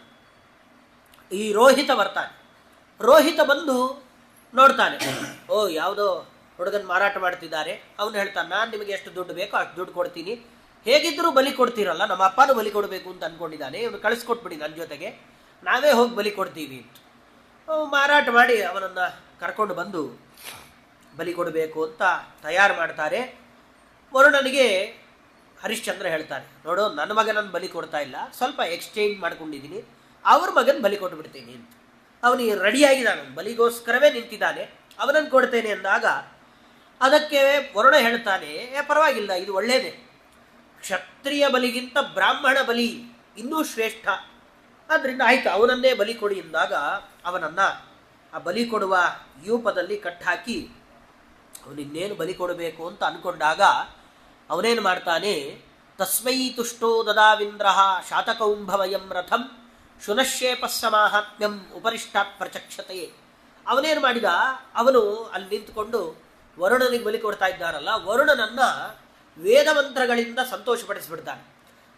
ಈ ರೋಹಿತ ಬರ್ತಾನೆ. ರೋಹಿತ ಬಂದು ನೋಡ್ತಾನೆ, ಓ ಯಾವುದೋ ಹುಡುಗನ ಮಾರಾಟ ಮಾಡ್ತಿದ್ದಾರೆ. ಅವನು ಹೇಳ್ತಾನೆ, ನಾನು ನಿಮಗೆ ಎಷ್ಟು ದುಡ್ಡು ಬೇಕೋ ಅಷ್ಟು ದುಡ್ಡು ಕೊಡ್ತೀನಿ, ಹೇಗಿದ್ದರೂ ಬಲಿ ಕೊಡ್ತೀರಲ್ಲ, ನಮ್ಮ ಅಪ್ಪನೂ ಬಲಿ ಕೊಡಬೇಕು ಅಂತ ಅಂದ್ಕೊಂಡಿದ್ದಾನೆ, ಇವನು ಕಳಿಸ್ಕೊಟ್ಬಿಡಿ ನನ್ನ ಜೊತೆಗೆ, ನಾವೇ ಹೋಗಿ ಬಲಿ ಕೊಡ್ತೀವಿ ಅಂತ ಮಾರಾಟ ಮಾಡಿ ಅವನನ್ನು ಕರ್ಕೊಂಡು ಬಂದು ಬಲಿ ಕೊಡಬೇಕು ಅಂತ ತಯಾರು ಮಾಡ್ತಾರೆ. ವರುಣನಿಗೆ ಹರಿಶ್ಚಂದ್ರ ಹೇಳ್ತಾರೆ, ನೋಡು ನನ್ನ ಮಗನನ್ನು ಬಲಿ ಕೊಡ್ತಾ ಇಲ್ಲ, ಸ್ವಲ್ಪ ಎಕ್ಸ್ಚೇಂಜ್ ಮಾಡ್ಕೊಂಡಿದ್ದೀನಿ, ಅವ್ರ ಮಗನ ಬಲಿ ಕೊಟ್ಟು ಬಿಡ್ತೀನಿ ಅಂತ. ಅವನಿಗೆ ರೆಡಿಯಾಗಿದ್ದಾನೆ, ಬಲಿಗೋಸ್ಕರವೇ ನಿಂತಿದ್ದಾನೆ, ಅವನನ್ನು ಕೊಡ್ತೇನೆ ಅಂದಾಗ ಅದಕ್ಕೆ ವರುಣ ಹೇಳ್ತಾನೆ, ಪರವಾಗಿಲ್ಲ, ಇದು ಒಳ್ಳೆಯದೇ, ಕ್ಷತ್ರಿಯ ಬಲಿಗಿಂತ ಬ್ರಾಹ್ಮಣ ಬಲಿ ಇನ್ನೂ ಶ್ರೇಷ್ಠ, ಆದ್ದರಿಂದ ಆಯ್ತು ಅವನನ್ನೇ ಬಲಿ ಕೊಡಿ ಎಂದಾಗ ಅವನನ್ನು ಆ ಬಲಿ ಕೊಡುವ ಯೂಪದಲ್ಲಿ ಕಟ್ಟಾಕಿ ಅವನಿನ್ನೇನು ಬಲಿ ಕೊಡಬೇಕು ಅಂತ ಅಂದ್ಕೊಂಡಾಗ ಅವನೇನು ಮಾಡ್ತಾನೆ, ತಸ್ಮೈ ತುಷ್ಟೋ ದದಾವಿಂದ್ರ ಶಾತಕೌಂಭವಯಂ ರಥಂ ಶುನಶ್ಯೇಪಸ್ಸ ಮಾಹಾತ್ಮ್ಯಂ ಉಪರಿಷ್ಟಾತ್ ಪ್ರಚಕ್ಷತೆ. ಅವನೇನು ಮಾಡಿದ, ಅವನು ಅಲ್ಲಿ ನಿಂತುಕೊಂಡು ವರುಣನಿಗೆ ಬಲಿ ಕೊಡ್ತಾ ಇದ್ದಾರಲ್ಲ, ವರುಣನನ್ನು ವೇದಮಂತ್ರಗಳಿಂದ ಸಂತೋಷಪಡಿಸಿಬಿಡ್ತಾನೆ.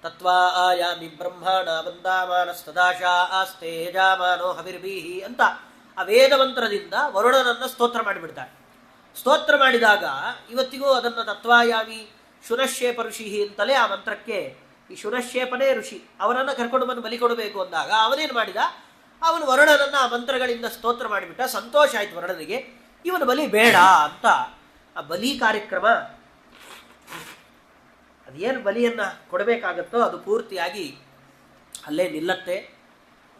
ತತ್ವಾ ಆಯಾಮಿ ಬ್ರಹ್ಮಾಣ ವಂದಾಮಾನಸ್ತದಾಶ ಆಸ್ತೆ ಯಜಾಮಾನೋ ಹವಿರ್ಬೀಹಿ ಅಂತ ಆ ವೇದಮಂತ್ರದಿಂದ ವರುಣನನ್ನು ಸ್ತೋತ್ರ ಮಾಡಿಬಿಡ್ತಾನೆ. ಸ್ತೋತ್ರ ಮಾಡಿದಾಗ ಇವತ್ತಿಗೂ ಅದನ್ನು ತತ್ವಾಯಾಮಿ ಶುನಶ್ಯೇ ಪರುಷಿಹಿ ಅಂತಲೇ ಆ ಮಂತ್ರಕ್ಕೆ ಈ ಶುನಶ್ಯೇಪನೇ ಋಷಿ, ಅವನನ್ನು ಕರ್ಕೊಂಡು ಬಂದು ಬಲಿ ಕೊಡಬೇಕು ಅಂದಾಗ ಅವನೇನು ಮಾಡಿದ, ಅವನು ವರುಣನನ್ನು ಆ ಮಂತ್ರಗಳಿಂದ ಸ್ತೋತ್ರ ಮಾಡಿಬಿಟ್ಟ. ಸಂತೋಷ ಆಯಿತು ವರುಣನಿಗೆ, ಇವನು ಬಲಿ ಬೇಡ ಅಂತ ಆ ಬಲಿ ಕಾರ್ಯಕ್ರಮ, ಅದೇನು ಬಲಿಯನ್ನು ಕೊಡಬೇಕಾಗತ್ತೋ ಅದು ಪೂರ್ತಿಯಾಗಿ ಅಲ್ಲೇ ನಿಲ್ಲತ್ತೆ.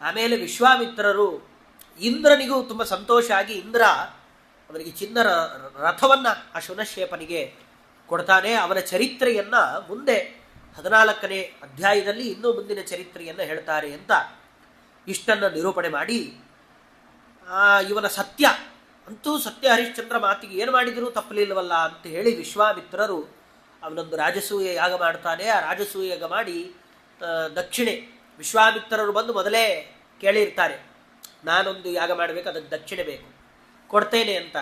ಆಮೇಲೆ ವಿಶ್ವಾಮಿತ್ರರು ಇಂದ್ರನಿಗೂ ತುಂಬ ಸಂತೋಷ ಆಗಿ ಇಂದ್ರ ಅವನಿಗೆ ಚಿನ್ನರ ರಥವನ್ನು ಆ ಶುನಶ್ಯೇಪನಿಗೆ ಕೊಡ್ತಾನೆ. ಅವನ ಚರಿತ್ರೆಯನ್ನು ಮುಂದೆ 14ನೇ ಅಧ್ಯಾಯದಲ್ಲಿ ಇನ್ನೂ ಮುಂದಿನ ಚರಿತ್ರೆಯನ್ನು ಹೇಳ್ತಾರೆ ಅಂತ ಇಷ್ಟನ್ನು ನಿರೂಪಣೆ ಮಾಡಿ, ಇವನ ಸತ್ಯ ಅಂತೂ ಸತ್ಯ ಹರಿಶ್ಚಂದ್ರ ಮಾತಿಗೆ ಏನು ಮಾಡಿದರೂ ತಪ್ಪಲಿಲ್ಲವಲ್ಲ ಅಂತ ಹೇಳಿ ವಿಶ್ವಾಮಿತ್ರರು ಅವನೊಂದು ರಾಜಸೂಯ ಯಾಗ ಮಾಡ್ತಾನೆ. ಆ ರಾಜಸೂಯ ಯಾಗ ಮಾಡಿ ದಕ್ಷಿಣೆ ವಿಶ್ವಾಮಿತ್ರರು ಬಂದು ಮೊದಲೇ ಕೇಳಿರ್ತಾರೆ, ನಾನೊಂದು ಯಾಗ ಮಾಡಬೇಕು, ಅದಕ್ಕೆ ದಕ್ಷಿಣೆ ಬೇಕು, ಕೊಡ್ತೇನೆ ಅಂತ.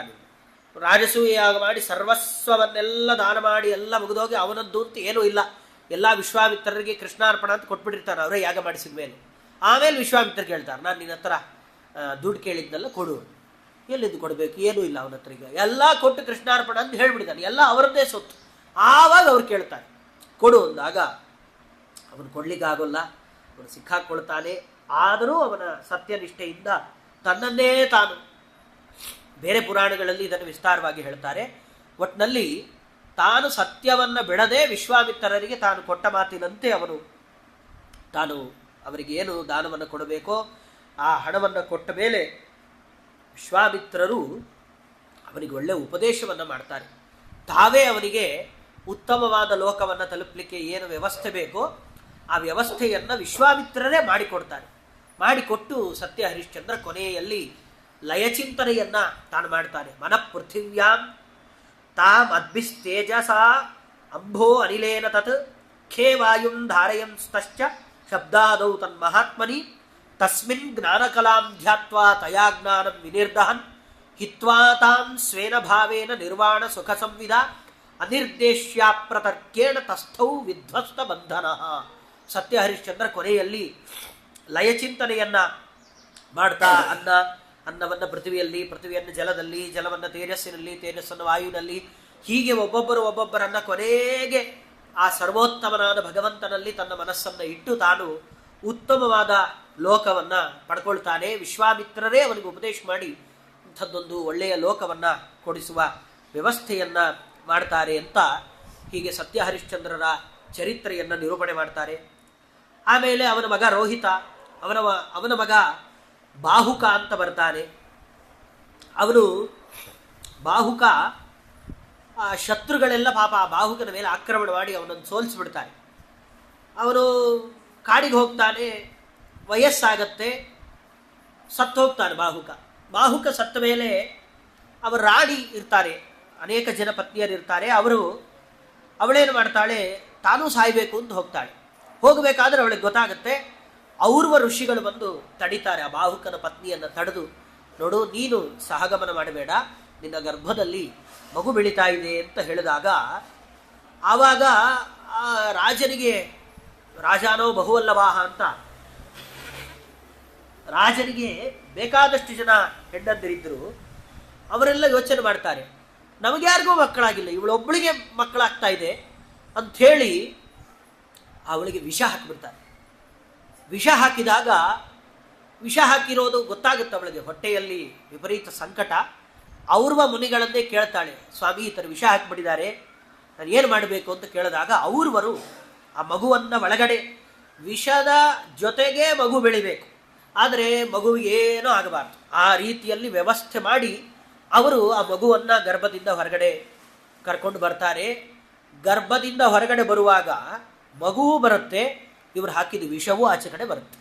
ರಾಜಸೂಯ ಯಾಗ ಮಾಡಿ ಸರ್ವಸ್ವವನ್ನೆಲ್ಲ ದಾನ ಮಾಡಿ ಎಲ್ಲ ಮುಗಿದೋಗಿ ಅವನದ್ದು ಅಂತ ಏನೂ ಇಲ್ಲ, ಎಲ್ಲ ವಿಶ್ವಾಮಿತ್ರರಿಗೆ ಕೃಷ್ಣಾರ್ಪಣ ಅಂತ ಕೊಟ್ಬಿಟ್ಟಿರ್ತಾರೆ ಅವರೇ ಯಾಗ ಮಾಡಿಸಿದ ಮೇಲೆ. ಆಮೇಲೆ ವಿಶ್ವಾಮಿತ್ರ ಕೇಳ್ತಾರೆ, ನಾನು ನಿನ್ನ ಹತ್ರ ದುಡ್ಡು ಕೇಳಿದ್ನೆಲ್ಲ ಕೊಡು. ಎಲ್ಲಿದ್ದು ಕೊಡಬೇಕು, ಏನೂ ಇಲ್ಲ ಅವನ ಹತ್ರ, ಈಗ ಎಲ್ಲ ಕೊಟ್ಟು ಕೃಷ್ಣಾರ್ಪಣ ಅಂತ ಹೇಳ್ಬಿಟ್ಟಿದ್ದಾನೆ, ಎಲ್ಲ ಅವರದ್ದೇ ಸೊತ್ತು. ಆವಾಗ ಅವ್ರು ಕೇಳ್ತಾರೆ ಕೊಡು ಅಂದಾಗ ಅವನು ಕೊಡ್ಲಿಕ್ಕಾಗೋಲ್ಲ, ಅವನು ಸಿಕ್ಕಾಕೊಳ್ತಾನೆ. ಆದರೂ ಅವನ ಸತ್ಯನಿಷ್ಠೆಯಿಂದ ತನ್ನನ್ನೇ ತಾನು, ಬೇರೆ ಪುರಾಣಗಳಲ್ಲಿ ಇದನ್ನು ವಿಸ್ತಾರವಾಗಿ ಹೇಳ್ತಾರೆ, ಒಟ್ಟಿನಲ್ಲಿ ತಾನು ಸತ್ಯವನ್ನು ಬಿಡದೆ ವಿಶ್ವಾಮಿತ್ರರಿಗೆ ತಾನು ಕೊಟ್ಟ ಮಾತಿನಂತೆ ತಾನು ಅವರಿಗೆ ಏನು ದಾನವನ್ನು ಕೊಡಬೇಕೋ ಆ ಹಣವನ್ನು ಕೊಟ್ಟ ಮೇಲೆ ವಿಶ್ವಾಮಿತ್ರರು ಅವನಿಗೆ ಒಳ್ಳೆಯ ಉಪದೇಶವನ್ನು ಮಾಡ್ತಾರೆ. ತಾವೇ ಅವನಿಗೆ ಉತ್ತಮವಾದ ಲೋಕವನ್ನು ತಲುಪಲಿಕ್ಕೆ ಏನು ವ್ಯವಸ್ಥೆ ಬೇಕೋ ಆ ವ್ಯವಸ್ಥೆಯನ್ನು ವಿಶ್ವಾಮಿತ್ರರೇ ಮಾಡಿಕೊಡ್ತಾರೆ. ಮಾಡಿಕೊಟ್ಟು ಸತ್ಯ ಹರಿಶ್ಚಂದ್ರ ಕೊನೆಯಲ್ಲಿ ಲಯಚಿಂತನೆಯನ್ನು ತಾನು ಮಾಡ್ತಾನೆ. ಮನಃಪೃಥಿವ್ಯಾಂ ತಾಮ್ ಅದ್ಭಿಸ್ತೇಜಸ ಅಂಭೋ ಅನಿಲೇನ ತತ್ ಖೇ ವಾಯುಂ ಧಾರಯಂಸ್ತಶ್ಚ ಶಬ್ದಾದೌ ತನ್ಮಹಾತ್ಮನಿ ತಸ್ಮಿನ್ ಜ್ಞಾನಕಲಾಂ ಧ್ಯಾತ್ವಾ ತಯಾ ಜ್ಞಾನಂ ವಿನಿರ್ದಹನ್ ಹಿತ್ವಾ ತಾಂ ಸ್ವೇನ ಭಾವೇನ ನಿರ್ವಾಣ ಸುಖ ಸಂವಿದ ಅನಿರ್ದೇಶ್ಯಾಪ್ರತರ್ಕೇಣ ತಸ್ಥೌ ವಿಧ್ವಸ್ತ ಬಂಧನಃ. ಸತ್ಯ ಹರಿಶ್ಚಂದ್ರ ಕೊನೆಯಲ್ಲಿ ಲಯಚಿಂತನೆಯನ್ನ ಮಾಡ್ತಾ ಅನ್ನವನ್ನು ಪೃಥ್ವಿಯಲ್ಲಿ, ಪೃಥ್ವಿಯನ್ನು ಜಲದಲ್ಲಿ, ಜಲವನ್ನು ತೇಜಸ್ಸಿನಲ್ಲಿ, ತೇಜಸ್ಸನ್ನು ವಾಯುವಿನಲ್ಲಿ, ಹೀಗೆ ಒಬ್ಬೊಬ್ಬರನ್ನ ಕೊನೆಗೆ ಆ ಸರ್ವೋತ್ತಮನಾದ ಭಗವಂತನಲ್ಲಿ ತನ್ನ ಮನಸ್ಸನ್ನು ಇಟ್ಟು ತಾನು ಉತ್ತಮವಾದ ಲೋಕವನ್ನು ಪಡ್ಕೊಳ್ತಾನೆ. ವಿಶ್ವಾಮಿತ್ರರೇ ಅವನಿಗೆ ಉಪದೇಶ ಮಾಡಿ ಇಂಥದ್ದೊಂದು ಒಳ್ಳೆಯ ಲೋಕವನ್ನು ಕೊಡಿಸುವ ವ್ಯವಸ್ಥೆಯನ್ನು ಮಾಡ್ತಾರೆ ಅಂತ ಹೀಗೆ ಸತ್ಯ ಹರಿಶ್ಚಂದ್ರರ ಚರಿತ್ರೆಯನ್ನು ನಿರೂಪಣೆ ಮಾಡ್ತಾರೆ. ಆಮೇಲೆ ಅವನ ಮಗ ರೋಹಿತ, ಅವನ ಮಗ ಬಾಹುಕ ಅಂತ ಬರ್ತಾನೆ. ಬಾಹುಕ ಆ ಶತ್ರುಗಳೆಲ್ಲ ಪಾಪ ಆ ಬಾಹುಕನ ಮೇಲೆ ಆಕ್ರಮಣ ಮಾಡಿ ಅವನನ್ನು ಸೋಲಿಸ್ಬಿಡ್ತಾರೆ. ಅವನು ಕಾಡಿಗೆ ಹೋಗ್ತಾನೆ, ವಯಸ್ಸಾಗತ್ತೆ, ಸತ್ತು ಹೋಗ್ತಾನೆ ಬಾಹುಕ ಸತ್ತ ಮೇಲೆ ಅವರ ರಾಣಿ ಇರ್ತಾರೆ, ಅನೇಕ ಜನ ಪತ್ನಿಯರಿರ್ತಾರೆ. ಅವಳೇನು ಮಾಡ್ತಾಳೆ, ತಾನೂ ಸಾಯಬೇಕು ಅಂತ ಹೋಗ್ತಾಳೆ. ಹೋಗಬೇಕಾದ್ರೆ ಅವಳಿಗೆ ಗೊತ್ತಾಗುತ್ತೆ, ಔರ್ವ ಋಷಿಗಳು ಬಂದು ತಡಿತಾರೆ. ಆ ಬಾಹುಕನ ಪತ್ನಿಯನ್ನು ತಡೆದು, ನೋಡು ನೀನು ಸಹಗಮನ ಮಾಡಬೇಡ, ನಿನ್ನ ಗರ್ಭದಲ್ಲಿ ಮಗು ಬೆಳೀತಾ ಇದೆ ಅಂತ ಹೇಳಿದಾಗ ಆವಾಗ ಆ ರಾಜನಿಗೆ, ರಾಜಾನೋ ಬಹುವಲ್ಲವಾಹ ಅಂತ ರಾಜನಿಗೆ ಬೇಕಾದಷ್ಟು ಜನ ಹೆಂಡಂದಿರಿದ್ರು. ಅವರೆಲ್ಲ ಯೋಚನೆ ಮಾಡ್ತಾರೆ, ನಮಗ್ಯಾರಿಗೂ ಮಕ್ಕಳಾಗಿಲ್ಲ, ಇವಳೊಬ್ಬಳಿಗೆ ಮಕ್ಕಳಾಗ್ತಾ ಇದೆ ಅಂಥೇಳಿ ಅವಳಿಗೆ ವಿಷ ಹಾಕಿಬಿಡ್ತಾರೆ. ವಿಷ ಹಾಕಿದಾಗ ವಿಷ ಹಾಕಿರೋದು ಗೊತ್ತಾಗುತ್ತೆ ಅವಳಿಗೆ, ಹೊಟ್ಟೆಯಲ್ಲಿ ವಿಪರೀತ ಸಂಕಟ. ಔರ್ವ ಮುನಿಗಳನ್ನೇ ಕೇಳ್ತಾಳೆ, ಸ್ವಾಮಿ ಈ ಥರ ವಿಷ ಹಾಕಿಬಿಟ್ಟಿದ್ದಾರೆ, ನಾನು ಏನು ಮಾಡಬೇಕು ಅಂತ ಕೇಳಿದಾಗ ಔರ್ವರು ಆ ಮಗುವನ್ನು ಒಳಗಡೆ, ವಿಷದ ಜೊತೆಗೆ ಮಗು ಬೆಳಿಬೇಕು, ಆದರೆ ಮಗುವಿಗೆ ಏನೂ ಆಗಬಾರ್ದು, ಆ ರೀತಿಯಲ್ಲಿ ವ್ಯವಸ್ಥೆ ಮಾಡಿ ಅವರು ಆ ಮಗುವನ್ನು ಗರ್ಭದಿಂದ ಹೊರಗಡೆ ಕರ್ಕೊಂಡು ಬರ್ತಾರೆ. ಗರ್ಭದಿಂದ ಹೊರಗಡೆ ಬರುವಾಗ ಮಗುವು ಬರುತ್ತೆ, ಇವರು ಹಾಕಿದ ವಿಷವೂ ಆಚೆ ಕಡೆ ಬರುತ್ತೆ.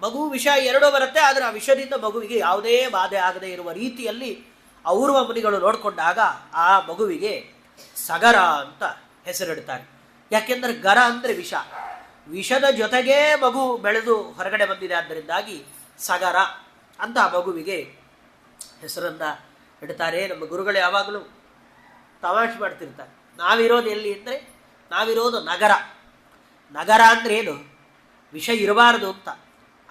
ಮಗು ವಿಷ ಎರಡೂ ಬರುತ್ತೆ, ಆದರೆ ಆ ವಿಷದಿಂದ ಮಗುವಿಗೆ ಯಾವುದೇ ಬಾಧೆ ಆಗದೆ ಇರುವ ರೀತಿಯಲ್ಲಿ ಔರ್ವ ಮುನಿಗಳು ನೋಡಿಕೊಂಡಾಗ ಆ ಮಗುವಿಗೆ ಸಗರ ಅಂತ ಹೆಸರಿಡ್ತಾರೆ. ಯಾಕೆಂದರೆ ಗರ ಅಂದರೆ ವಿಷ, ವಿಷದ ಜೊತೆಗೇ ಮಗು ಬೆಳೆದು ಹೊರಗಡೆ ಬಂದಿದೆ, ಆದ್ದರಿಂದಾಗಿ ಸಗರ ಅಂತ ಆ ಮಗುವಿಗೆ ಹೆಸರನ್ನು ಇಡ್ತಾರೆ. ನಮ್ಮ ಗುರುಗಳು ಯಾವಾಗಲೂ ತಮಾಷೆ ಮಾಡ್ತಿರ್ತಾರೆ, ನಾವಿರೋದು ಎಲ್ಲಿ ಅಂದರೆ ನಾವಿರೋದು ನಗರ. ನಗರ ಅಂದರೆ ಏನು, ವಿಷ ಇರಬಾರದು ಅಂತ.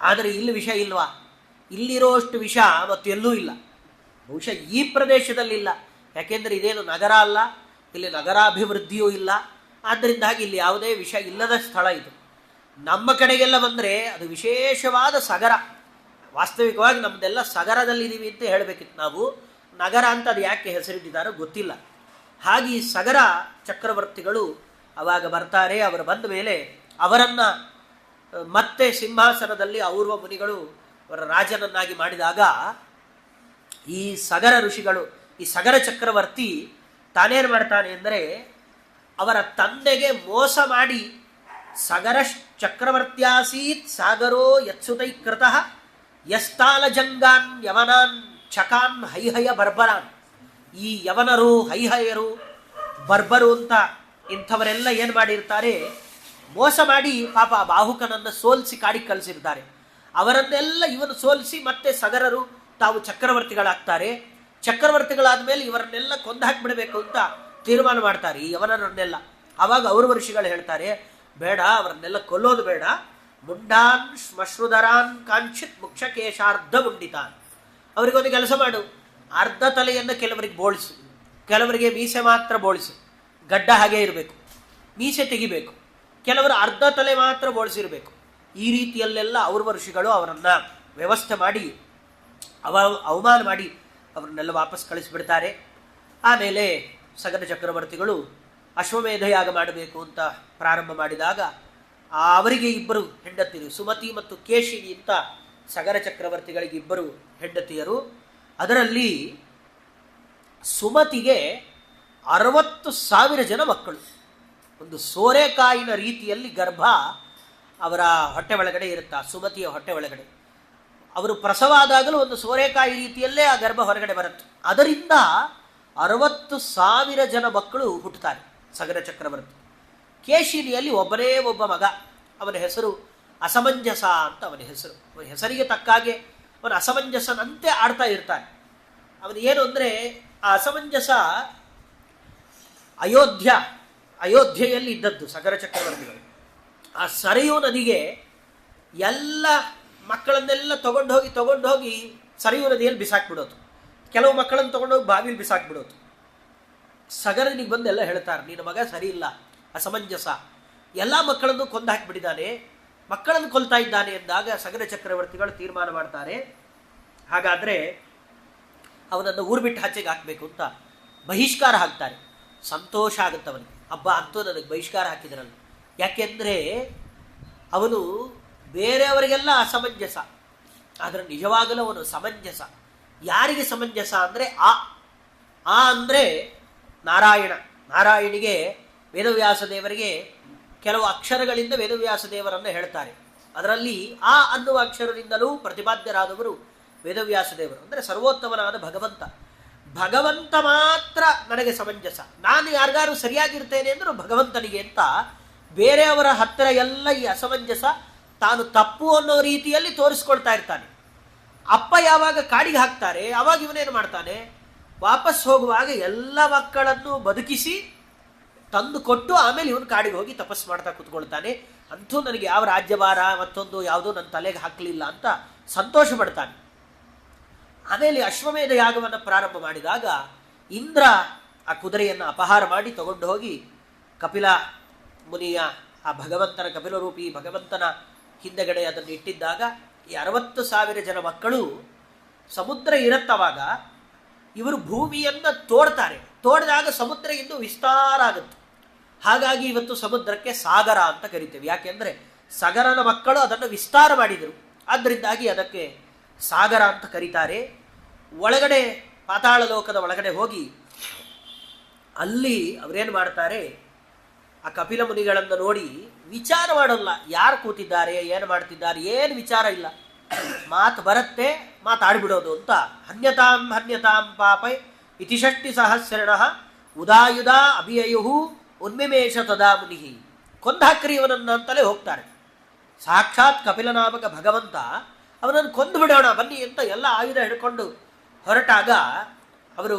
ಆದರೆ ಇಲ್ಲಿ ವಿಷ ಇಲ್ವಾ, ಇಲ್ಲಿರೋಷ್ಟು ವಿಷ ಮತ್ತು ಎಲ್ಲೂ ಇಲ್ಲ, ಬಹುಶಃ ಈ ಪ್ರದೇಶದಲ್ಲಿಲ್ಲ. ಯಾಕೆಂದರೆ ಇದೇನು ನಗರ ಅಲ್ಲ, ಇಲ್ಲಿ ನಗರಾಭಿವೃದ್ಧಿಯೂ ಇಲ್ಲ, ಆದ್ದರಿಂದಾಗಿ ಇಲ್ಲಿ ಯಾವುದೇ ವಿಷಯ ಇಲ್ಲದ ಸ್ಥಳ ಇದು. ನಮ್ಮ ಕಡೆಗೆಲ್ಲ ಬಂದರೆ ಅದು ವಿಶೇಷವಾದ ಸಗರ. ವಾಸ್ತವಿಕವಾಗಿ ನಮ್ಮದೆಲ್ಲ ಸಗರದಲ್ಲಿದ್ದೀವಿ ಅಂತ ಹೇಳಬೇಕಿತ್ತು ನಾವು. ನಗರ ಅಂತ ಅದು ಯಾಕೆ ಹೆಸರಿಟ್ಟಿದ್ದಾರೋ ಗೊತ್ತಿಲ್ಲ. ಹಾಗೆ ಈ ಸಗರ ಚಕ್ರವರ್ತಿಗಳು ಅವಾಗ ಬರ್ತಾರೆ. ಅವರು ಬಂದ ಮೇಲೆ ಅವರನ್ನು ಮತ್ತೆ ಸಿಂಹಾಸನದಲ್ಲಿ ಔರ್ವ ಮುನಿಗಳು ಅವರ ರಾಜನನ್ನಾಗಿ ಮಾಡಿದಾಗ ಈ ಸಗರ ಋಷಿಗಳು, ಈ ಸಗರ ಚಕ್ರವರ್ತಿ ತಾನೇನು ಮಾಡ್ತಾನೆ ಅಂದರೆ, ಅವರ ತಂದೆಗೆ ಮೋಸ ಮಾಡಿ ಸಗರ ಚಕ್ರವರ್ತ್ಯಾಸೀತ್ ಸಾಗರೋ ಯತ್ಸುತೈಕೃತಃ ಯಸ್ತಾಲಜಂಗಾನ್ ಯವನಾನ್ ಚಕಾನ್ ಹೈಹಯ ಬರ್ಬರಾನ್. ಈ ಯವನರು, ಹೈಹಯರು, ಬರ್ಬರು ಅಂತ ಇಂಥವರೆಲ್ಲ ಏನು ಮಾಡಿರ್ತಾರೆ, ಮೋಸ ಮಾಡಿ ಪಾಪ ಬಾಹುಕನನ್ನು ಸೋಲಿಸಿ ಕಾಡಿಗೆ ಕಳಿಸಿರ್ತಾರೆ. ಅವರನ್ನೆಲ್ಲ ಇವನು ಸೋಲಿಸಿ ಮತ್ತೆ ಸಗರರು ತಾವು ಚಕ್ರವರ್ತಿಗಳಾಗ್ತಾರೆ. ಚಕ್ರವರ್ತಿಗಳಾದ ಮೇಲೆ ಇವರನ್ನೆಲ್ಲ ಕೊಂದು ಹಾಕಿಬಿಡಬೇಕು ಅಂತ ತೀರ್ಮಾನ ಮಾಡ್ತಾರೆ ಈ ಯವನರನ್ನೆಲ್ಲ. ಆವಾಗ ಔರ್ವ ಋಷಿಗಳು ಹೇಳ್ತಾರೆ, ಬೇಡ, ಅವರನ್ನೆಲ್ಲ ಕೊಲ್ಲೋದು ಬೇಡ. ಮುಂಡಾನ್ ಶ್ಮಶ್ರುಧರಾನ್ ಕಾಂಚಿತ್ ಮುಕ್ಷಕೇಶಾರ್ಧ ಮುಂಡಿತಾನ್. ಅವರಿಗೊಂದು ಕೆಲಸ ಮಾಡು, ಅರ್ಧ ತಲೆಯನ್ನು ಕೆಲವರಿಗೆ ಬೋಳಿಸು, ಕೆಲವರಿಗೆ ಮೀಸೆ ಮಾತ್ರ ಬೋಳಿಸು, ಗಡ್ಡ ಹಾಗೆ ಇರಬೇಕು, ಮೀಸೆ ತೆಗಿಬೇಕು, ಕೆಲವರು ಅರ್ಧ ತಲೆ ಮಾತ್ರ ಬೋಳಿಸಿರಬೇಕು. ಈ ರೀತಿಯಲ್ಲೆಲ್ಲ ಔರ್ವ ಋಷಿಗಳು ಅವರನ್ನು ವ್ಯವಸ್ಥೆ ಮಾಡಿ ಅವಮಾನ ಮಾಡಿ ಅವರನ್ನೆಲ್ಲ ವಾಪಸ್ ಕಳಿಸಿಬಿಡ್ತಾರೆ. ಆಮೇಲೆ ಸಗರ ಚಕ್ರವರ್ತಿಗಳು ಅಶ್ವಮೇಧ ಯಾಗ ಮಾಡಬೇಕು ಅಂತ ಪ್ರಾರಂಭ ಮಾಡಿದಾಗ ಅವರಿಗೆ ಇಬ್ಬರು ಹೆಂಡತಿಯರು, ಸುಮತಿ ಮತ್ತು ಕೇಶಿನಿ ಅಂತ ಸಗರ ಚಕ್ರವರ್ತಿಗಳಿಗೆ ಇಬ್ಬರು ಹೆಂಡತಿಯರು. ಅದರಲ್ಲಿ ಸುಮತಿಗೆ 60,000 ಜನ ಮಕ್ಕಳು. ಒಂದು ಸೋರೆಕಾಯಿನ ರೀತಿಯಲ್ಲಿ ಗರ್ಭ ಅವರ ಹೊಟ್ಟೆ ಒಳಗಡೆ ಇರುತ್ತೆ, ಸುಮತಿಯ ಹೊಟ್ಟೆ ಒಳಗಡೆ. ಅವರು ಪ್ರಸವ ಆದಾಗಲೂ ಒಂದು ಸೋರೆಕಾಯಿ ರೀತಿಯಲ್ಲೇ ಆ ಗರ್ಭ ಹೊರಗಡೆ ಬರುತ್ತೆ. ಅದರಿಂದ 60,000 ಜನ ಮಕ್ಕಳು ಹುಟ್ಟುತ್ತಾರೆ ಸಗರ ಚಕ್ರವರ್ತಿ. ಕೇಶಿನಿಯಲ್ಲಿ ಒಬ್ಬನೇ ಒಬ್ಬ ಮಗ, ಅವನ ಹೆಸರು ಅಸಮಂಜಸ ಅಂತ ಅವನ ಹೆಸರು. ಅವನ ಹೆಸರಿಗೆ ತಕ್ಕಾಗೆ ಅವನ ಅಸಮಂಜಸನಂತೆ ಆಡ್ತಾ ಇರ್ತಾನೆ. ಅವನು ಏನು ಅಂದರೆ, ಆ ಅಸಮಂಜಸ ಅಯೋಧ್ಯೆಯಲ್ಲಿ ಇದ್ದದ್ದು ಸಗರ ಚಕ್ರವರ್ತಿಗಳು. ಆ ಸರಯೂ ನದಿಗೆ ಎಲ್ಲ ಮಕ್ಕಳನ್ನೆಲ್ಲ ತಗೊಂಡು ಹೋಗಿ ಸರಯೂ ನದಿಯಲ್ಲಿ ಬಿಸಾಕ್ಬಿಡೋದು. ಕೆಲವು ಮಕ್ಕಳನ್ನು ತಗೊಂಡೋಗಿ ಬಾವಿಲಿ ಬಿಸಾಕ್ಬಿಡೋದು. ಸಗರನಿಗೆ ಬಂದೆಲ್ಲ ಹೇಳ್ತಾರೆ, ನಿನ್ನ ಮಗ ಸರಿ ಇಲ್ಲ, ಅಸಮಂಜಸ, ಎಲ್ಲ ಮಕ್ಕಳನ್ನು ಕೊಂದು ಹಾಕಿಬಿಟ್ಟಿದ್ದಾನೆ, ಮಕ್ಕಳನ್ನು ಕೊಲ್ತಾ ಇದ್ದಾನೆ ಎಂದಾಗ ಸಗರ ಚಕ್ರವರ್ತಿಗಳು ತೀರ್ಮಾನ ಮಾಡ್ತಾರೆ, ಹಾಗಾದರೆ ಅವನನ್ನು ಊರು ಬಿಟ್ಟು ಆಚೆಗೆ ಹಾಕಬೇಕು ಅಂತ ಬಹಿಷ್ಕಾರ ಹಾಕ್ತಾರೆ. ಸಂತೋಷ ಆಗುತ್ತೆ ಅವನಿಗೆ, ಹಬ್ಬ ಅಂತೂ ನನಗೆ ಬಹಿಷ್ಕಾರ ಹಾಕಿದ್ರಲ್ಲ. ಯಾಕೆಂದರೆ ಅವನು ಬೇರೆಯವರಿಗೆಲ್ಲ ಅಸಮಂಜಸ, ಆದರೆ ನಿಜವಾಗಲೂ ಅವನು ಸಮಂಜಸ. ಯಾರಿಗೆ ಸಮಂಜಸ ಅಂದರೆ ಆ ಅಂದರೆ ನಾರಾಯಣಿಗೆ ವೇದವ್ಯಾಸ ದೇವರಿಗೆ ಕೆಲವು ಅಕ್ಷರಗಳಿಂದ ವೇದವ್ಯಾಸ ದೇವರನ್ನು ಹೇಳ್ತಾರೆ. ಅದರಲ್ಲಿ ಆ ಅನ್ನುವ ಅಕ್ಷರದಿಂದಲೂ ಪ್ರತಿಪಾದ್ಯರಾದವರು ವೇದವ್ಯಾಸ ದೇವರು, ಅಂದರೆ ಸರ್ವೋತ್ತಮನಾದ ಭಗವಂತ ಮಾತ್ರ ನನಗೆ ಸಮಂಜಸ. ನಾನು ಯಾರಿಗಾರು ಸರಿಯಾಗಿರ್ತೇನೆ ಅಂದರೂ ಭಗವಂತನಿಗೆ ಅಂತ ಬೇರೆಯವರ ಹತ್ತಿರ ಎಲ್ಲ ಈ ಅಸಮಂಜಸ ತಾನು ತಪ್ಪು ಅನ್ನೋ ರೀತಿಯಲ್ಲಿ ತೋರಿಸ್ಕೊಳ್ತಾ ಇರ್ತಾನೆ. ಅಪ್ಪ ಯಾವಾಗ ಕಾಡಿಗೆ ಹಾಕ್ತಾರೆ ಆವಾಗ ಇವನೇನು ಮಾಡ್ತಾನೆ, ವಾಪಸ್ ಹೋಗುವಾಗ ಎಲ್ಲ ಮಕ್ಕಳನ್ನು ಬದುಕಿಸಿ ತಂದು ಕೊಟ್ಟು ಆಮೇಲೆ ಇವನು ಕಾಡಿಗೆ ಹೋಗಿ ತಪಸ್ಸು ಮಾಡ್ತಾ ಕೂತ್ಕೊಳ್ತಾನೆ. ಅಂತೂ ನನಗೆ ಯಾವ ರಾಜ್ಯಭಾರ ಮತ್ತೊಂದು ಯಾವುದೋ ನನ್ನ ತಲೆಗೆ ಹಾಕಲಿಲ್ಲ ಅಂತ ಸಂತೋಷ ಪಡ್ತಾನೆ. ಆಮೇಲೆ ಅಶ್ವಮೇಧ ಯಾಗವನ್ನು ಪ್ರಾರಂಭ ಮಾಡಿದಾಗ ಇಂದ್ರ ಆ ಕುದುರೆಯನ್ನು ಅಪಹಾರ ಮಾಡಿ ತಗೊಂಡು ಹೋಗಿ ಕಪಿಲ ಮುನಿಯ ಆ ಭಗವಂತನ, ಕಪಿಲರೂಪಿ ಭಗವಂತನ ಹಿಂದೆಗಡೆ ಅದನ್ನು ಇಟ್ಟಿದ್ದಾಗ ಈ 60,000 ಜನ ಮಕ್ಕಳು ಸಮುದ್ರ ಇರುತ್ತವಾಗ ಇವರು ಭೂಮಿಯನ್ನು ತೋಡಿದಾಗ ಸಮುದ್ರ ಇನ್ನೂ ವಿಸ್ತಾರ ಆಗುತ್ತೆ. ಹಾಗಾಗಿ ಇವತ್ತು ಸಮುದ್ರಕ್ಕೆ ಸಾಗರ ಅಂತ ಕರಿತೇವೆ. ಯಾಕೆಂದರೆ ಸಗರನ ಮಕ್ಕಳು ಅದನ್ನು ವಿಸ್ತಾರ ಮಾಡಿದರು, ಆದ್ದರಿಂದಾಗಿ ಅದಕ್ಕೆ ಸಾಗರ ಅಂತ ಕರೀತಾರೆ. ಒಳಗಡೆ ಪಾತಾಳ ಲೋಕದ ಒಳಗಡೆ ಹೋಗಿ ಅಲ್ಲಿ ಅವರೇನು ಮಾಡ್ತಾರೆ, ಆ ಕಪಿಲ ಮುನಿಗಳನ್ನು ನೋಡಿ ವಿಚಾರ ಮಾಡೋಲ್ಲ, ಯಾರು ಕೂತಿದ್ದಾರೆ, ಏನು ಮಾಡ್ತಿದ್ದಾರೆ, ಏನು ವಿಚಾರ ಇಲ್ಲ, ಮಾತು ಬರುತ್ತೆ ಮಾತಾಡ್ಬಿಡೋದು ಅಂತ. ಹನ್ಯತಾಂ ಪಾಪೈ ಇತಿಷಷ್ಟಿ ಸಹಸ್ರಣ ಉದಾಯುಧ ಅಭಿಯಯು ಉನ್ಮಿಮೇಷ ತದಾ ಮುನಿ. ಕೊಂದಾಕ್ರಿ ಇವನನ್ನು ಅಂತಲೇ ಹೋಗ್ತಾರೆ. ಸಾಕ್ಷಾತ್ ಕಪಿಲನಾಮಕ ಭಗವಂತ ಅವನನ್ನು ಕೊಂದು ಬಿಡೋಣ ಬನ್ನಿ ಅಂತ ಎಲ್ಲ ಆಯುಧ ಹಿಡ್ಕೊಂಡು ಹೊರಟಾಗ ಅವರು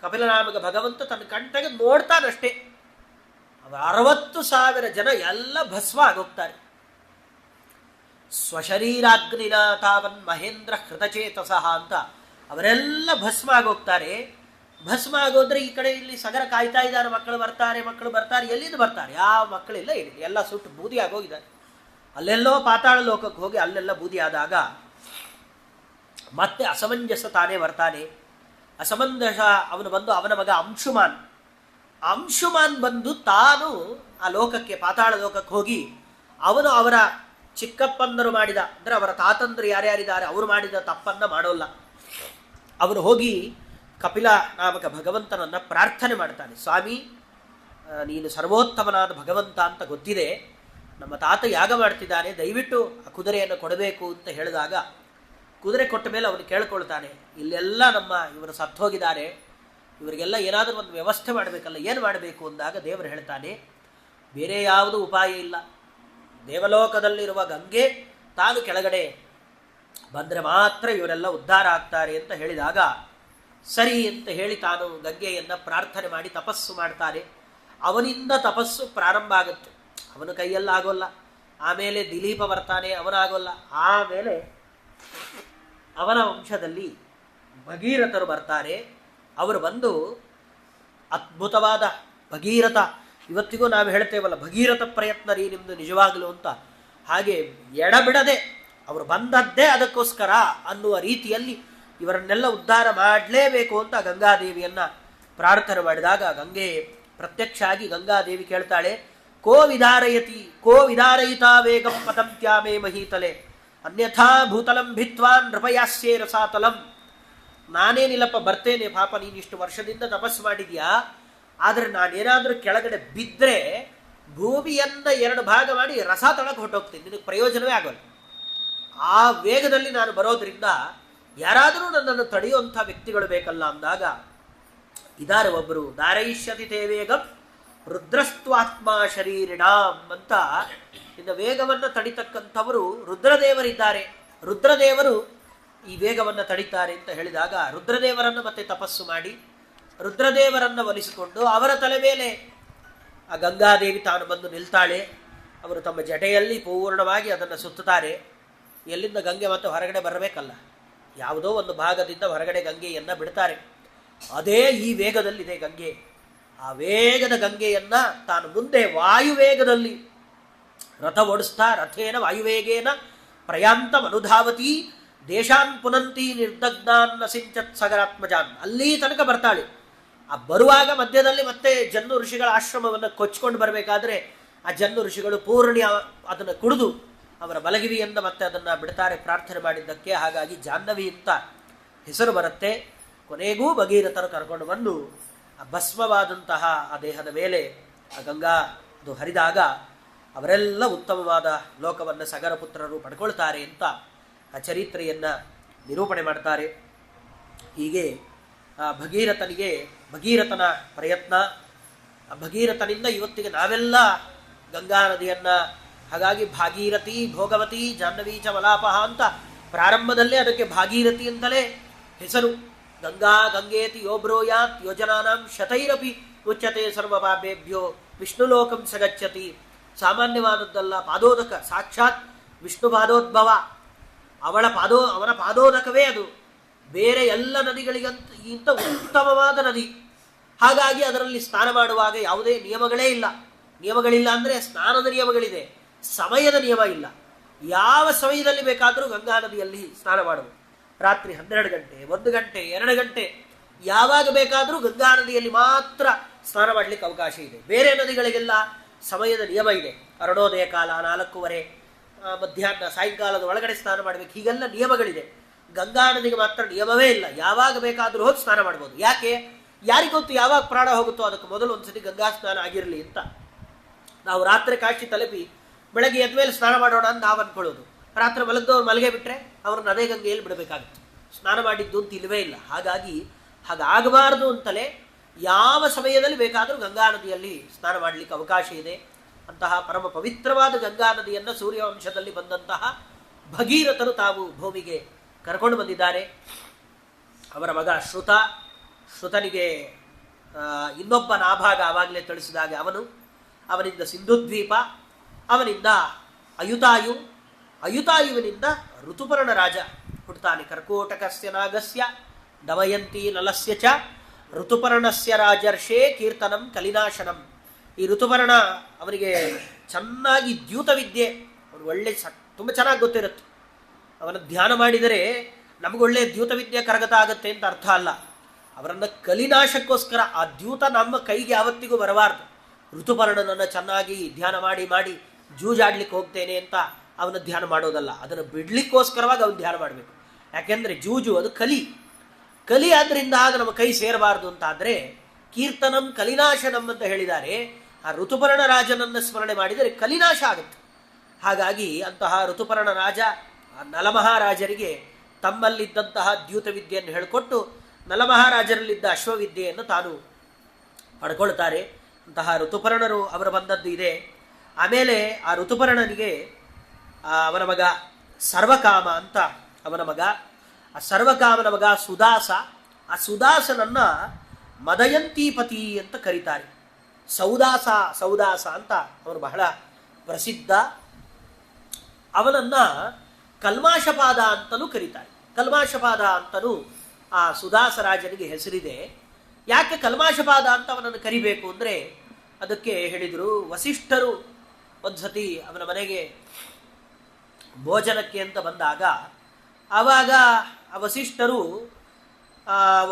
ಕಪಿಲನಾಮಕ ಭಗವಂತ ತನ್ನ ಕಣ್ಣಿಗೆ ನೋಡ್ತಾನಷ್ಟೇ, 60,000 ಜನ ಎಲ್ಲ ಭಸ್ಮ ಆಗೋಗ್ತಾರೆ. ಸ್ವಶರೀರಾಗ್ನಿನ ತಾವನ್ ಮಹೇಂದ್ರ ಹೃತಚೇತಸಃ ಅಂತ ಅವರೆಲ್ಲ ಭಸ್ಮ ಆಗೋಗ್ತಾರೆ. ಭಸ್ಮ ಆಗೋದ್ರೆ ಈ ಕಡೆ ಇಲ್ಲಿ ಸಗರ ಕಾಯ್ತಾ ಇದ್ದಾರೆ, ಮಕ್ಕಳು ಬರ್ತಾರೆ, ಎಲ್ಲಿಂದ ಬರ್ತಾರೆ? ಯಾವ ಮಕ್ಕಳಿಲ್ಲ, ಏನಿಲ್ಲ, ಎಲ್ಲ ಸುಟ್ಟು ಬೂದಿ ಆಗೋಗಿದ್ದಾರೆ. ಅಲ್ಲೆಲ್ಲೋ ಪಾತಾಳ ಲೋಕಕ್ಕೆ ಹೋಗಿ ಅಲ್ಲೆಲ್ಲ ಬೂದಿ ಆದಾಗ ಮತ್ತೆ ಅಸಮಂಜಸ ತಾನೇ ಬರ್ತಾನೆ. ಅಸಮಂಜಸ ಅವನು ಬಂದು ಅವನ ಮಗ ಅಂಶುಮಾನ್ ಬಂದು ತಾನು ಆ ಲೋಕಕ್ಕೆ, ಪಾತಾಳ ಲೋಕಕ್ಕೆ ಹೋಗಿ ಅವನು ಅವರ ಚಿಕ್ಕಪ್ಪಂದರು ಮಾಡಿದ, ಅಂದರೆ ಅವರ ತಾತಂದರು ಯಾರ್ಯಾರಿದ್ದಾರೆ ಅವರು ಮಾಡಿದ ತಪ್ಪನ್ನ ಮಾಡೋಲ್ಲ. ಅವನು ಹೋಗಿ ಕಪಿಲ ನಾಮಕ ಭಗವಂತನನ್ನ ಪ್ರಾರ್ಥನೆ ಮಾಡ್ತಾನೆ. ಸ್ವಾಮಿ, ನೀನು ಸರ್ವೋತ್ತಮನಾದ ಭಗವಂತ ಅಂತ ಗೊತ್ತಿದೆ, ನಮ್ಮ ತಾತ ಯಾಗ ಮಾಡ್ತಿದ್ದಾನೆ, ದಯವಿಟ್ಟು ಆ ಕುದುರೆಯನ್ನು ಕೊಡಬೇಕು ಅಂತ ಹೇಳಿದಾಗ ಕುದುರೆ ಕೊಟ್ಟ ಮೇಲೆ ಅವನು ಕೇಳ್ಕೊಳ್ತಾನೆ, ಇಲ್ಲೆಲ್ಲ ಇವರು ಸತ್ತೋಗಿದ್ದಾರೆ, ಇವರಿಗೆಲ್ಲ ಏನಾದರೂ ಒಂದು ವ್ಯವಸ್ಥೆ ಮಾಡಬೇಕಲ್ಲ, ಏನು ಮಾಡಬೇಕು ಅಂದಾಗ ದೇವರು ಹೇಳ್ತಾನೆ, ಬೇರೆ ಯಾವುದೂ ಉಪಾಯ ಇಲ್ಲ, ದೇವಲೋಕದಲ್ಲಿರುವ ಗಂಗೆ ತಾನು ಕೆಳಗಡೆ ಬಂದರೆ ಮಾತ್ರ ಇವರೆಲ್ಲ ಉದ್ಧಾರ ಆಗ್ತಾರೆ ಅಂತ ಹೇಳಿದಾಗ ಸರಿ ಅಂತ ಹೇಳಿ ತಾನು ಗಂಗೆಯನ್ನು ಪ್ರಾರ್ಥನೆ ಮಾಡಿ ತಪಸ್ಸು ಮಾಡ್ತಾನೆ. ಅವನಿಂದ ತಪಸ್ಸು ಪ್ರಾರಂಭ ಆಗುತ್ತೆ. ಅವನ ಕೈಯಲ್ಲಾಗೋಲ್ಲ. ಆಮೇಲೆ ದಿಲೀಪ ಬರ್ತಾನೆ, ಅವನಾಗೋಲ್ಲ. ಆಮೇಲೆ ಅವನ ವಂಶದಲ್ಲಿ ಭಗೀರಥರು ಬರ್ತಾರೆ. ಅವರು ಬಂದು ಅದ್ಭುತವಾದ ಭಗೀರಥ, ಇವತ್ತಿಗೂ ನಾವು ಹೇಳ್ತೇವಲ್ಲ ಭಗೀರಥ ಪ್ರಯತ್ನ ರೀ ನಿಮ್ಮದು ನಿಜವಾಗಲು ಅಂತ, ಹಾಗೆ ಎಡಬಿಡದೆ ಅವರು ಬಂದದ್ದೇ ಅದಕ್ಕೋಸ್ಕರ ಅನ್ನುವ ರೀತಿಯಲ್ಲಿ ಇವರನ್ನೆಲ್ಲ ಉದ್ಧಾರ ಮಾಡಲೇಬೇಕು ಅಂತ ಗಂಗಾದೇವಿಯನ್ನ ಪ್ರಾರ್ಥನೆ ಮಾಡಿದಾಗ ಗಂಗೆ ಪ್ರತ್ಯಕ್ಷ ಆಗಿ ಗಂಗಾದೇವಿ ಕೇಳ್ತಾಳೆ, ಕೋ ವಿದಾರಯಿತಾ ವೇಗಂ ಪತಂತ್ಯಾಮೇ ಮಹೀತಲೆ ಅನ್ಯಥಾ ಭೂತಲಂ ಭಿತ್ವಾನ್ ನೃಪಯಾಸ್ಯೇ ರಸಾತಲಂ. ನಾನೇನಿಲ್ಲಪ್ಪ ಬರ್ತೇನೆ, ಪಾಪ ನೀನಿಷ್ಟು ವರ್ಷದಿಂದ ತಪಸ್ಸು ಮಾಡಿದ್ಯಾ, ಆದರೆ ನಾನೇನಾದರೂ ಕೆಳಗಡೆ ಬಿದ್ದರೆ ಭೂಮಿಯನ್ನ 2 ಭಾಗ ಮಾಡಿ ರಸ ತಳಕ್ಕೆ ಹೊಟ್ಟೋಗ್ತೀನಿ, ನಿನಗೆ ಪ್ರಯೋಜನವೇ ಆಗೋಲ್ಲ. ಆ ವೇಗದಲ್ಲಿ ನಾನು ಬರೋದ್ರಿಂದ ಯಾರಾದರೂ ನನ್ನನ್ನು ತಡೆಯುವಂಥ ವ್ಯಕ್ತಿಗಳು ಬೇಕಲ್ಲ ಅಂದಾಗ ಇದಾರೆ ಒಬ್ಬರು. ದಾರಯಿಷ್ಯತಿ ತೇ ವೇಗಂ ರುದ್ರಸ್ತ್ವಾತ್ಮ ಶರೀರಿಣಾಂ ಅಂತ ಇನ್ನು ವೇಗವನ್ನು ತಡಿತಕ್ಕಂಥವರು ರುದ್ರದೇವರಿದ್ದಾರೆ. ರುದ್ರದೇವರು ಈ ವೇಗವನ್ನು ತಡಿತಾರೆ ಅಂತ ಹೇಳಿದಾಗ ರುದ್ರದೇವರನ್ನು ಮತ್ತೆ ತಪಸ್ಸು ಮಾಡಿ ರುದ್ರದೇವರನ್ನು ಒಲಿಸಿಕೊಂಡು ಅವರ ತಲೆ ಮೇಲೆ ಆ ಗಂಗಾದೇವಿ ತಾನು ಬಂದು ನಿಲ್ತಾಳೆ. ಅವರು ತಮ್ಮ ಜಟೆಯಲ್ಲಿ ಪೂರ್ಣವಾಗಿ ಅದನ್ನು ಸುತ್ತುತ್ತಾರೆ. ಎಲ್ಲಿಂದ ಗಂಗೆ ಮತ್ತೆ ಹೊರಗಡೆ ಬರಬೇಕಲ್ಲ, ಯಾವುದೋ ಒಂದು ಭಾಗದಿಂದ ಹೊರಗಡೆ ಗಂಗೆಯನ್ನು ಬಿಡ್ತಾರೆ. ಅದೇ ಈ ವೇಗದಲ್ಲಿದೆ ಗಂಗೆ. ಆ ವೇಗದ ಗಂಗೆಯನ್ನ ತಾನು ಮುಂದೆ ವಾಯುವೇಗದಲ್ಲಿ ರಥ ಓಡಿಸ್ತಾ ರಥೇನ ವಾಯುವೇಗೇನ ಪ್ರಯಾಂತ ಅನುಧಾವತಿ ದೇಶಾನ್ ಪುನಂತಿ ನಿರ್ದಗ್ನಾನ್ನ ಸಿಂಚತ್ ಸಗರಾತ್ಮಜಾನ್. ಅಲ್ಲಿ ತನಕ ಬರ್ತಾಳೆ. ಆ ಬರುವಾಗ ಮಧ್ಯದಲ್ಲಿ ಮತ್ತೆ ಜನ್ನು ಋಷಿಗಳ ಆಶ್ರಮವನ್ನು ಕೊಚ್ಕೊಂಡು ಬರಬೇಕಾದ್ರೆ ಆ ಜನ್ನು ಋಷಿಗಳು ಪೂರ್ಣಿ ಅದನ್ನು ಕುಡಿದು ಅವರ ಬಲಗಿವಿಯಿಂದ ಮತ್ತೆ ಅದನ್ನು ಬಿಡ್ತಾರೆ ಪ್ರಾರ್ಥನೆ ಮಾಡಿದ್ದಕ್ಕೆ. ಹಾಗಾಗಿ ಜಾಹ್ನವಿ ಅಂತ ಹೆಸರು ಬರುತ್ತೆ. ಕೊನೆಗೂ ಭಗೀರಥರು ಕರ್ಕೊಂಡು ಬಂದು ಆ ಭಸ್ಮವಾದಂತಹ ಆ ದೇಹದ ಮೇಲೆ ಆ ಗಂಗಾ ಅದು ಹರಿದಾಗ ಅವರೆಲ್ಲ ಉತ್ತಮವಾದ ಲೋಕವನ್ನು ಸಗರ ಪುತ್ರರು ಪಡ್ಕೊಳ್ತಾರೆ ಅಂತ ಆ ಚರಿತ್ರೆಯನ್ನು ನಿರೂಪಣೆ ಮಾಡ್ತಾರೆ. ಹೀಗೆ ಆ ಭಗೀರಥನ ಪ್ರಯತ್ನ, ಆ ಭಗೀರಥನಿಂದ ಇವತ್ತಿಗೆ ನಾವೆಲ್ಲ ಗಂಗಾ ನದಿಯನ್ನು, ಹಾಗಾಗಿ ಭಾಗೀರಥಿ ಭೋಗವತಿ ಜಾಹ್ನವಿ ಚ ಮಲಾಪಹ ಅಂತ ಪ್ರಾರಂಭದಲ್ಲೇ ಅದಕ್ಕೆ ಭಾಗೀರಥಿ ಅಂತಲೇ ಹೆಸರು. ಗಂಗೇತಿ ಯೋಬ್ರೋಯಾತ್ ಯೋಜನಾನಾಂ ಶತೈರಪಿ ಉಚ್ಯತೆ ಸರ್ವಪಾಪೇಭ್ಯೋ ವಿಷ್ಣುಲೋಕಂ ಸಗಚ್ಚತಿ. ಸಾಮಾನ್ಯವಾದದ್ದಲ್ಲ, ಪಾದೋದಕ, ಸಾಕ್ಷಾತ್ ವಿಷ್ಣು ಪಾದೋದ್ಭವ. ಅವನ ಪಾದೋದಕವೇ ಅದು. ಬೇರೆ ಎಲ್ಲ ನದಿಗಳಿಗಿಂತ ಉತ್ತಮವಾದ ನದಿ. ಹಾಗಾಗಿ ಅದರಲ್ಲಿ ಸ್ನಾನ ಮಾಡುವಾಗ ಯಾವುದೇ ನಿಯಮಗಳಿಲ್ಲ ಅಂದರೆ ಸ್ನಾನದ ನಿಯಮಗಳಿದೆ, ಸಮಯದ ನಿಯಮ ಇಲ್ಲ. ಯಾವ ಸಮಯದಲ್ಲಿ ಬೇಕಾದರೂ ಗಂಗಾ ನದಿಯಲ್ಲಿ ಸ್ನಾನ ಮಾಡುವುದು. ರಾತ್ರಿ 12 ಗಂಟೆ, 1 ಗಂಟೆ, 2 ಗಂಟೆ, ಯಾವಾಗ ಬೇಕಾದರೂ ಗಂಗಾ ನದಿಯಲ್ಲಿ ಮಾತ್ರ ಸ್ನಾನ ಮಾಡಲಿಕ್ಕೆ ಅವಕಾಶ ಇದೆ. ಬೇರೆ ನದಿಗಳಿಗೆಲ್ಲ ಸಮಯದ ನಿಯಮ ಇದೆ. ಅರುಣೋದಯ ಕಾಲ 4:15, ಮಧ್ಯಾಹ್ನ ಸಾಯಂಕಾಲದ ಒಳಗಡೆ ಸ್ನಾನ ಮಾಡಬೇಕು, ಹೀಗೆಲ್ಲ ನಿಯಮಗಳಿದೆ. ಗಂಗಾ ನದಿಗೆ ಮಾತ್ರ ನಿಯಮವೇ ಇಲ್ಲ. ಯಾವಾಗ ಬೇಕಾದರೂ ಹೋಗಿ ಸ್ನಾನ ಮಾಡ್ಬೋದು. ಯಾಕೆ? ಯಾರಿಗೊತ್ತು ಯಾವಾಗ ಪ್ರಾಣ ಹೋಗುತ್ತೋ ಅದಕ್ಕೆ ಮೊದಲು ಒಂದ್ಸತಿ ಗಂಗಾ ಸ್ನಾನ ಆಗಿರಲಿ ಅಂತ. ನಾವು ರಾತ್ರಿ ಕಾಶಿ ತಲುಪಿ ಬೆಳಗ್ಗೆ ಎದ್ಮೇಲೆ ಸ್ನಾನ ಮಾಡೋಣ ಅಂತ ನಾವು ಅಂದ್ಕೊಳ್ಳೋದು. ರಾತ್ರಿ ಮಲಗಿದವ್ರು ಮಲಗೇ ಬಿಟ್ಟರೆ ಅವ್ರನ್ನ ಅದೇ ಗಂಗೆಯಲ್ಲಿ ಬಿಡಬೇಕಾಗುತ್ತೆ. ಸ್ನಾನ ಮಾಡಿದ್ದು ಅಂತ ಇಲ್ಲವೇ ಇಲ್ಲ. ಹಾಗಾಗಬಾರದು ಅಂತಲೇ ಯಾವ ಸಮಯದಲ್ಲಿ ಬೇಕಾದರೂ ಗಂಗಾ ನದಿಯಲ್ಲಿ ಸ್ನಾನ ಮಾಡಲಿಕ್ಕೆ ಅವಕಾಶ ಇದೆ. ಅಂತಹ ಪರಮ ಪವಿತ್ರವಾದ ಗಂಗಾ ನದಿಯನ್ನು ಸೂರ್ಯವಂಶದಲ್ಲಿ ಬಂದಂತಹ ಭಗೀರಥರು ತಾವು ಭೂಮಿಗೆ ಕರ್ಕೊಂಡು ಬಂದಿದ್ದಾರೆ. ಅವರ ಮಗ ಶ್ರುತನಿಗೆ ಇನ್ನೊಬ್ಬ ನಾಭಾಗ ಆವಾಗಲೇ ತಿಳಿಸಿದಾಗ ಅವನಿಂದ ಸಿಂಧುದ್ವೀಪ, ಅವನಿಂದ ಅಯುತಾಯುವಿನಿಂದ ಋತುಪರ್ಣ ರಾಜ ಹುಡ್ತಾನೆ. ಕರ್ಕೋಟಕಸ್ಯ ನಾಗಸ್ಯ ದಮಯಂತಿ ನಲಸ್ಯ ಚ ಋತುಪರ್ಣಸ್ಯ ರಾಜರ್ಷೇ ಕೀರ್ತನಂ ಕಲಿನಾಶನಂ. ಈ ಋತುಪರ್ಣ ಅವನಿಗೆ ಚೆನ್ನಾಗಿ ದ್ಯೂತ ವಿದ್ಯೆ, ಅವನು ಒಳ್ಳೆ ತುಂಬ ಚೆನ್ನಾಗಿ ಗೊತ್ತಿರುತ್ತೆ. ಅವನ ಧ್ಯಾನ ಮಾಡಿದರೆ ನಮಗೊಳ್ಳೆ ದ್ಯೂತ ವಿದ್ಯೆ ಕರಗತ ಆಗುತ್ತೆ ಅಂತ ಅರ್ಥ ಅಲ್ಲ. ಅವರನ್ನು ಕಲಿನಾಶಕ್ಕೋಸ್ಕರ ಆ ದ್ಯೂತ ನಮ್ಮ ಕೈಗೆ ಯಾವತ್ತಿಗೂ ಬರಬಾರ್ದು. ಋತುಪರ್ಣನನ್ನು ಚೆನ್ನಾಗಿ ಧ್ಯಾನ ಮಾಡಿ ಮಾಡಿ ಜೂಜಾಡ್ಲಿಕ್ಕೆ ಹೋಗ್ತೇನೆ ಅಂತ ಅವನ ಧ್ಯಾನ ಮಾಡೋದಲ್ಲ, ಅದನ್ನು ಬಿಡ್ಲಿಕ್ಕೋಸ್ಕರವಾಗಿ ಅವನು ಧ್ಯಾನ ಮಾಡಬೇಕು. ಯಾಕೆಂದರೆ ಜೂಜು ಅದು ಕಲಿ ಆದ್ದರಿಂದ ಆಗ ನಮ್ಮ ಕೈ ಸೇರಬಾರ್ದು ಅಂತ ಆದರೆ ಕೀರ್ತನಂ ಕಲಿನಾಶನಂ ಅಂತ ಹೇಳಿದ್ದಾರೆ. ಆ ಋತುಪರ್ಣ ರಾಜನನ್ನು ಸ್ಮರಣೆ ಮಾಡಿದರೆ ಕಲಿನಾಶ ಆಗುತ್ತೆ. ಹಾಗಾಗಿ ಅಂತಹ ಋತುಪರ್ಣ ರಾಜ ನಲಮಹಾರಾಜರಿಗೆ ತಮ್ಮಲ್ಲಿದ್ದಂತಹ ದ್ಯೂತ ವಿದ್ಯೆಯನ್ನು ಹೇಳಿಕೊಟ್ಟು ನಲಮಹಾರಾಜರಲ್ಲಿದ್ದ ಅಶ್ವವಿದ್ಯೆಯನ್ನು ತಾನು ಪಡ್ಕೊಳ್ತಾರೆ. ಅಂತಹ ಋತುಪರ್ಣರು ಅವರು ಬಂದದ್ದು ಇದೆ. ಆಮೇಲೆ ಆ ಋತುಪರ್ಣನಿಗೆ ಅವನ ಮಗ ಸರ್ವಕಾಮ ಅಂತ ಅವನ ಮಗ, ಆ ಸರ್ವಕಾಮನ ಮಗ ಸುದಾಸ. ಆ ಸುದಾಸನನ್ನು ಮದಯಂತಿಪತಿ ಅಂತ ಕರೀತಾರೆ. ಸೌದಾಸ ಅಂತ ಅವನು ಬಹಳ ಪ್ರಸಿದ್ಧ. ಅವನನ್ನು ಕಲ್ಮಾಶಪಾದ ಅಂತಲೂ ಕರೀತಾರೆ. ಕಲ್ಮಾಶಪಾದ ಅಂತಲೂ ಆ ಸುದಾಸ ರಾಜನಿಗೆ ಹೆಸರಿದೆ. ಯಾಕೆ ಕಲ್ಮಾಶಪಾದ ಅಂತ ಅವನನ್ನು ಕರಿಬೇಕು ಅಂದರೆ ಅದಕ್ಕೆ ಹೇಳಿದರು, ವಸಿಷ್ಠರು ಒಂದು ಸತಿ ಅವನ ಮನೆಗೆ ಭೋಜನಕ್ಕೆ ಅಂತ ಬಂದಾಗ ಆವಾಗ ಆ ವಸಿಷ್ಠರು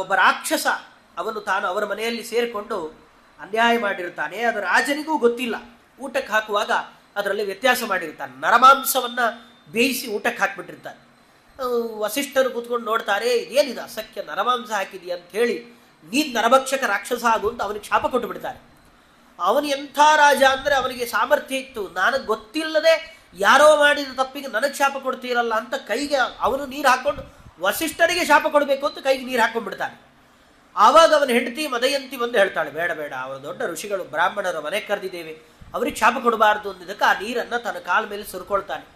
ಒಬ್ಬ ರಾಕ್ಷಸ ಅವನು ತಾನು ಅವರ ಮನೆಯಲ್ಲಿ ಸೇರಿಕೊಂಡು ಅನ್ಯಾಯ ಮಾಡಿರ್ತಾನೆ. ಅದು ರಾಜನಿಗೂ ಗೊತ್ತಿಲ್ಲ. ಊಟಕ್ಕೆ ಹಾಕುವಾಗ ಅದರಲ್ಲಿ ವ್ಯತ್ಯಾಸ ಮಾಡಿರ್ತಾನೆ. ನರಮಾಂಸವನ್ನು ಬೇಯಿಸಿ ಊಟಕ್ಕೆ ಹಾಕಿಬಿಟ್ಟಿರ್ತಾನೆ. ವಸಿಷ್ಠರು ಕೂತ್ಕೊಂಡು ನೋಡ್ತಾರೆ, ಏನಿದೆ ಅಸಖ್ಯ ನರಮಾಂಸ ಹಾಕಿದೆಯಾ ಅಂತ ಹೇಳಿ, ನೀನು ನರಭಕ್ಷಕ ರಾಕ್ಷಸ ಆಗು ಅಂತ ಅವನಿಗೆ ಶಾಪ ಕೊಟ್ಟು ಬಿಡ್ತಾರೆ. ಅವನು ಎಂಥ ರಾಜ ಅಂದರೆ ಅವನಿಗೆ ಸಾಮರ್ಥ್ಯ ಇತ್ತು. ನನಗೆ ಗೊತ್ತಿಲ್ಲದೆ ಯಾರೋ ಮಾಡಿದ ತಪ್ಪಿಗೆ ನನಗೆ ಶಾಪ ಕೊಡ್ತೀರಲ್ಲ ಅಂತ ಕೈಗೆ ಅವನು ನೀರು ಹಾಕ್ಕೊಂಡು ವಸಿಷ್ಠರಿಗೆ ಶಾಪ ಕೊಡಬೇಕು ಅಂತ ಕೈಗೆ ನೀರು ಹಾಕ್ಕೊಂಡ್ಬಿಡ್ತಾನೆ. ಆವಾಗ ಅವನ ಹೆಂಡತಿ ಮದಯಂತಿ ಬಂದು ಹೇಳ್ತಾಳೆ, ಬೇಡ ಬೇಡ, ಅವರು ದೊಡ್ಡ ಋಷಿಗಳು ಬ್ರಾಹ್ಮಣರ ಮನೆಗೆ ಕರೆದಿದ್ದೇವೆ, ಅವ್ರಿಗೆ ಶಾಪ ಕೊಡಬಾರ್ದು ಅಂದಿದ್ದಕ್ಕೆ ಆ ನೀರನ್ನು ತನ್ನ ಕಾಲ ಮೇಲೆ ಸುರ್ಕೊಳ್ತಾನೆ.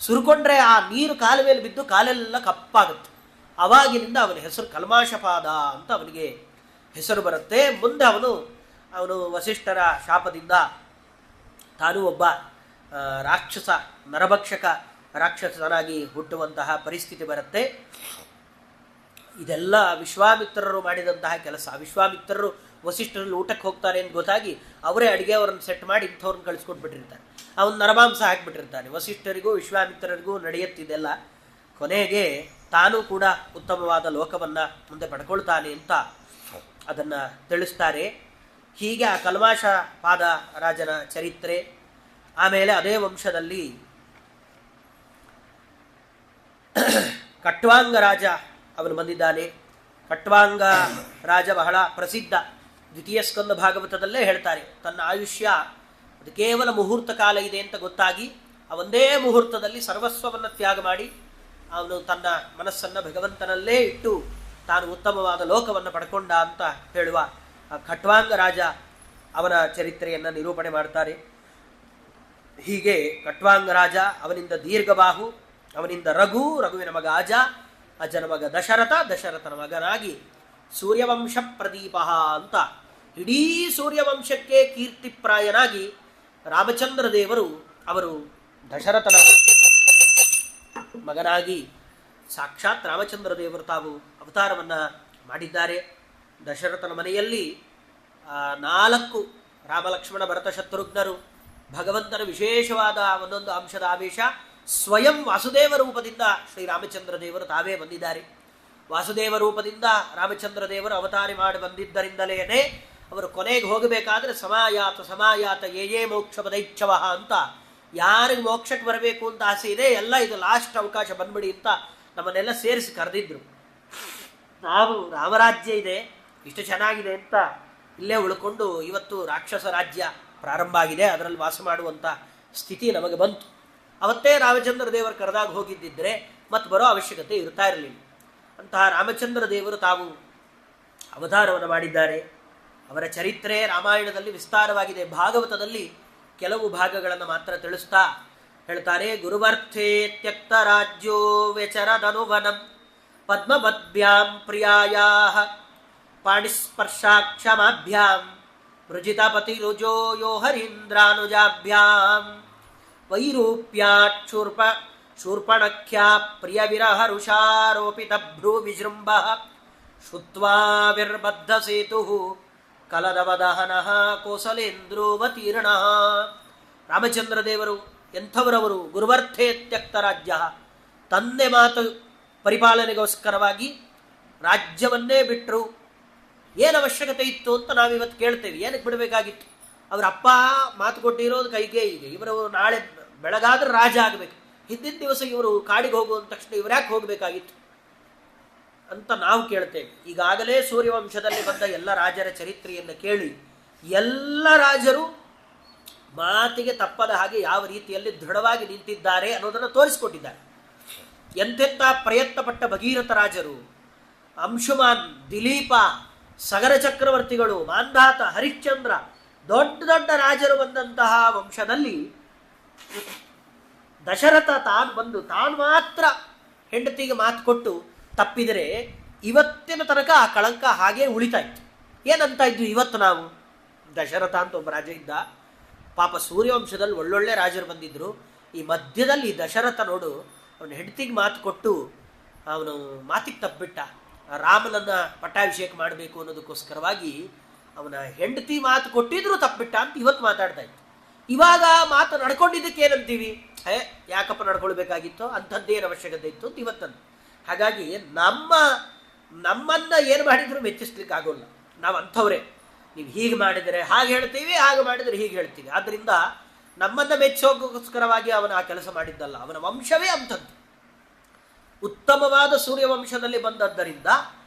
ಸುರ್ಕೊಂಡ್ರೆ ಆ ನೀರು ಕಾಲ ಮೇಲೆ ಬಿದ್ದು ಕಾಲೆಲ್ಲ ಕಪ್ಪಾಗುತ್ತೆ. ಅವಾಗಿನಿಂದ ಅವನ ಹೆಸರು ಕಲ್ಮಾಶಪಾದ ಅಂತ ಅವನಿಗೆ ಹೆಸರು ಬರುತ್ತೆ. ಮುಂದೆ ಅವನು ವಸಿಷ್ಠರ ಶಾಪದಿಂದ ತಾನು ಒಬ್ಬ ರಾಕ್ಷಸ ನರಭಕ್ಷಕ ರಾಕ್ಷಸನಾಗಿ ಹುಟ್ಟುವಂತಹ ಪರಿಸ್ಥಿತಿ ಬರುತ್ತೆ. ಇದೆಲ್ಲ ವಿಶ್ವಾಮಿತ್ರರು ಮಾಡಿದಂತಹ ಕೆಲಸ. ವಿಶ್ವಾಮಿತ್ರರು ವಸಿಷ್ಠರಲ್ಲಿ ಊಟಕ್ಕೆ ಹೋಗ್ತಾರೆ ಅಂತ ಗೊತ್ತಾಗಿ ಅವರೇ ಅಡುಗೆ ಅವರನ್ನು ಸೆಟ್ ಮಾಡಿ ಇಂಥವ್ರನ್ನ ಕಳಿಸ್ಕೊಟ್ಬಿಟ್ಟಿರ್ತಾರೆ. ಅವನು ನರಮಾಂಸ ಹಾಕಿಬಿಟ್ಟಿರ್ತಾನೆ. ವಸಿಷ್ಠರಿಗೂ ವಿಶ್ವಾಮಿತ್ರರಿಗೂ ನಡೆಯುತ್ತಿದೆಲ್ಲ. ಕೊನೆಗೆ ತಾನೂ ಕೂಡ ಉತ್ತಮವಾದ ಲೋಕವನ್ನು ಮುಂದೆ ಪಡ್ಕೊಳ್ತಾನೆ ಅಂತ ಅದನ್ನು ತಿಳಿಸ್ತಾರೆ. ಹೀಗೆ ಆ ಕಲ್ಮಾಶಪಾದ ರಾಜನ ಚರಿತ್ರೆ. ಆಮೇಲೆ ಅದೇ ವಂಶದಲ್ಲಿ ಕಟ್ವಾಂಗ ರಾಜ ಅವನು ಬಂದಿದ್ದಾನೆ. ಕಟ್ವಾಂಗ ರಾಜ ಬಹಳ ಪ್ರಸಿದ್ಧ. ದ್ವಿತೀಯ ಸ್ಕಂದ ಭಾಗವತದಲ್ಲೇ ಹೇಳ್ತಾರೆ, ತನ್ನ ಆಯುಷ್ಯ ಅದು ಕೇವಲ ಮುಹೂರ್ತ ಕಾಲ ಇದೆ ಅಂತ ಗೊತ್ತಾಗಿ ಆ ಒಂದೇ ಮುಹೂರ್ತದಲ್ಲಿ ಸರ್ವಸ್ವವನ್ನು ತ್ಯಾಗ ಮಾಡಿ ಅವನು ತನ್ನ ಮನಸ್ಸನ್ನು ಭಗವಂತನಲ್ಲೇ ಇಟ್ಟು ತಾನು ಉತ್ತಮವಾದ ಲೋಕವನ್ನು ಪಡ್ಕೊಂಡ ಅಂತ ಹೇಳುವ ಖಟ್ವಾಂಗ ರಾಜ ಅವನ ಚರಿತ್ರೆಯನ್ನು ನಿರೂಪಣೆ ಮಾಡ್ತಾರೆ. ಹೀಗೆ ಖಟ್ವಾಂಗ ರಾಜ, ಅವನಿಂದ ದೀರ್ಘಬಾಹು, ಅವನಿಂದ ರಘುವಿನ ಮಗ ಅಜನ ಮಗ ದಶರಥನ ಮಗನಾಗಿ ಸೂರ್ಯವಂಶ ಪ್ರದೀಪ ಅಂತ ಇಡೀ ಸೂರ್ಯವಂಶಕ್ಕೆ ಕೀರ್ತಿಪ್ರಾಯನಾಗಿ ರಾಮಚಂದ್ರ ದೇವರು ಅವರು ದಶರಥನ ಮಗನಾಗಿ ಸಾಕ್ಷಾತ್ ರಾಮಚಂದ್ರ ದೇವರು ತಾವು ಅವತಾರವನ್ನು ಮಾಡಿದ್ದಾರೆ. ದಶರಥನ ಮನೆಯಲ್ಲಿ 4 ರಾಮ ಲಕ್ಷ್ಮಣ ಭರತ ಶತ್ರುಘ್ನರು, ಭಗವಂತನ ವಿಶೇಷವಾದ ಒಂದೊಂದು ಅಂಶದ ಆವೇಶ. ಸ್ವಯಂ ವಾಸುದೇವ ರೂಪದಿಂದ ಶ್ರೀರಾಮಚಂದ್ರ ದೇವರು ತಾವೇ ಬಂದಿದ್ದಾರೆ. ವಾಸುದೇವ ರೂಪದಿಂದ ರಾಮಚಂದ್ರ ದೇವರು ಅವತಾರಿ ಮಾಡಿ ಬಂದಿದ್ದರಿಂದಲೇ ಅವರು ಕೊನೆಗೆ ಹೋಗಬೇಕಾದ್ರೆ ಸಮಾಯಾತ ಯೇ ಮೋಕ್ಷ ಪದೈಚ್ಛವ ಅಂತ, ಯಾರಿಗೆ ಮೋಕ್ಷಕ್ಕೆ ಬರಬೇಕು ಅಂತ ಆಸೆ ಇದೆ ಎಲ್ಲ ಇದು ಲಾಸ್ಟ್ ಅವಕಾಶ ಬಂದ್ಬಿಡಿ ಅಂತ ನಮ್ಮನ್ನೆಲ್ಲ ಸೇರಿಸಿ ಕರೆದಿದ್ರು. ನಾವು ರಾಮರಾಜ್ಯ ಇದೆ, ಇಷ್ಟು ಚೆನ್ನಾಗಿದೆ ಅಂತ ಇಲ್ಲೇ ಉಳ್ಕೊಂಡು ಇವತ್ತು ರಾಕ್ಷಸ ರಾಜ್ಯ ಪ್ರಾರಂಭ ಆಗಿದೆ, ಅದರಲ್ಲಿ ವಾಸ ಮಾಡುವಂಥ ಸ್ಥಿತಿ ನಮಗೆ ಬಂತು. ಅವತ್ತೇ ರಾಮಚಂದ್ರ ದೇವರು ಕರೆದಾಗ ಹೋಗಿದ್ದಿದ್ರೆ ಮತ್ತೆ ಬರೋ ಅವಶ್ಯಕತೆ ಇರ್ತಾ ಇರಲಿಲ್ಲ. ಅಂತಹ ರಾಮಚಂದ್ರ ದೇವರು ತಾವು ಅವತಾರವನ್ನು ಮಾಡಿದ್ದಾರೆ. ಅವರ ಚರಿತ್ರೆ ರಾಮಾಯಣದಲ್ಲಿ ವಿಸ್ತಾರವಾಗಿದೆ. ಭಾಗವತದಲ್ಲಿ ಕೆಲವು ಭಾಗಗಳನ್ನು ಮಾತ್ರ ತಿಳಿಸ್ತಾ ಹೇಳ್ತಾರೆ. ಗುರುವರ್ಥೇ ತ್ಯಕ್ತ ರಾಜ್ಯೋ ವ್ಯಚರದನುವನಂ ಪದ್ಮಪದ್ಭ್ಯಾಂ ಪ್ರಿಯಾಯಾಃ ಪಾಣಿಸ್ಪರ್ಶಾಕ್ಷಮಾಭ್ಯಾಂ ವೃಜಿತಪತಿರುಜೋ ಯೋ ಹರೀಂದ್ರಾನುಜಾಭ್ಯಾಂ ವೈರೂಪ್ಯಾತ್ ಶೂರ್ಪಣಖ್ಯಾ ಪ್ರಿಯವಿರಹರುಷಾರೋಪಿತ ಭ್ರೂ ವಿಜೃಂಭ ಶುತ್ವಾವಿರ್ಬದ್ಧ ಸೇತು ಕಲದವದಹನಃ ಕೋಸಲೇಂದ್ರೋವತೀರ್ಣ. ರಾಮಚಂದ್ರ ದೇವರು ಎಂಥವರವರು? ಗುರುವರ್ಥೇ ತ್ಯಕ್ತ ರಾಜ್ಯ, ತಂದೆ ಮಾತು ಪರಿಪಾಲನೆಗೋಸ್ಕರವಾಗಿ ರಾಜ್ಯವನ್ನೇ ಬಿಟ್ಟರು. ಏನು ಅವಶ್ಯಕತೆ ಇತ್ತು ಅಂತ ನಾವಿವತ್ತು ಕೇಳ್ತೇವೆ. ಏನಕ್ಕೆ ಬಿಡಬೇಕಾಗಿತ್ತು? ಅವರ ಅಪ್ಪ ಮಾತು ಕೊಟ್ಟಿರೋದು ಕೈಕೇಯಿಗೆ. ಇವರು ನಾಳೆ ಬೆಳಗಾದ್ರೆ ರಾಜ ಆಗಬೇಕು. ಹಿಂದಿನ ದಿವಸ ಇವರು ಕಾಡಿಗೆ ಹೋಗುವಂತ ತಕ್ಷಣ ಇವ್ರು ಯಾಕೆ ಹೋಗಬೇಕಾಗಿತ್ತು ಅಂತ ನಾವು ಕೇಳ್ತೇವೆ. ಈಗಾಗಲೇ ಸೂರ್ಯವಂಶದಲ್ಲಿ ಬಂದ ಎಲ್ಲ ರಾಜರ ಚರಿತ್ರೆಯನ್ನು ಕೇಳಿ ಎಲ್ಲ ರಾಜರು ಮಾತಿಗೆ ತಪ್ಪದ ಹಾಗೆ ಯಾವ ರೀತಿಯಲ್ಲಿ ದೃಢವಾಗಿ ನಿಂತಿದ್ದಾರೆ ಅನ್ನೋದನ್ನು ತೋರಿಸಿಕೊಟ್ಟಿದ್ದಾರೆ. ಎಂತೆಂಥ ಪ್ರಯತ್ನಪಟ್ಟ ಭಗೀರಥ ರಾಜರು, ಅಂಶುಮಾನ್, ದಿಲೀಪ, ಸಗರ ಚಕ್ರವರ್ತಿಗಳು, ಮಾಂಧಾತ, ಹರಿಶ್ಚಂದ್ರ, ದೊಡ್ಡ ದೊಡ್ಡ ರಾಜರು ಬಂದಂತಹ ವಂಶದಲ್ಲಿ ದಶರಥ ತಾನು ಮಾತ್ರ ಹೆಂಡತಿಗೆ ಮಾತು ಕೊಟ್ಟು ತಪ್ಪಿದರೆ ಇವತ್ತಿನ ತನಕ ಆ ಕಳಂಕ ಹಾಗೇ ಉಳಿತಾ ಇತ್ತು. ಏನಂತ ಇದ್ವಿ ಇವತ್ತು ನಾವು? ದಶರಥ ಅಂತ ಒಬ್ಬ ರಾಜ ಇದ್ದ, ಪಾಪ ಸೂರ್ಯವಂಶದಲ್ಲಿ ಒಳ್ಳೊಳ್ಳೆ ರಾಜರು ಬಂದಿದ್ರು. ಈ ಮಧ್ಯದಲ್ಲಿ ದಶರಥ ನೋಡು, ಅವನ ಹೆಂಡತಿಗೆ ಮಾತು ಕೊಟ್ಟು ಅವನು ಮಾತಿಗೆ ತಪ್ಪಿಬಿಟ್ಟ. ರಾಮನನ್ನ ಪಟ್ಟಾಭಿಷೇಕ ಮಾಡಬೇಕು ಅನ್ನೋದಕ್ಕೋಸ್ಕರವಾಗಿ ಅವನ ಹೆಂಡತಿ ಮಾತು ಕೊಟ್ಟಿದ್ರು ತಪ್ಪಿಬಿಟ್ಟ ಅಂತ ಇವತ್ತು ಮಾತಾಡ್ತಾ ಇತ್ತು. ಇವಾಗ ಮಾತು ನಡ್ಕೊಂಡಿದ್ದಕ್ಕೆ ಏನಂತೀವಿ? ಯಾಕಪ್ಪ ನಡ್ಕೊಳ್ಬೇಕಾಗಿತ್ತು, ಅಂಥದ್ದೇನು ಅವಶ್ಯಕತೆ ಇತ್ತು ಅಂತ ಇವತ್ತಂದು. ಹಾಗಾಗಿ ನಮ್ಮನ್ನ ಏನು ಮಾಡಿದ್ರು ಮೆಚ್ಚಿಸ್ಲಿಕ್ಕೆ ಆಗೋಲ್ಲ. ನಾವು ಅಂಥವ್ರೆ. ನೀವು ಹೀಗೆ ಮಾಡಿದರೆ ಹಾಗೆ ಹೇಳ್ತೀವಿ, ಹಾಗೆ ಮಾಡಿದರೆ ಹೀಗೆ ಹೇಳ್ತೀವಿ. ಆದ್ದರಿಂದ ನಮ್ಮನ್ನ ಮೆಚ್ಚೋಗೋಸ್ಕರವಾಗಿ ಅವನ ಆ ಕೆಲಸ ಮಾಡಿದ್ದಲ್ಲ, ಅವನ ವಂಶವೇ ಅಂಥದ್ದು. ಉತ್ತಮವಾದ ಸೂರ್ಯವಂಶದಲ್ಲಿ ಬಂದದ್ದರಿಂದ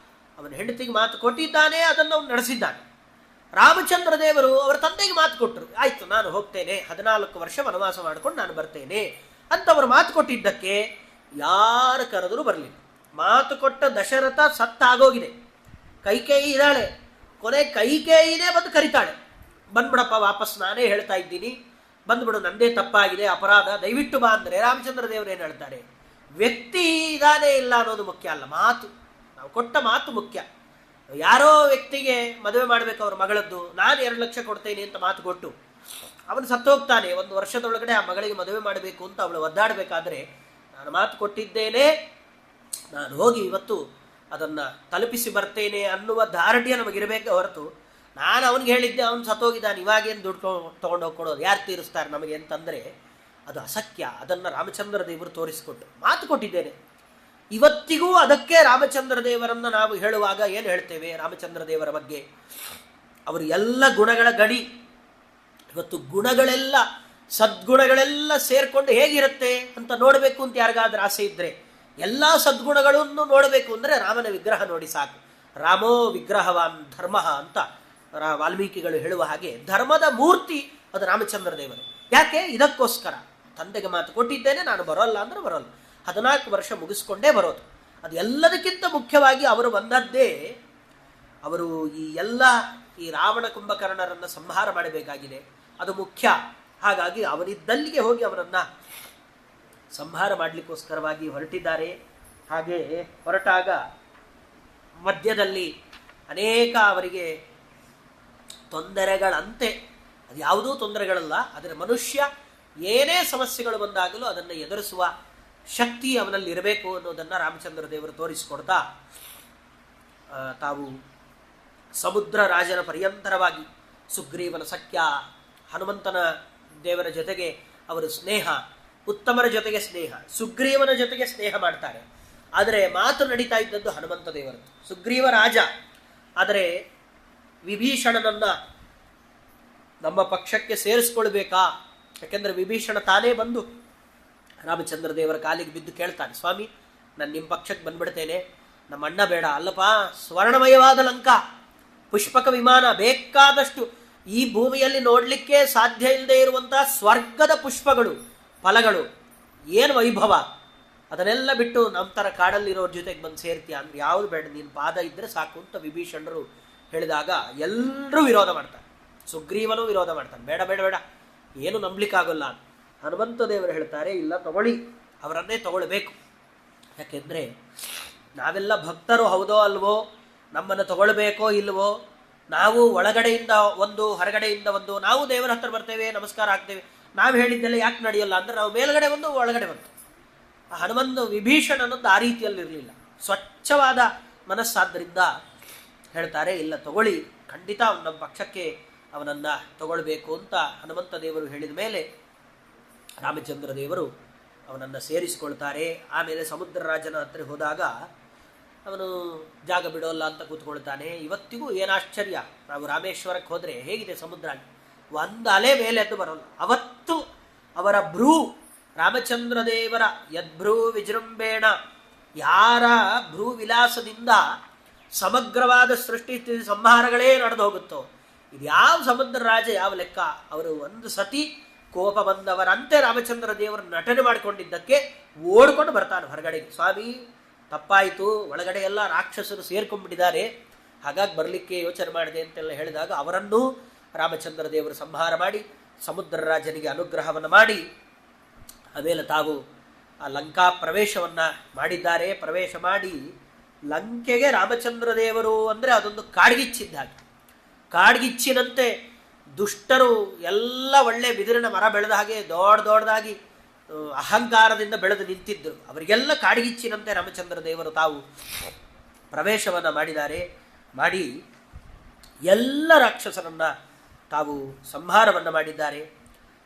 ಅವನ ಹೆಂಡತಿಗೆ ಮಾತು ಕೊಟ್ಟಿದ್ದಾನೆ, ಅದನ್ನು ಅವನು ನಡೆಸಿದ್ದಾನೆ. ರಾಮಚಂದ್ರ ದೇವರು ಅವರ ತಂದೆಗೆ ಮಾತು ಕೊಟ್ಟರು. ಆಯ್ತು, ನಾನು ಹೋಗ್ತೇನೆ, 14 ವರ್ಷ ವನವಾಸ ಮಾಡಿಕೊಂಡು ನಾನು ಬರ್ತೇನೆ ಅಂತ ಅವರು ಮಾತು ಕೊಟ್ಟಿದ್ದಕ್ಕೆ ಯಾರು ಕರೆದರೂ ಬರಲಿಲ್ಲ. ಮಾತು ಕೊಟ್ಟ ದಶರಥ ಸತ್ತಾಗೋಗಿದೆ. ಕೈಕೇಯಿ ಇದ್ದಾಳೆ, ಕೊನೆ ಕೈಕೇಯಿನೇ ಬಂದು ಕರಿತಾಳೆ, ಬಂದ್ಬಿಡಪ್ಪ ವಾಪಸ್, ನಾನೇ ಹೇಳ್ತಾ ಇದ್ದೀನಿ, ಬಂದ್ಬಿಡು, ನಂದೇ ತಪ್ಪಾಗಿದೆ, ಅಪರಾಧ, ದಯವಿಟ್ಟು ಬಾ ಅಂದರೆ ರಾಮಚಂದ್ರ ದೇವರು ಏನು ಹೇಳ್ತಾರೆ? ವ್ಯಕ್ತಿ ಇದಾನೇ ಇಲ್ಲ ಅನ್ನೋದು ಮುಖ್ಯ ಅಲ್ಲ, ಮಾತು, ನಾವು ಕೊಟ್ಟ ಮಾತು ಮುಖ್ಯ. ಯಾರೋ ವ್ಯಕ್ತಿಗೆ ಮದುವೆ ಮಾಡಬೇಕು ಅವ್ರ ಮಗಳದ್ದು, ನಾನು 2 ಲಕ್ಷ ಕೊಡ್ತೇನೆ ಅಂತ ಮಾತು ಕೊಟ್ಟು ಅವನು ಸತ್ತು ಹೋಗ್ತಾನೆ. 1 ವರ್ಷದೊಳಗಡೆ ಆ ಮಗಳಿಗೆ ಮದುವೆ ಮಾಡಬೇಕು ಅಂತ ಅವಳು ಒದ್ದಾಡಬೇಕಾದ್ರೆ, ನಾನು ಮಾತು ಕೊಟ್ಟಿದ್ದೇನೆ, ನಾನು ಹೋಗಿ ಇವತ್ತು ಅದನ್ನು ತಲುಪಿಸಿ ಬರ್ತೇನೆ ಅನ್ನುವ ಧಾರಣೆ ನಮಗಿರಬೇಕೆ ಹೊರತು, ನಾನು ಅವನಿಗೆ ಹೇಳಿದ್ದೆ, ಅವನು ಸತ್ತೋಗಿದ್ದಾನೆ, ಇವಾಗೇನು ದುಡ್ಡು ತೊಗೊಂಡೋಗಿ ಕೊಡೋದು, ಯಾರು ತೀರಿಸ್ತಾರೆ ನಮಗೆ ಅಂತಂದರೆ ಅದು ಅಸತ್ಯ. ಅದನ್ನು ರಾಮಚಂದ್ರ ದೇವರು ತೋರಿಸಿಕೊಟ್ಟು ಮಾತು ಕೊಟ್ಟಿದ್ದೇನೆ. ಇವತ್ತಿಗೂ ಅದಕ್ಕೆ ರಾಮಚಂದ್ರ ದೇವರನ್ನು ನಾವು ಹೇಳುವಾಗ ಏನು ಹೇಳ್ತೇವೆ ರಾಮಚಂದ್ರ ದೇವರ ಬಗ್ಗೆ? ಅವರು ಎಲ್ಲ ಗುಣಗಳ ಗಡಿ. ಇವತ್ತು ಗುಣಗಳೆಲ್ಲ, ಸದ್ಗುಣಗಳೆಲ್ಲ ಸೇರ್ಕೊಂಡು ಹೇಗಿರುತ್ತೆ ಅಂತ ನೋಡಬೇಕು ಅಂತ ಯಾರಿಗಾದ್ರೂ ಆಸೆ ಇದ್ದರೆ, ಎಲ್ಲ ಸದ್ಗುಣಗಳನ್ನು ನೋಡಬೇಕು ಅಂದರೆ ರಾಮನ ವಿಗ್ರಹ ನೋಡಿ ಸಾಕು. ರಾಮೋ ವಿಗ್ರಹವಾನ್ ಧರ್ಮ ಅಂತ ವಾಲ್ಮೀಕಿಗಳು ಹೇಳುವ ಹಾಗೆ ಧರ್ಮದ ಮೂರ್ತಿ ಅದು ರಾಮಚಂದ್ರ ದೇವರು. ಯಾಕೆ? ಇದಕ್ಕೋಸ್ಕರ ತಂದೆಗೆ ಮಾತು ಕೊಟ್ಟಿದ್ದೇನೆ, ನಾನು ಬರೋಲ್ಲ ಅಂದ್ರೆ ಬರೋಲ್ಲ, 14 ವರ್ಷ ಮುಗಿಸ್ಕೊಂಡೇ ಬರೋದು. ಅದು ಎಲ್ಲದಕ್ಕಿಂತ ಮುಖ್ಯವಾಗಿ ಅವರು ಬಂದದ್ದೇ, ಅವರು ಈ ರಾವಣ ಕುಂಭಕರ್ಣರನ್ನು ಸಂಹಾರ ಮಾಡಬೇಕಾಗಿದೆ, ಅದು ಮುಖ್ಯ. ಹಾಗಾಗಿ ಅವನಿದ್ದಲ್ಲಿಗೆ ಹೋಗಿ ಅವರನ್ನು ಸಂಹಾರ ಮಾಡಲಿಕ್ಕೋಸ್ಕರವಾಗಿ ಹೊರಟಿದ್ದಾರೆ. ಹಾಗೆ ಹೊರಟಾಗ ಮಧ್ಯದಲ್ಲಿ ಅನೇಕ ಅವರಿಗೆ ತೊಂದರೆಗಳಂತೆ, ಅದು ಯಾವುದೂ ತೊಂದರೆಗಳಲ್ಲ, ಆದರೆ ಮನುಷ್ಯ ಏನೇ ಸಮಸ್ಯೆಗಳು ಬಂದಾಗಲೂ ಅದನ್ನು ಎದುರಿಸುವ ಶಕ್ತಿ ಅವನಲ್ಲಿ ಇರಬೇಕು ಅನ್ನೋದನ್ನು ರಾಮಚಂದ್ರ ದೇವರು ತೋರಿಸಿಕೊಡ್ತಾ, ತಾವು ಸಮುದ್ರ ರಾಜನ ಪರ್ಯಂತರವಾಗಿ ಸುಗ್ರೀವನ ಸಖ್ಯ, ಹನುಮಂತನ ದೇವರ ಜೊತೆಗೆ ಅವರು ಸ್ನೇಹ, ಉತ್ತಮರ ಜೊತೆಗೆ ಸ್ನೇಹ, ಸುಗ್ರೀವನ ಜೊತೆಗೆ ಸ್ನೇಹ ಮಾಡ್ತಾರೆ. ಆದರೆ ಮಾತು ನಡೀತಾ ಇದ್ದದ್ದು ಹನುಮಂತ ದೇವರದ್ದು. ಸುಗ್ರೀವ ರಾಜ, ಆದರೆ ವಿಭೀಷಣನನ್ನ ನಮ್ಮ ಪಕ್ಷಕ್ಕೆ ಸೇರಿಸ್ಕೊಳ್ಬೇಕಾ? ಯಾಕೆಂದರೆ ವಿಭೀಷಣ ತಾನೇ ಬಂದು ರಾಮಚಂದ್ರ ದೇವರ ಕಾಲಿಗೆ ಬಿದ್ದು ಕೇಳ್ತಾನೆ, ಸ್ವಾಮಿ ನಾನು ನಿಮ್ಮ ಪಕ್ಷಕ್ಕೆ ಬಂದ್ಬಿಡ್ತೇನೆ, ನಮ್ಮ ಅಣ್ಣ ಬೇಡ. ಅಲ್ಲಪ್ಪ, ಸ್ವರ್ಣಮಯವಾದ ಲಂಕಾ, ಪುಷ್ಪಕ ವಿಮಾನ, ಬೇಕಾದಷ್ಟು ಈ ಭೂಮಿಯಲ್ಲಿ ನೋಡಲಿಕ್ಕೆ ಸಾಧ್ಯ ಇಲ್ಲದೆ ಇರುವಂತಹ ಸ್ವರ್ಗದ ಪುಷ್ಪಗಳು, ಫಲಗಳು, ಏನು ವೈಭವ, ಅದನ್ನೆಲ್ಲ ಬಿಟ್ಟು ನಮ್ಮ ಥರ ಕಾಡಲ್ಲಿರೋರ ಜೊತೆಗೆ ಬಂದು ಸೇರ್ತೀಯ ಅಂದ್ರೆ ಯಾವುದು ಬೇಡ, ನೀನು ಪಾದ ಇದ್ದರೆ ಸಾಕು ಅಂತ ವಿಭೀಷಣರು ಹೇಳಿದಾಗ ಎಲ್ಲರೂ ವಿರೋಧ ಮಾಡ್ತಾರೆ. ಸುಗ್ರೀವನೂ ವಿರೋಧ ಮಾಡ್ತಾನೆ, ಬೇಡ ಬೇಡ ಬೇಡ, ಏನು ನಂಬಲಿಕ್ಕಾಗಲ್ಲ. ಹನುಮಂತ ದೇವರು ಹೇಳ್ತಾರೆ, ಇಲ್ಲ ತಗೊಳ್ಳಿ, ಅವರನ್ನೇ ತಗೊಳ್ಬೇಕು. ಯಾಕೆಂದರೆ ನಾವೆಲ್ಲ ಭಕ್ತರು ಹೌದೋ ಅಲ್ವೋ, ನಮ್ಮನ್ನು ತಗೊಳ್ಬೇಕೋ ಇಲ್ವೋ, ನಾವು ಒಳಗಡೆಯಿಂದ ಒಂದು ಹೊರಗಡೆಯಿಂದ ಒಂದು, ನಾವು ದೇವರ ಹತ್ರ ಬರ್ತೇವೆ, ನಮಸ್ಕಾರ ಹಾಕ್ತೇವೆ, ನಾವು ಹೇಳಿದ್ದೆಲ್ಲ ಯಾಕೆ ನಡೆಯಲ್ಲ ಅಂದರೆ ನಾವು ಮೇಲ್ಗಡೆ ಒಳಗಡೆ ಬಂತು. ಹನುಮಂತ ವಿಭೀಷಣನೊಂದು ಆ ರೀತಿಯಲ್ಲಿರಲಿಲ್ಲ. ಸ್ವಚ್ಛವಾದ ಮನಸ್ಸಾದ್ದರಿಂದ ಹೇಳ್ತಾರೆ, ಇಲ್ಲ ತಗೊಳ್ಳಿ, ಖಂಡಿತ ನಮ್ಮ ಪಕ್ಷಕ್ಕೆ ಅವನನ್ನು ತಗೊಳ್ಬೇಕು ಅಂತ ಹನುಮಂತ ದೇವರು ಹೇಳಿದ ಮೇಲೆ ರಾಮಚಂದ್ರ ದೇವರು ಅವನನ್ನು ಸೇರಿಸಿಕೊಳ್ತಾರೆ. ಆಮೇಲೆ ಸಮುದ್ರ ರಾಜನ ಹತ್ರ ಹೋದಾಗ ಅವನು ಜಾಗ ಬಿಡೋಲ್ಲ ಅಂತ ಕೂತ್ಕೊಳ್ತಾನೆ. ಇವತ್ತಿಗೂ ಏನಾಶ್ಚರ್ಯ, ನಾವು ರಾಮೇಶ್ವರಕ್ಕೆ ಹೋದರೆ ಹೇಗಿದೆ ಸಮುದ್ರ, ಒಂದು ಅಲೆ ಮೇಲೆ ಎದ್ದು ಬರೋಲ್ಲ. ಅವತ್ತು ಅವರ ಭ್ರೂ, ರಾಮಚಂದ್ರ ದೇವರ ಯದ್ಭ್ರೂ ವಿಜೃಂಭೇಣ, ಯಾರ ಭ್ರೂ ವಿಲಾಸದಿಂದ ಸಮಗ್ರವಾದ ಸೃಷ್ಟಿ ಸಂಹಾರಗಳೇ ನಡೆದು ಹೋಗುತ್ತೋ, ಇದು ಯಾವ ಸಮುದ್ರ ರಾಜ ಯಾವ ಲೆಕ್ಕ. ಅವರು ಒಂದು ಸತಿ ಕೋಪ ಬಂದವರಂತೆ ರಾಮಚಂದ್ರ ದೇವರು ನಟನೆ ಮಾಡಿಕೊಂಡಿದ್ದಕ್ಕೆ ಓಡ್ಕೊಂಡು ಬರ್ತಾನೆ ಹೊರಗಡೆಗೆ. ಸ್ವಾಮಿ ತಪ್ಪಾಯಿತು, ಒಳಗಡೆ ಎಲ್ಲ ರಾಕ್ಷಸರು ಸೇರ್ಕೊಂಡ್ಬಿಟ್ಟಿದ್ದಾರೆ, ಹಾಗಾಗಿ ಬರಲಿಕ್ಕೆ ಯೋಚನೆ ಮಾಡಿದೆ ಅಂತೆಲ್ಲ ಹೇಳಿದಾಗ ಅವರನ್ನೂ ರಾಮಚಂದ್ರ ದೇವರು ಸಂಹಾರ ಮಾಡಿ ಸಮುದ್ರ ರಾಜನಿಗೆ ಅನುಗ್ರಹವನ್ನು ಮಾಡಿ ಆಮೇಲೆ ತಾವು ಆ ಲಂಕಾ ಪ್ರವೇಶವನ್ನು ಮಾಡಿದ್ದಾರೆ. ಪ್ರವೇಶ ಮಾಡಿ ಲಂಕೆಗೆ ರಾಮಚಂದ್ರ ದೇವರು ಅಂದರೆ ಅದೊಂದು ಕಾಡ್ಗಿಚ್ಚಿದ್ದಾಗಿ, ಕಾಡ್ಗಿಚ್ಚಿನಂತೆ ದುಷ್ಟರು ಎಲ್ಲ ಒಳ್ಳೆ ಬಿದಿರಿನ ಮರ ಬೆಳೆದ ಹಾಗೆ ದೊಡ್ಡದಾಗಿ ಅಹಂಕಾರದಿಂದ ಬೆಳೆದು ನಿಂತಿದ್ದರು. ಅವರಿಗೆಲ್ಲ ಕಾಡ್ಗಿಚ್ಚಿನಂತೆ ರಾಮಚಂದ್ರ ದೇವರು ತಾವು ಪ್ರವೇಶವನ್ನು ಮಾಡಿದ್ದಾರೆ. ಮಾಡಿ ಎಲ್ಲ ರಾಕ್ಷಸರನ್ನು ತಾವು ಸಂಹಾರವನ್ನು ಮಾಡಿದ್ದಾರೆ.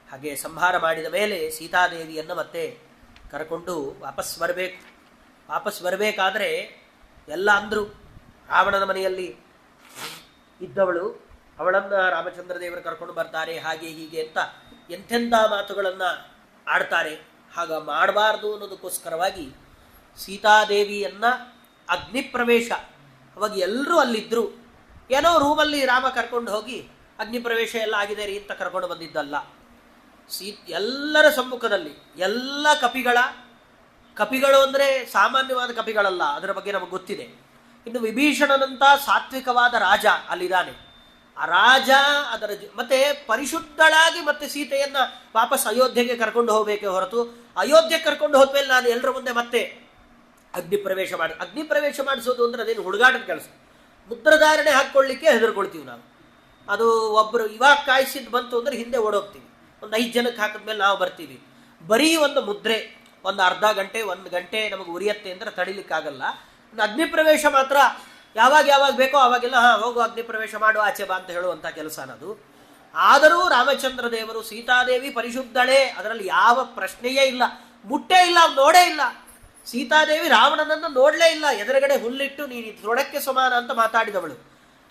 ಹಾಗೆ ಸಂಹಾರ ಮಾಡಿದ ಮೇಲೆ ಸೀತಾದೇವಿಯನ್ನು ಮತ್ತೆ ಕರ್ಕೊಂಡು ವಾಪಸ್ ಬರಬೇಕು. ವಾಪಸ್ ಬರಬೇಕಾದ್ರೆ ಎಲ್ಲ ಅಂದರು, ರಾವಣನ ಮನೆಯಲ್ಲಿ ಇದ್ದವಳು, ಅವಳನ್ನು ರಾಮಚಂದ್ರ ದೇವರು ಕರ್ಕೊಂಡು ಬರ್ತಾರೆ, ಹಾಗೆ ಹೀಗೆ ಅಂತ ಎಂಥೆಂಥ ಮಾತುಗಳನ್ನು ಆಡ್ತಾರೆ. ಹಾಗ ಮಾಡಬಾರ್ದು ಅನ್ನೋದಕ್ಕೋಸ್ಕರವಾಗಿ ಸೀತಾದೇವಿಯನ್ನು ಅಗ್ನಿ ಪ್ರವೇಶ, ಅವಾಗ ಎಲ್ಲರೂ ಅಲ್ಲಿದ್ದರು, ಏನೋ ರೂಮಲ್ಲಿ ರಾಮ ಕರ್ಕೊಂಡು ಹೋಗಿ ಅಗ್ನಿ ಪ್ರವೇಶ ಎಲ್ಲ ಆಗಿದೆ ರೀ ಅಂತ ಕರ್ಕೊಂಡು ಬಂದಿದ್ದಲ್ಲ. ಎಲ್ಲರ ಸಮ್ಮುಖದಲ್ಲಿ ಎಲ್ಲ ಕಪಿಗಳು ಅಂದರೆ ಸಾಮಾನ್ಯವಾದ ಕಪಿಗಳಲ್ಲ, ಅದರ ಬಗ್ಗೆ ನಮಗೆ ಗೊತ್ತಿದೆ. ಇನ್ನು ವಿಭೀಷಣನಂತ ಸಾತ್ವಿಕವಾದ ರಾಜ ಅಲ್ಲಿದ್ದಾನೆ. ಆ ರಾಜ ಅದರ ಮತ್ತೆ ಪರಿಶುದ್ಧಳಾಗಿ ಮತ್ತೆ ಸೀತೆಯನ್ನ ವಾಪಸ್ ಅಯೋಧ್ಯೆಗೆ ಕರ್ಕೊಂಡು ಹೋಗಬೇಕೆ ಹೊರತು, ಅಯೋಧ್ಯೆಗೆ ಕರ್ಕೊಂಡು ಹೋದ್ಮೇಲೆ ನಾನು ಎಲ್ಲರ ಮುಂದೆ ಮತ್ತೆ ಅಗ್ನಿ ಪ್ರವೇಶ ಮಾಡಿಸೋದು ಅಂದ್ರೆ ಅದೇನು ಹುಡುಗಾಟದ ಕೆಲಸ. ಮುದ್ರಧಾರಣೆ ಹಾಕ್ಕೊಳ್ಳಿಕ್ಕೆ ಹೆದರ್ಕೊಳ್ತೀವಿ ನಾವು. ಅದು ಒಬ್ಬರು ಇವಾಗ ಕಾಯಿಸಿದ್ದು ಬಂತು ಅಂದ್ರೆ ಹಿಂದೆ ಓಡೋಗ್ತೀವಿ. ಒಂದು 5 ಜನಕ್ಕೆ ಹಾಕಿದ್ಮೇಲೆ ನಾವು ಬರ್ತೀವಿ. ಬರೀ ಒಂದು ಮುದ್ರೆ ಒಂದು ಅರ್ಧ ಗಂಟೆ 1 ಗಂಟೆ ನಮಗೆ ಉರಿಯತ್ತೆ ಅಂದ್ರೆ ತಡಿಲಿಕ್ಕಾಗಲ್ಲ. ಅಗ್ನಿ ಪ್ರವೇಶ ಮಾತ್ರ ಯಾವಾಗ ಬೇಕೋ ಅವಾಗೆಲ್ಲ ಹೋಗು ಅಗ್ನಿ ಪ್ರವೇಶ ಮಾಡು, ಆಚೆ ಬಾ ಅಂತ ಹೇಳುವಂಥ ಕೆಲಸ ಅನ್ನೋದು. ಆದರೂ ರಾಮಚಂದ್ರ ದೇವರು ಸೀತಾದೇವಿ ಪರಿಶುದ್ಧಳೇ, ಅದರಲ್ಲಿ ಯಾವ ಪ್ರಶ್ನೆಯೇ ಇಲ್ಲ, ಮುಟ್ಟೇ ಇಲ್ಲ, ನೋಡೇ ಇಲ್ಲ. ಸೀತಾದೇವಿ ರಾವಣನನ್ನು ನೋಡಲೇ ಇಲ್ಲ, ಎದುರುಗಡೆ ಹುಲ್ಲಿಟ್ಟು ನೀನು ತೃಣಕ್ಕೆ ಸಮಾನ ಅಂತ ಮಾತಾಡಿದವಳು.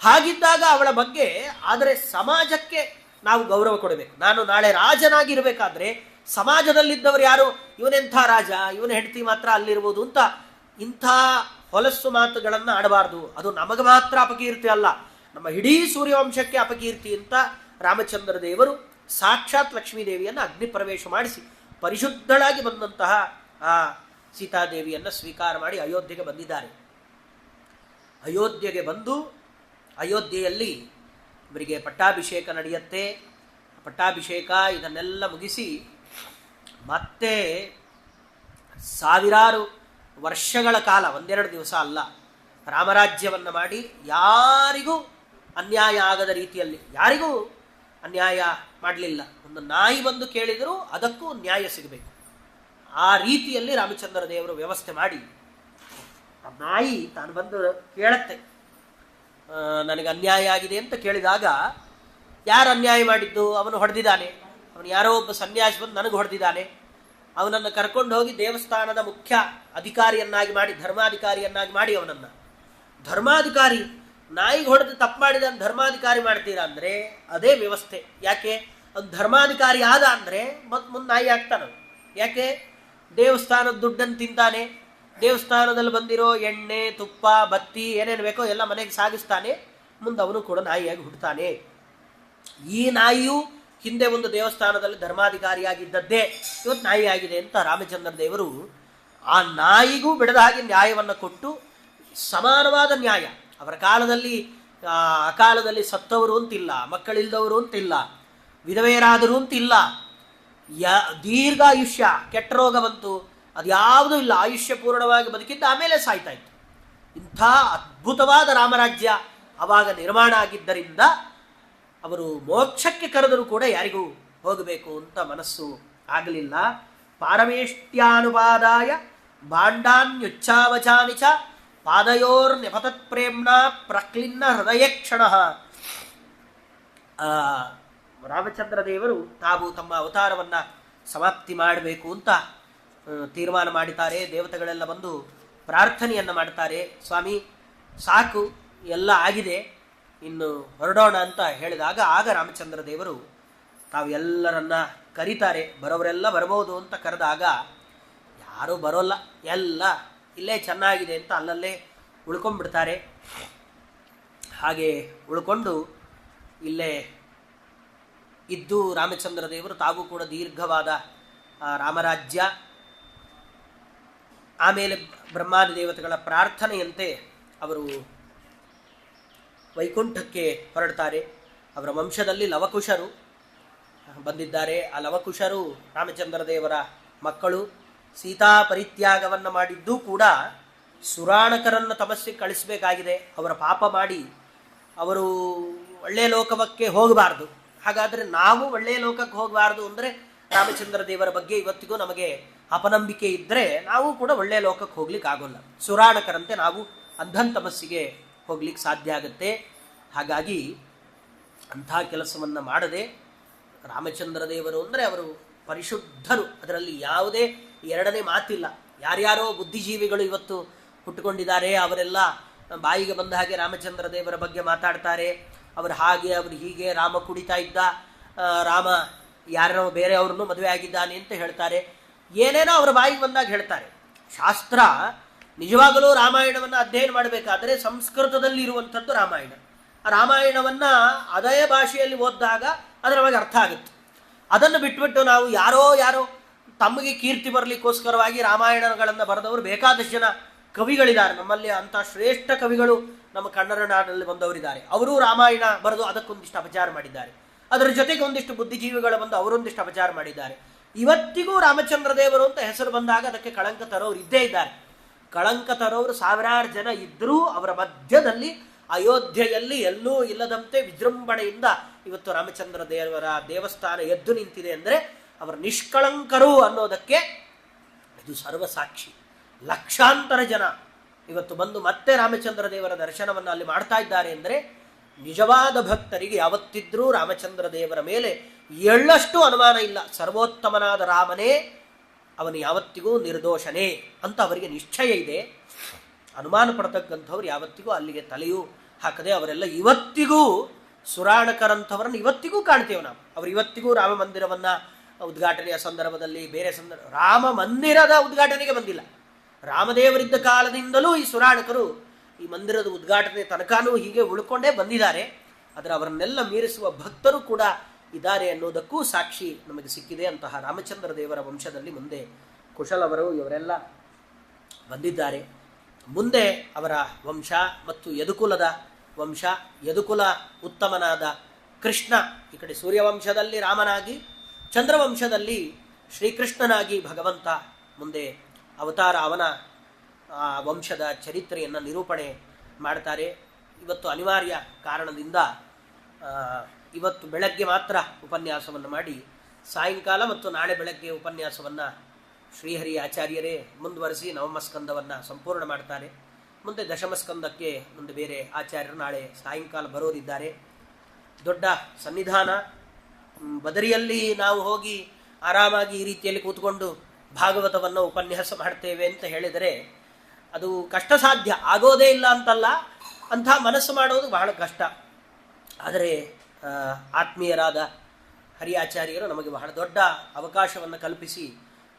ಹಾಗಿದ್ದಾಗ ಅವಳ ಬಗ್ಗೆ ಆದರೆ ಸಮಾಜಕ್ಕೆ ನಾವು ಗೌರವ ಕೊಡಬೇಕು. ನಾನು ನಾಳೆ ರಾಜನಾಗಿರ್ಬೇಕಾದ್ರೆ ಸಮಾಜದಲ್ಲಿದ್ದವರು ಯಾರು, ಇವನೆಂಥ ರಾಜ, ಇವನ ಹೆಂಡತಿ ಮಾತ್ರ ಅಲ್ಲಿರ್ಬೋದು ಅಂತ ಇಂಥ ಹೊಲಸ್ಸು ಮಾತುಗಳನ್ನು ಆಡಬಾರ್ದು. ಅದು ನಮಗೆ ಮಾತ್ರ ಅಪಕೀರ್ತಿ ಅಲ್ಲ, ನಮ್ಮ ಇಡೀ ಸೂರ್ಯವಂಶಕ್ಕೆ ಅಪಕೀರ್ತಿ ಅಂತ ರಾಮಚಂದ್ರ ದೇವರು ಸಾಕ್ಷಾತ್ ಲಕ್ಷ್ಮೀದೇವಿಯನ್ನು ಅಗ್ನಿ ಪ್ರವೇಶ ಮಾಡಿಸಿ ಪರಿಶುದ್ಧಳಾಗಿ ಬಂದಂತಹ ಆ ಸೀತಾದೇವಿಯನ್ನು ಸ್ವೀಕಾರ ಮಾಡಿ ಅಯೋಧ್ಯೆಗೆ ಬಂದಿದ್ದಾರೆ. ಅಯೋಧ್ಯೆಗೆ ಬಂದು ಅಯೋಧ್ಯೆಯಲ್ಲಿ ಇವರಿಗೆ ಪಟ್ಟಾಭಿಷೇಕ ನಡೆಯುತ್ತೆ. ಪಟ್ಟಾಭಿಷೇಕ ಇದನ್ನೆಲ್ಲ ಮುಗಿಸಿ ಮತ್ತೆ ಸಾವಿರಾರು ವರ್ಷಗಳ ಕಾಲ, 1-2 ದಿವಸ ಅಲ್ಲ, ರಾಮರಾಜ್ಯವನ್ನು ಮಾಡಿ ಯಾರಿಗೂ ಅನ್ಯಾಯ ಆಗದ ರೀತಿಯಲ್ಲಿ, ಯಾರಿಗೂ ಅನ್ಯಾಯ ಮಾಡಲಿಲ್ಲ. ಒಂದು ನಾಯಿ ಬಂದು ಕೇಳಿದರೂ ಅದಕ್ಕೂ ನ್ಯಾಯ ಸಿಗಬೇಕು, ಆ ರೀತಿಯಲ್ಲಿ ರಾಮಚಂದ್ರ ದೇವರು ವ್ಯವಸ್ಥೆ ಮಾಡಿ, ಆ ನಾಯಿ ತಾನು ಬಂದು ಕೇಳತ್ತೆ, ನನಗೆ ಅನ್ಯಾಯ ಆಗಿದೆ ಅಂತ ಕೇಳಿದಾಗ, ಯಾರು ಅನ್ಯಾಯ ಮಾಡಿದ್ದು, ಅವನು ಹೊಡೆದಿದ್ದಾನೆ, ಅವನು ಯಾರೋ ಒಬ್ಬ ಸನ್ಯಾಸಿ ಬಂದು ನನಗೆ ಹೊಡೆದಿದ್ದಾನೆ, ಅವನನ್ನು ಕರ್ಕೊಂಡು ಹೋಗಿ ದೇವಸ್ಥಾನದ ಮುಖ್ಯ ಅಧಿಕಾರಿಯನ್ನಾಗಿ ಮಾಡಿ, ಧರ್ಮಾಧಿಕಾರಿಯನ್ನಾಗಿ ಮಾಡಿ, ಅವನನ್ನು ಧರ್ಮಾಧಿಕಾರಿ, ನಾಯಿಗೆ ಹೊಡೆದು ತಪ್ಪು ಮಾಡಿದ ಧರ್ಮಾಧಿಕಾರಿ ಮಾಡ್ತೀರಾ ಅಂದರೆ ಅದೇ ವ್ಯವಸ್ಥೆ. ಯಾಕೆ ಅದು ಧರ್ಮಾಧಿಕಾರಿ ಆದ ಅಂದರೆ ಮುಂದೆ ನಾಯಿ ಆಗ್ತಾನ. ಯಾಕೆ ದೇವಸ್ಥಾನದ ದುಡ್ಡನ್ನು ತಿಂತಾನೆ, ದೇವಸ್ಥಾನದಲ್ಲಿ ಬಂದಿರೋ ಎಣ್ಣೆ ತುಪ್ಪ ಬತ್ತಿ ಏನೇನು ಬೇಕೋ ಎಲ್ಲ ಮನೆಗೆ ಸಾಗಿಸ್ತಾನೆ, ಮುಂದೆ ಅವನು ಕೂಡ ನಾಯಿಯಾಗಿ ಹುಡ್ತಾನೆ. ಈ ನಾಯಿಯು ಹಿಂದೆ ಒಂದು ದೇವಸ್ಥಾನದಲ್ಲಿ ಧರ್ಮಾಧಿಕಾರಿಯಾಗಿದ್ದದ್ದೇ ಇವತ್ತು ನಾಯಿ ಆಗಿದೆ ಅಂತ ರಾಮಚಂದ್ರ ದೇವರು ಆ ನಾಯಿಗೂ ಬಿಡದ ಹಾಗೆ ನ್ಯಾಯವನ್ನು ಕೊಟ್ಟು, ಸಮಾನವಾದ ನ್ಯಾಯ. ಅವರ ಕಾಲದಲ್ಲಿ ಅಕಾಲದಲ್ಲಿ ಸತ್ತವರು ಅಂತಿಲ್ಲ, ಮಕ್ಕಳಿಲ್ಲದವರು ಅಂತಿಲ್ಲ, ವಿಧವೆಯರಾದರು ಅಂತಿಲ್ಲ, ದೀರ್ಘಾಯುಷ್ಯ, ಕೆಟ್ಟ ರೋಗ ಬಂತು, ಅದು ಯಾವುದೂ ಇಲ್ಲ, ಆಯುಷ್ಯ ಪೂರ್ಣವಾಗಿ ಬದುಕಿದ್ದ ಆಮೇಲೆ ಸಾಯ್ತಾ ಇತ್ತು. ಇಂಥ ಅದ್ಭುತವಾದ ರಾಮರಾಜ್ಯ ಆವಾಗ ನಿರ್ಮಾಣ ಆಗಿದ್ದರಿಂದ ಅವರು ಮೋಕ್ಷಕ್ಕೆ ಕರೆದರೂ ಕೂಡ ಯಾರಿಗೂ ಹೋಗಬೇಕು ಅಂತ ಮನಸ್ಸು ಆಗಲಿಲ್ಲ. ಪಾರಮೇಷ್ಟ್ಯಾನುಪಾದಾಯ ಭಾಂಡಾನ್ಯುಚ್ಛಾವಚಾನಿ ಚ ಪಾದಯೋರ್ ನೆಪತತ್ ಪ್ರೇಮ್ನ ಪ್ರಕ್ಲಿನ್ನ ಹೃದಯ ಕ್ಷಣ. ರಾಮಚಂದ್ರ ದೇವರು ತಾವು ತಮ್ಮ ಅವತಾರವನ್ನು ಸಮಾಪ್ತಿ ಮಾಡಬೇಕು ಅಂತ ತೀರ್ಮಾನ ಮಾಡಿದ್ದಾರೆ. ದೇವತೆಗಳೆಲ್ಲ ಬಂದು ಪ್ರಾರ್ಥನೆಯನ್ನು ಮಾಡ್ತಾರೆ. ಸ್ವಾಮಿ ಸಾಕು, ಎಲ್ಲ ಆಗಿದೆ, ಇನ್ನು ಹೊರಡೋಣ ಅಂತ ಹೇಳಿದಾಗ ಆಗ ರಾಮಚಂದ್ರ ದೇವರು ತಾವು ಎಲ್ಲರನ್ನ ಕರೀತಾರೆ. ಬರೋವರೆಲ್ಲ ಬರಬಹುದು ಅಂತ ಕರೆದಾಗ ಯಾರೂ ಬರೋಲ್ಲ, ಎಲ್ಲ ಇಲ್ಲೇ ಚೆನ್ನಾಗಿದೆ ಅಂತ ಅಲ್ಲಲ್ಲೇ ಉಳ್ಕೊಂಡ್ಬಿಡ್ತಾರೆ. ಹಾಗೆ ಉಳ್ಕೊಂಡು ಇಲ್ಲೇ ಇದ್ದು ರಾಮಚಂದ್ರ ದೇವರು ತಾವು ಕೂಡ ದೀರ್ಘವಾದ ರಾಮರಾಜ್ಯ, ಆಮೇಲೆ ಬ್ರಹ್ಮಾದಿ ದೇವತೆಗಳ ಪ್ರಾರ್ಥನೆಯಂತೆ ಅವರು ವೈಕುಂಠಕ್ಕೆ ಹೊರಡ್ತಾರೆ. ಅವರ ವಂಶದಲ್ಲಿ ಲವಕುಶರು ಬಂದಿದ್ದಾರೆ. ಆ ಲವಕುಶರು ರಾಮಚಂದ್ರ ದೇವರ ಮಕ್ಕಳು. ಸೀತಾ ಪರಿತ್ಯಾಗವನ್ನು ಮಾಡಿದ್ದೂ ಕೂಡ ಸುರಾಣಕರನ್ನು ತಮಸ್ಸಿಗೆ ಕಳಿಸಬೇಕಾಗಿದೆ. ಅವರ ಪಾಪ ಮಾಡಿ ಅವರು ಒಳ್ಳೆಯ ಲೋಕಕ್ಕೆ ಹೋಗಬಾರ್ದು. ಹಾಗಾದರೆ ನಾವು ಒಳ್ಳೆಯ ಲೋಕಕ್ಕೆ ಹೋಗಬಾರ್ದು ಅಂದರೆ ರಾಮಚಂದ್ರ ದೇವರ ಬಗ್ಗೆ ಇವತ್ತಿಗೂ ನಮಗೆ ಅಪನಂಬಿಕೆ ಇದ್ದರೆ ನಾವು ಕೂಡ ಒಳ್ಳೆಯ ಲೋಕಕ್ಕೆ ಹೋಗ್ಲಿಕ್ಕೆ ಆಗೋಲ್ಲ. ಸುರಾಣಕರಂತೆ ನಾವು ಅಂಧನ್ ತಮಸ್ಸಿಗೆ ಹೋಗ್ಲಿಕ್ಕೆ ಸಾಧ್ಯ ಆಗುತ್ತೆ. ಹಾಗಾಗಿ ಅಂಥ ಕೆಲಸವನ್ನು ಮಾಡದೆ ರಾಮಚಂದ್ರ ದೇವರು ಅಂದರೆ ಅವರು ಪರಿಶುದ್ಧರು, ಅದರಲ್ಲಿ ಯಾವುದೇ ಎರಡನೇ ಮಾತಿಲ್ಲ. ಯಾರ್ಯಾರೋ ಬುದ್ಧಿಜೀವಿಗಳು ಇವತ್ತು ಹುಟ್ಟುಕೊಂಡಿದ್ದಾರೆ, ಅವರೆಲ್ಲ ಬಾಯಿಗೆ ಬಂದ ಹಾಗೆ ರಾಮಚಂದ್ರ ದೇವರ ಬಗ್ಗೆ ಮಾತಾಡ್ತಾರೆ. ಅವರು ಹಾಗೆ, ಅವರು ಹೀಗೆ, ರಾಮ ಕುಡಿತಾ ಇದ್ದ, ರಾಮ ಯಾರೋ ಬೇರೆಯವ್ರನ್ನೂ ಮದುವೆ ಆಗಿದ್ದಾನೆ ಅಂತ ಹೇಳ್ತಾರೆ. ಏನೇನೋ ಅವರ ಬಾಯಿಗೆ ಬಂದಾಗ ಹೇಳ್ತಾರೆ. ಶಾಸ್ತ್ರ ನಿಜವಾಗಲೂ ರಾಮಾಯಣವನ್ನು ಅಧ್ಯಯನ ಮಾಡಬೇಕಾದರೆ ಸಂಸ್ಕೃತದಲ್ಲಿ ಇರುವಂಥದ್ದು ರಾಮಾಯಣ. ಆ ರಾಮಾಯಣವನ್ನು ಅದೇ ಭಾಷೆಯಲ್ಲಿ ಓದಿದಾಗ ಅದರ ಬಗ್ಗೆ ಅರ್ಥ ಆಗುತ್ತೆ. ಅದನ್ನು ಬಿಟ್ಬಿಟ್ಟು ನಾವು ಯಾರೋ ತಮಗೆ ಕೀರ್ತಿ ಬರಲಿಕ್ಕೋಸ್ಕರವಾಗಿ ರಾಮಾಯಣಗಳನ್ನು ಬರೆದವರು ಬೇಕಾದಷ್ಟು ಜನ ಕವಿಗಳಿದ್ದಾರೆ. ನಮ್ಮಲ್ಲಿ ಅಂಥ ಶ್ರೇಷ್ಠ ಕವಿಗಳು ನಮ್ಮ ಕನ್ನಡ ನಾಡಲ್ಲಿ ಬಂದವರಿದ್ದಾರೆ. ಅವರೂ ರಾಮಾಯಣ ಬರೆದು ಅದಕ್ಕೊಂದಿಷ್ಟು ಅಪಚಾರ ಮಾಡಿದ್ದಾರೆ. ಅದರ ಜೊತೆಗೆ ಒಂದಿಷ್ಟು ಬುದ್ಧಿಜೀವಿಗಳು ಬಂದು ಅವರೊಂದಿಷ್ಟು ಅಪಚಾರ ಮಾಡಿದ್ದಾರೆ. ಇವತ್ತಿಗೂ ರಾಮಚಂದ್ರ ದೇವರು ಅಂತ ಹೆಸರು ಬಂದಾಗ ಅದಕ್ಕೆ ಕಳಂಕ ತರೋರು ಇದ್ದೇ ಇದ್ದಾರೆ. ಕಳಂಕ ತರೋರು ಸಾವಿರಾರು ಜನ ಇದ್ದರೂ ಅವರ ಮಧ್ಯದಲ್ಲಿ ಅಯೋಧ್ಯೆಯಲ್ಲಿ ಎಲ್ಲೂ ಇಲ್ಲದಂತೆ ವಿಜೃಂಭಣೆಯಿಂದ ಇವತ್ತು ರಾಮಚಂದ್ರ ದೇವರ ದೇವಸ್ಥಾನ ಎದ್ದು ನಿಂತಿದೆ ಅಂದರೆ ಅವರ ನಿಷ್ಕಳಂಕರು ಅನ್ನೋದಕ್ಕೆ ಇದು ಸರ್ವಸಾಕ್ಷಿ. ಲಕ್ಷಾಂತರ ಜನ ಇವತ್ತು ಬಂದು ಮತ್ತೆ ರಾಮಚಂದ್ರ ದೇವರ ದರ್ಶನವನ್ನು ಅಲ್ಲಿ ಮಾಡ್ತಾ ಇದ್ದಾರೆ ಅಂದರೆ ನಿಜವಾದ ಭಕ್ತರಿಗೆ ಯಾವತ್ತಿದ್ರೂ ರಾಮಚಂದ್ರ ದೇವರ ಮೇಲೆ ಎಳ್ಳಷ್ಟು ಅನುಮಾನ ಇಲ್ಲ. ಸರ್ವೋತ್ತಮನಾದ ರಾಮನೇ, ಅವನು ಯಾವತ್ತಿಗೂ ನಿರ್ದೋಷನೇ ಅಂತ ಅವರಿಗೆ ನಿಶ್ಚಯ ಇದೆ. ಅನುಮಾನ ಪಡ್ತಕ್ಕಂಥವ್ರು ಯಾವತ್ತಿಗೂ ಅಲ್ಲಿಗೆ ತಲೆಯೂ ಹಾಕದೆ ಅವರೆಲ್ಲ ಇವತ್ತಿಗೂ ಸುರಾಣಕರಂಥವರನ್ನು ಇವತ್ತಿಗೂ ಕಾಣ್ತೇವೆ ನಾವು. ಅವರು ಇವತ್ತಿಗೂ ರಾಮ ಮಂದಿರವನ್ನು ಉದ್ಘಾಟನೆಯ ಸಂದರ್ಭದಲ್ಲಿ ಬೇರೆ ರಾಮ ಮಂದಿರದ ಉದ್ಘಾಟನೆಗೆ ಬಂದಿಲ್ಲ. ರಾಮದೇವರಿದ್ದ ಕಾಲದಿಂದಲೂ ಈ ಸುರಾಣಕರು ಈ ಮಂದಿರದ ಉದ್ಘಾಟನೆ ತನಕನೂ ಹೀಗೆ ಉಳ್ಕೊಂಡೇ ಬಂದಿದ್ದಾರೆ. ಆದರೆ ಅವರನ್ನೆಲ್ಲ ಮೀರಿಸುವ ಭಕ್ತರು ಕೂಡ ಇದ್ದಾರೆ ಅನ್ನೋದಕ್ಕೂ ಸಾಕ್ಷಿ ನಮಗೆ ಸಿಕ್ಕಿದೆ. ಅಂತಹ ರಾಮಚಂದ್ರ ದೇವರ ವಂಶದಲ್ಲಿ ಮುಂದೆ ಕುಶಲವರು ಇವರೆಲ್ಲ ಬಂದಿದ್ದಾರೆ. ಮುಂದೆ ಅವರ ವಂಶ ಮತ್ತು ಯದುಕುಲದ ವಂಶ, ಯದುಕುಲ ಉತ್ತಮನಾದ ಕೃಷ್ಣ ಈ ಕಡೆ ಸೂರ್ಯವಂಶದಲ್ಲಿ ರಾಮನಾಗಿ, ಚಂದ್ರವಂಶದಲ್ಲಿ ಶ್ರೀಕೃಷ್ಣನಾಗಿ ಭಗವಂತ ಮುಂದೆ ಅವತಾರ ಅವನ ವಂಶದ ಚರಿತ್ರೆಯನ್ನು ನಿರೂಪಣೆ ಮಾಡ್ತಾರೆ. ಇವತ್ತು ಅನಿವಾರ್ಯ ಕಾರಣದಿಂದ ಇವತ್ತು ಬೆಳಗ್ಗೆ ಮಾತ್ರ ಉಪನ್ಯಾಸವನ್ನು ಮಾಡಿ ಸಾಯಂಕಾಲ ಮತ್ತು ನಾಳೆ ಬೆಳಗ್ಗೆ ಉಪನ್ಯಾಸವನ್ನು ಶ್ರೀಹರಿ ಆಚಾರ್ಯರೇ ಮುಂದುವರಿಸಿ ನವಮಸ್ಕಂದವನ್ನು ಸಂಪೂರ್ಣ ಮಾಡ್ತಾರೆ. ಮುಂದೆ ದಶಮಸ್ಕಂದಕ್ಕೆ ಮುಂದೆ ಬೇರೆ ಆಚಾರ್ಯರು ನಾಳೆ ಸಾಯಂಕಾಲ ಬರೋರಿದ್ದಾರೆ. ದೊಡ್ಡ ಸನ್ನಿಧಾನ. ಬದರಿಯಲ್ಲಿ ನಾವು ಹೋಗಿ ಆರಾಮಾಗಿ ಈ ರೀತಿಯಲ್ಲಿ ಕೂತ್ಕೊಂಡು ಭಾಗವತವನ್ನು ಉಪನ್ಯಾಸ ಮಾಡ್ತೇವೆ ಅಂತ ಹೇಳಿದರೆ ಅದು ಕಷ್ಟ ಸಾಧ್ಯ. ಆಗೋದೇ ಇಲ್ಲ ಅಂತಲ್ಲ, ಅಂಥ ಮನಸ್ಸು ಮಾಡೋದು ಬಹಳ ಕಷ್ಟ. ಆದರೆ ಆತ್ಮೀಯರಾದ ಹರಿಯಾಚಾರ್ಯರು ನಮಗೆ ಬಹಳ ದೊಡ್ಡ ಅವಕಾಶವನ್ನು ಕಲ್ಪಿಸಿ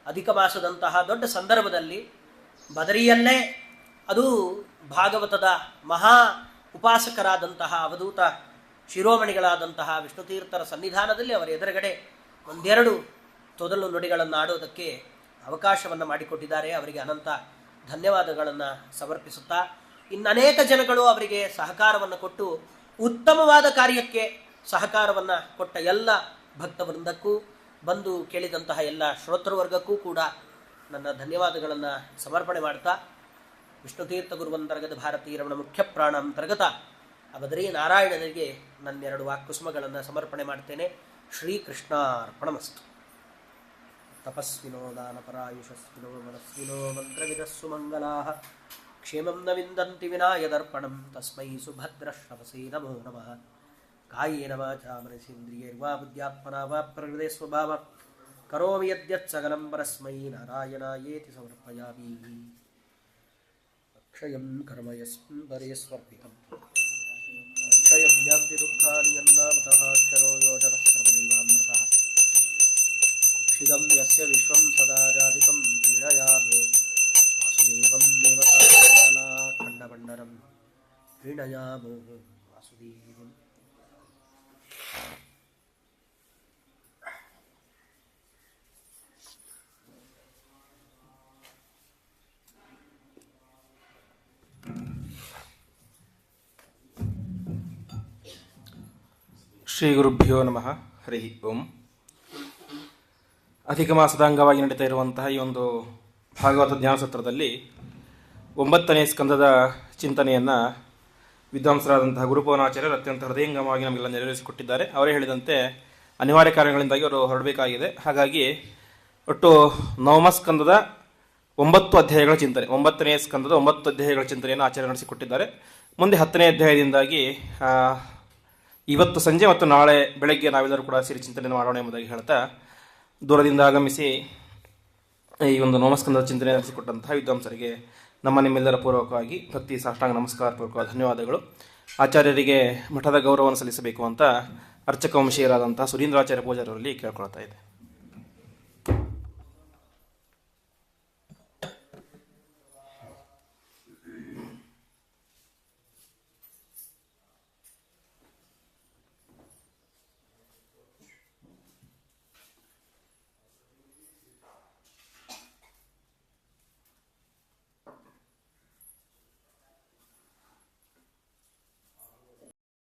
ಅಧಿಕ ಮಾಸದಂತಹ ದೊಡ್ಡ ಸಂದರ್ಭದಲ್ಲಿ ಬದರಿಯಲ್ಲೇ ಅದು ಭಾಗವತದ ಮಹಾ ಉಪಾಸಕರಾದಂತಹ ಅವಧೂತ ಶಿರೋಮಣಿಗಳಾದಂತಹ ವಿಷ್ಣುತೀರ್ಥರ ಸನ್ನಿಧಾನದಲ್ಲಿ ಅವರ ಎದುರುಗಡೆ ಒಂದೆರಡು ತೊದಲು ನುಡಿಗಳನ್ನು ಆಡೋದಕ್ಕೆ ಅವಕಾಶವನ್ನು ಮಾಡಿಕೊಟ್ಟಿದ್ದಾರೆ. ಅವರಿಗೆ ಅನಂತ ಧನ್ಯವಾದಗಳನ್ನು ಸಮರ್ಪಿಸುತ್ತಾ ಇನ್ನನೇಕ ಜನಗಳು ಅವರಿಗೆ ಸಹಕಾರವನ್ನು ಕೊಟ್ಟು ಉತ್ತಮವಾದ ಕಾರ್ಯಕ್ಕೆ ಸಹಕಾರವನ್ನು ಕೊಟ್ಟ ಎಲ್ಲ ಭಕ್ತವೃಂದಕ್ಕೂ ಬಂದು ಕೇಳಿದಂತಹ ಎಲ್ಲ ಶ್ರೋತೃವರ್ಗಕ್ಕೂ ಕೂಡ ನನ್ನ ಧನ್ಯವಾದಗಳನ್ನು ಸಮರ್ಪಣೆ ಮಾಡ್ತಾ ವಿಷ್ಣುತೀರ್ಥ ಗುರುವಂತರ್ಗತ ಭಾರತೀಯ ರಮಣ ಮುಖ್ಯ ಪ್ರಾಣ ಅಂತರ್ಗತ ಬದರಿ ನಾರಾಯಣನಿಗೆ ನನ್ನೆರಡು ವಾಕ್ಕುಸುಮಗಳನ್ನು ಸಮರ್ಪಣೆ ಮಾಡ್ತೇನೆ. ಶ್ರೀಕೃಷ್ಣಾರ್ಪಣಮಸ್ತು. ತಪಸ್ವಿನೋ ದಾನಪರಾಯುಷಸ್ವಿನೋ ಮನಸ್ವಿನೋ ಮಂತ್ರವಿದಸ್ಸು ಮಂಗಲಾಃ ಕ್ಷೇಮಂ ನ ವಿಂದಂತಿ ವಿನಾಯ ದರ್ಪಣಂ ತಸ್ಮೈ ಸುಭದ್ರಶ್ರವಸೇ ನಮೋ ನಮಃ. ಕಾಯೇನ ವಾಚಾ ಮನಸೇಂದ್ರಿಯೈರ್ವಾ ಬುದ್ಧ್ಯಾತ್ಮನಾ ವಾ ಪ್ರಕೃತೆ ಸ್ವಭಾವ ಕರೋಮಿ ಯದ್ಯತ್ ಸಕಲಂ ಪರಸ್ಮೈ ನಾರಾಯಣಾಯೇತಿ ಸಮರ್ಪಯಾಮಿ. ಅಕ್ಷಯಂ ಕರ್ಮ ಯಸ್ಮಿನ್ ಪರೇಸ್ವರ್ಪಿತಂ ಅಕ್ಷಯಂ ಯಾಂತಿ ದುಃಖಾನಿ ಯನ್ನಾಮತಃ ಅಕ್ಷರೋ ಯೋಜನಶ್ರಮದೈವಾಮೃತಃ. ಕುಕ್ಷಿಗಂ ಯಸ್ಯ ವಿಶ್ವಂ ಸದಾ ಜಾತಿಕಂ ಪ್ರೀಣಯಾಮೋ ವಾಸುದೇವಂ ದೇವತಾ ಖಂಡಮಂಡಲಂ ಪ್ರೀಣಯಾಮೋ ವಾಸುದೇವಂ. ಶ್ರೀ ಗುರುಭ್ಯೋ ನಮಃ. ಹರಿ ಓಂ. ಅಧಿಕ ಮಾಸದ ಅಂಗವಾಗಿ ನಡೀತಾ ಇರುವಂತಹ ಈ ಒಂದು ಭಾಗವತ ಜ್ಞಾನ ಸತ್ರದಲ್ಲಿ 9ನೇ ಸ್ಕಂದದ ಚಿಂತನೆಯನ್ನು ವಿದ್ವಾಂಸರಾದಂತಹ ಗುರುಪವನಾಚಾರ್ಯರು ಅತ್ಯಂತ ಹೃದಯಂಗಮವಾಗಿ ನಮಗೆಲ್ಲ ನೆರವೇರಿಸಿಕೊಟ್ಟಿದ್ದಾರೆ. ಅವರೇ ಹೇಳಿದಂತೆ ಅನಿವಾರ್ಯ ಕಾರಣಗಳಿಂದಾಗಿ ಅವರು ಹೊರಡಬೇಕಾಗಿದೆ. ಹಾಗಾಗಿ ಒಟ್ಟು 9ಮ ಸ್ಕಂದದ 9 ಅಧ್ಯಾಯಗಳ ಚಿಂತನೆ, 9ನೇ ಸ್ಕಂದದ 9 ಅಧ್ಯಾಯಗಳ ಚಿಂತನೆಯನ್ನು ಆಚಾರ್ಯ ನಡೆಸಿಕೊಟ್ಟಿದ್ದಾರೆ. ಮುಂದೆ 10ನೇ ಅಧ್ಯಾಯದಿಂದಾಗಿ ಇವತ್ತು ಸಂಜೆ ಮತ್ತು ನಾಳೆ ಬೆಳಗ್ಗೆ ನಾವೆಲ್ಲರೂ ಕೂಡ ಸೇರಿ ಚಿಂತನೆ ಮಾಡೋಣ ಎಂಬುದಾಗಿ ಹೇಳ್ತಾ, ದೂರದಿಂದ ಆಗಮಿಸಿ ಈ ಒಂದು 9ಮ ಸ್ಕಂದದ ಚಿಂತನೆ ನಡೆಸಿಕೊಟ್ಟಂತಹ ವಿದ್ವಾಂಸರಿಗೆ ನಮ್ಮ ನಿಮ್ಮೆಲ್ಲರ ಪೂರ್ವಕವಾಗಿ ಭಕ್ತಿ ಸಾಷ್ಟಾಂಗ ನಮಸ್ಕಾರ ಪೂರ್ವಕ ಧನ್ಯವಾದಗಳು. ಆಚಾರ್ಯರಿಗೆ ಮಠದ ಗೌರವವನ್ನು ಸಲ್ಲಿಸಬೇಕು ಅಂತ ಅರ್ಚಕ ವಂಶೀಯರಾದಂತಹ ಸುರೀಂದ್ರಾಚಾರ್ಯ ಪೂಜಾರವರಲ್ಲಿ ಕೇಳ್ಕೊಳ್ತಾ ಇದೆ.